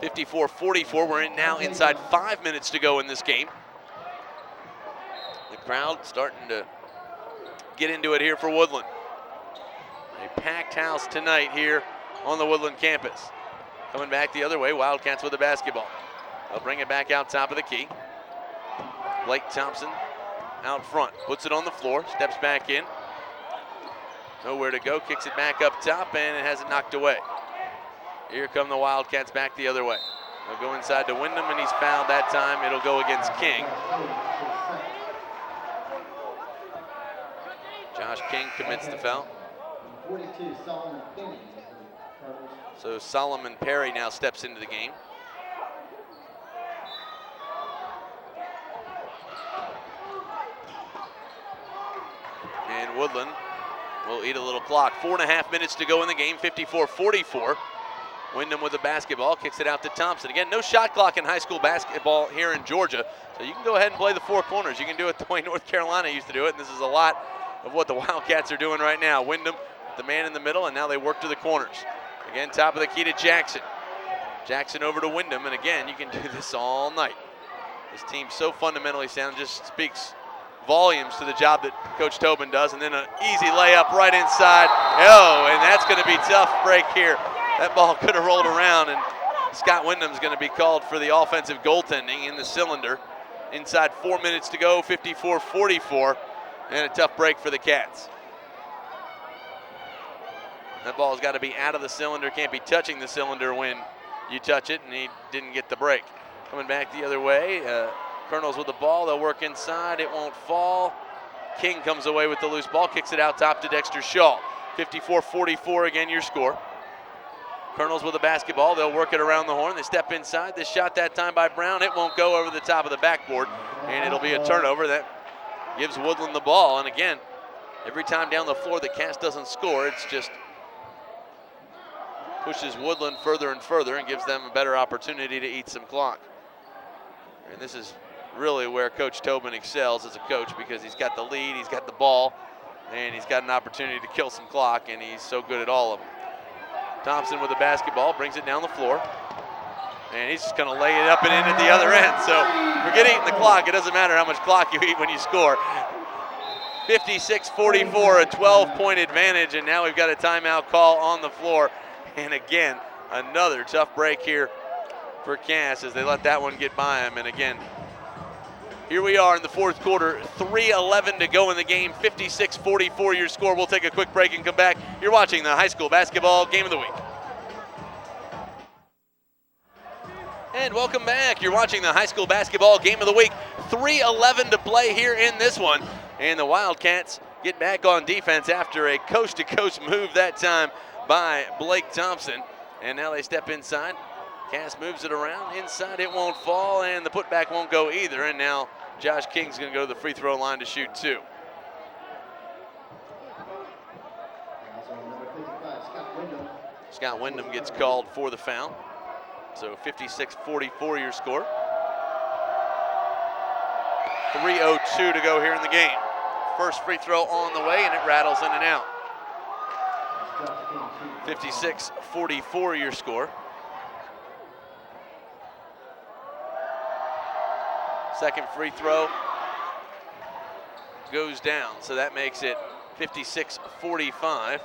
54-44, we're now inside 5 minutes to go in this game. The crowd starting to get into it here for Woodland. A packed house tonight here on the Woodland campus. Coming back the other way, Wildcats with the basketball. They'll bring it back out top of the key. Blake Thompson out front, puts it on the floor, steps back in. Nowhere to go, kicks it back up top, and it has it knocked away. Here come the Wildcats back the other way. They'll go inside to Wyndham, and he's fouled that time. It'll go against King. Josh King commits the foul. 42, Solomon Penny. So Solomon Perry now steps into the game. And Woodland will eat a little clock. 4.5 minutes to go in the game, 54-44. Wyndham with the basketball, kicks it out to Thompson. Again, no shot clock in high school basketball here in Georgia, so you can go ahead and play the four corners. You can do it the way North Carolina used to do it, and this is a lot of what the Wildcats are doing right now. Wyndham, the man in the middle, and now they work to the corners. Again, top of the key to Jackson. Jackson over to Wyndham, and again, you can do this all night. This team's so fundamentally sound, just speaks volumes to the job that Coach Tobin does, and then an easy layup right inside. Oh, and that's going to be tough break here. That ball could have rolled around, and Scott Wyndham's going to be called for the offensive goaltending in the cylinder. inside 4 minutes to go, 54-44, and a tough break for the Cats. That ball's got to be out of the cylinder, can't be touching the cylinder when you touch it, and he didn't get the break. Coming back the other way, Colonels with the ball, they'll work inside, it won't fall. King comes away with the loose ball, kicks it out top to Dexter Shaw. 54-44 again, your score. Colonels with the basketball, they'll work it around the horn, they step inside. This shot that time by Brown, it won't go over the top of the backboard, and it'll be a turnover that gives Woodland the ball. And again, every time down the floor the Cass doesn't score, it's just pushes Woodland further and further and gives them a better opportunity to eat some clock. And this is really where Coach Tobin excels as a coach, because he's got the lead, he's got the ball, and he's got an opportunity to kill some clock, and he's so good at all of them. Thompson with the basketball, brings it down the floor, and he's just going to lay it up and in at the other end. So forget eating the clock. It doesn't matter how much clock you eat when you score. 56-44, a 12-point advantage, and now we've got a timeout call on the floor. And again, another tough break here for Cass as they let that one get by him. And again, here we are in the fourth quarter, 3:11 to go in the game, 56-44 your score. We'll take a quick break and come back. You're watching the high school basketball game of the week. And welcome back. You're watching the high school basketball game of the week. 3:11 to play here in this one. And the Wildcats get back on defense after a coast-to-coast move that time by Blake Thompson. And now they step inside. Cass moves it around. Inside, it won't fall, and the putback won't go either. And now Josh King's going to go to the free throw line to shoot two. Scott Wyndham gets called for the foul. So 56-44 your score. 3:02 to go here in the game. First free throw on the way, and it rattles in and out. 56-44 your score. Second free throw goes down, so that makes it 56-45.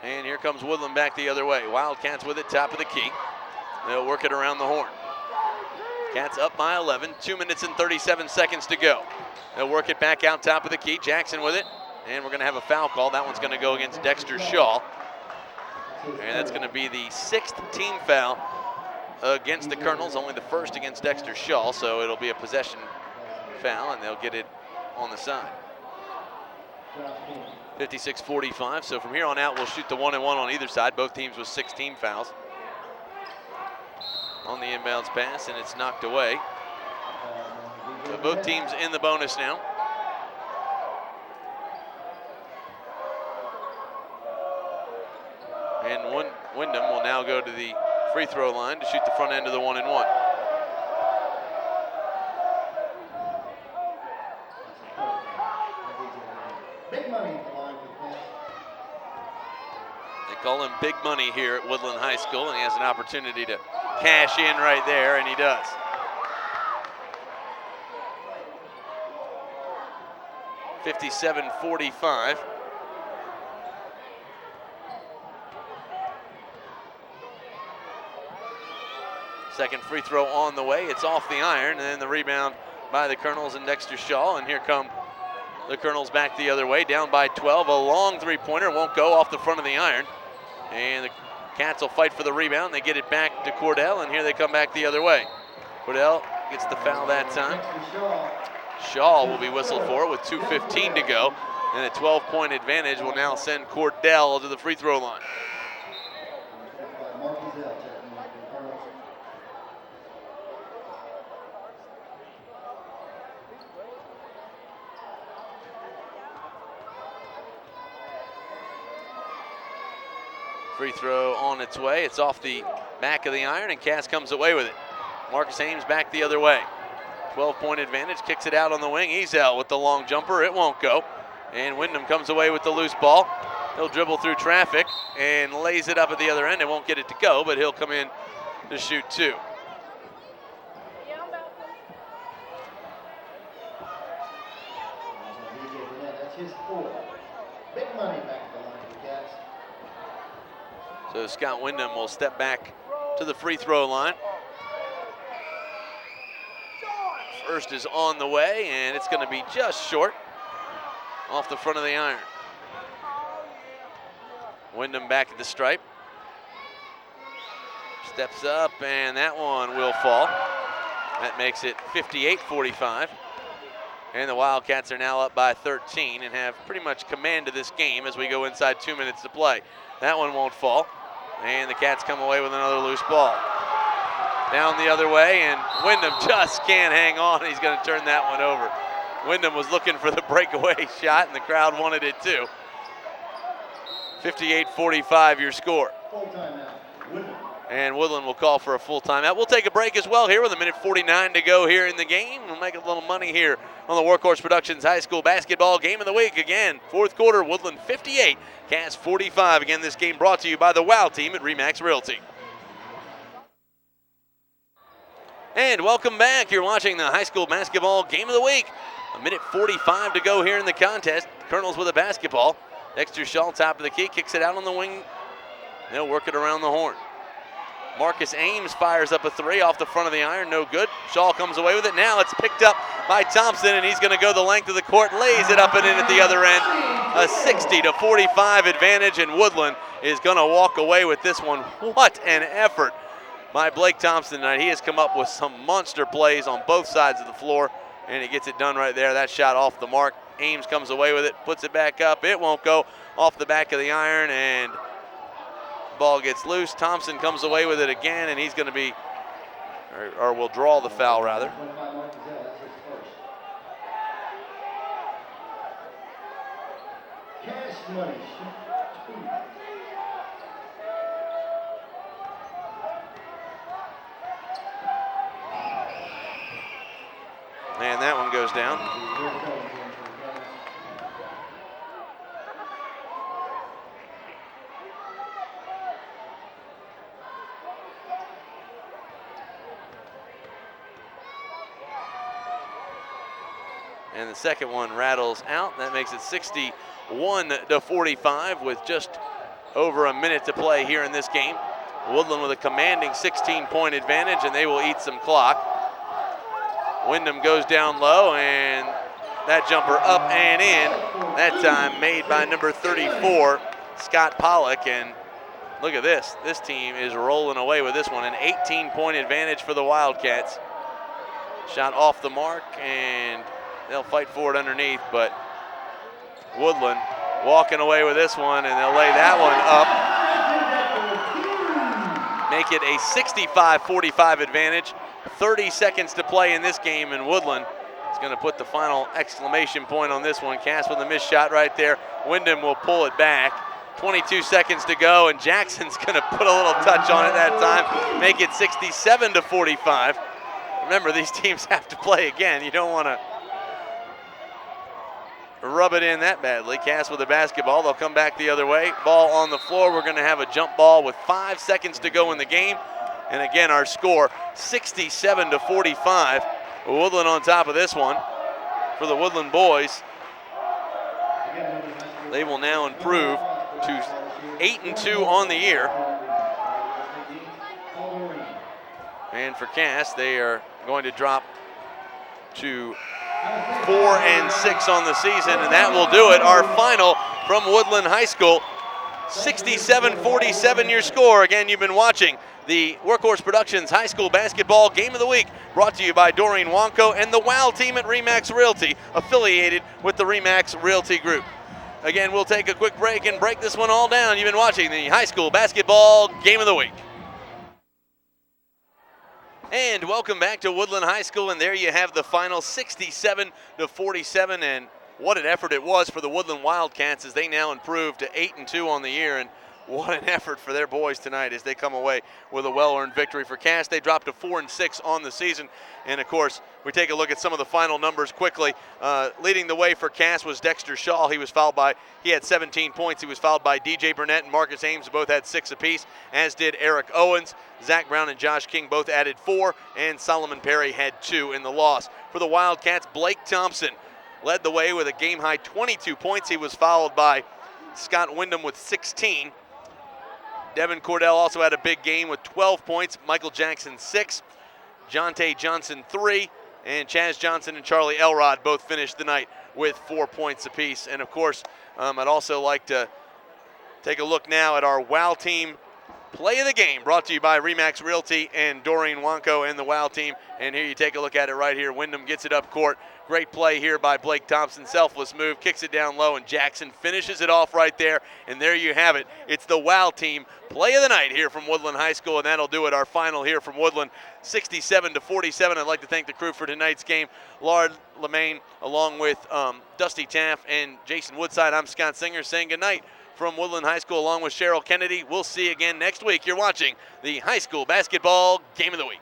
And here comes Woodland back the other way. Wildcats with it, top of the key. They'll work it around the horn. Cats up by 11, 2 minutes and 37 seconds to go. They'll work it back out top of the key. Jackson with it, and we're going to have a foul call. That one's going to go against Dexter Shaw. And that's going to be the 6th team foul against the Colonels, only the first against Dexter Shaw, so it'll be a possession foul, and they'll get it on the side. 56-45, so from here on out, we'll shoot the 1-and-1 on either side. Both teams with 6 team fouls. On the inbounds pass, and it's knocked away. So both teams in the bonus now. And Wyndham will now go to the free throw line to shoot the front end of the 1-and-1. They call him Big Money here at Woodland High School, and he has an opportunity to cash in right there, and he does. $57-45. Second free throw on the way. It's off the iron, and then the rebound by the Colonels and Dexter Shaw, and here come the Colonels back the other way, down by 12. A long three-pointer won't go off the front of the iron, and the Cats will fight for the rebound. They get it back to Cordell, and here they come back the other way. Cordell gets the foul that time. Shaw will be whistled for with 2:15 to go, and a 12-point advantage will now send Cordell to the free throw line. Free throw on its way. It's off the back of the iron, and Cass comes away with it. Marcus Ames back the other way. 12-point advantage, kicks it out on the wing. Ezel with the long jumper. It won't go. And Wyndham comes away with the loose ball. He'll dribble through traffic and lays it up at the other end. It won't get it to go, but he'll come in to shoot two. his fourth. Big money back to the line for the Cats. So Scott Wyndham will step back to the free throw line. First is on the way, and it's going to be just short off the front of the iron. Wyndham back at the stripe. Steps up, and that one will fall. That makes it 58-45. And the Wildcats are now up by 13 and have pretty much command of this game as we go inside 2 minutes to play. That one won't fall. And the Cats come away with another loose ball. Down the other way, and Wyndham just can't hang on. He's going to turn that one over. Wyndham was looking for the breakaway shot, and the crowd wanted it too. 58-45 your score. Full timeout. Woodland. And Woodland will call for a full timeout. We'll take a break as well here with 1:49 to go here in the game. We'll make a little money here on the Workhorse Productions High School Basketball Game of the Week. Again, fourth quarter, Woodland 58, Cass 45. Again, this game brought to you by the WOW team at RE/MAX Realty. And welcome back. You're watching the High School Basketball Game of the Week. 1:45 to go here in the contest. Colonels with a basketball. Dexter Shaw, top of the key, kicks it out on the wing. They'll work it around the horn. Marcus Ames fires up a three off the front of the iron, no good. Shaw comes away with it. Now it's picked up by Thompson, and he's going to go the length of the court, lays it up and in at the other end. A 60-45 advantage, and Woodland is going to walk away with this one. What an effort by Blake Thompson tonight. He has come up with some monster plays on both sides of the floor, and he gets it done right there. That shot off the mark. Ames comes away with it, puts it back up. It won't go off the back of the iron, and ball gets loose. Thompson comes away with it again, and he's going to be, or will draw the foul rather. 25 Mark Gazelle, that's his first. Cash money. Shoot 2. And that one goes down. And the second one rattles out. That makes it 61-45 with just over a minute to play here in this game. Woodland with a commanding 16-point advantage, and they will eat some clock. Wyndham goes down low, and that jumper up and in. That time made by number 34, Scott Pollock. And look at this. This team is rolling away with this one. An 18-point advantage for the Wildcats. Shot off the mark, and they'll fight for it underneath, but Woodland walking away with this one, and they'll lay that one up. Make it a 65-45 advantage. 30 seconds to play in this game, and Woodland is going to put the final exclamation point on this one. Cass with a missed shot right there. Wyndham will pull it back. 22 seconds to go, and Jackson's going to put a little touch on it that time. Make it 67-45. Remember, these teams have to play again. You don't want to rub it in that badly. Cass with the basketball. They'll come back the other way. Ball on the floor. We're going to have a jump ball with 5 seconds to go in the game. And again, our score, 67-45. Woodland on top of this one for the Woodland boys. They will now improve to 8-2 on the year. And for Cass, they are going to drop to 4-6 on the season, and that will do it. Our final from Woodland High School, 67-47 your score. Again, you've been watching the Workhorse Productions High School Basketball Game of the Week, brought to you by Doreen Wonko and the WOW team at RE/MAX Realty, affiliated with the RE/MAX Realty Group. Again, we'll take a quick break and break this one all down. You've been watching the High School Basketball Game of the Week. And welcome back to Woodland High School, and there you have the final 67-47, and what an effort it was for the Woodland Wildcats as they now improve to 8-2 on the year. And what an effort for their boys tonight as they come away with a well-earned victory. For Cass, they dropped to 4-6 on the season. And of course, we take a look at some of the final numbers quickly. Leading the way for Cass was Dexter Shaw. He had 17 points. He was fouled by DJ Burnett and Marcus Ames, both had 6 apiece, as did Eric Owens. Zach Brown and Josh King both added 4, and Solomon Perry had 2 in the loss. For the Wildcats, Blake Thompson led the way with a game-high 22 points. He was followed by Scott Wyndham with 16. Devin Cordell also had a big game with 12 points. Michael Jackson 6. Jonte Johnson 3. And Chaz Johnson and Charlie Elrod both finished the night with 4 points apiece. And of course, I'd also like to take a look now at our WOW team play of the game, brought to you by Remax Realty and Doreen Wanko and the WOW team. And here you take a look at it right here. Wyndham gets it up court. Great play here by Blake Thompson. Selfless move, kicks it down low, and Jackson finishes it off right there. And there you have it. It's the WOW team play of the night here from Woodland High School, and that'll do it. Our final here from Woodland, 67-47. I'd like to thank the crew for tonight's game. Lard Lemaine, along with Dusty Taff and Jason Woodside. I'm Scott Singer saying goodnight from Woodland High School along with Cheryl Kennedy. We'll see you again next week. You're watching the high school basketball game of the week.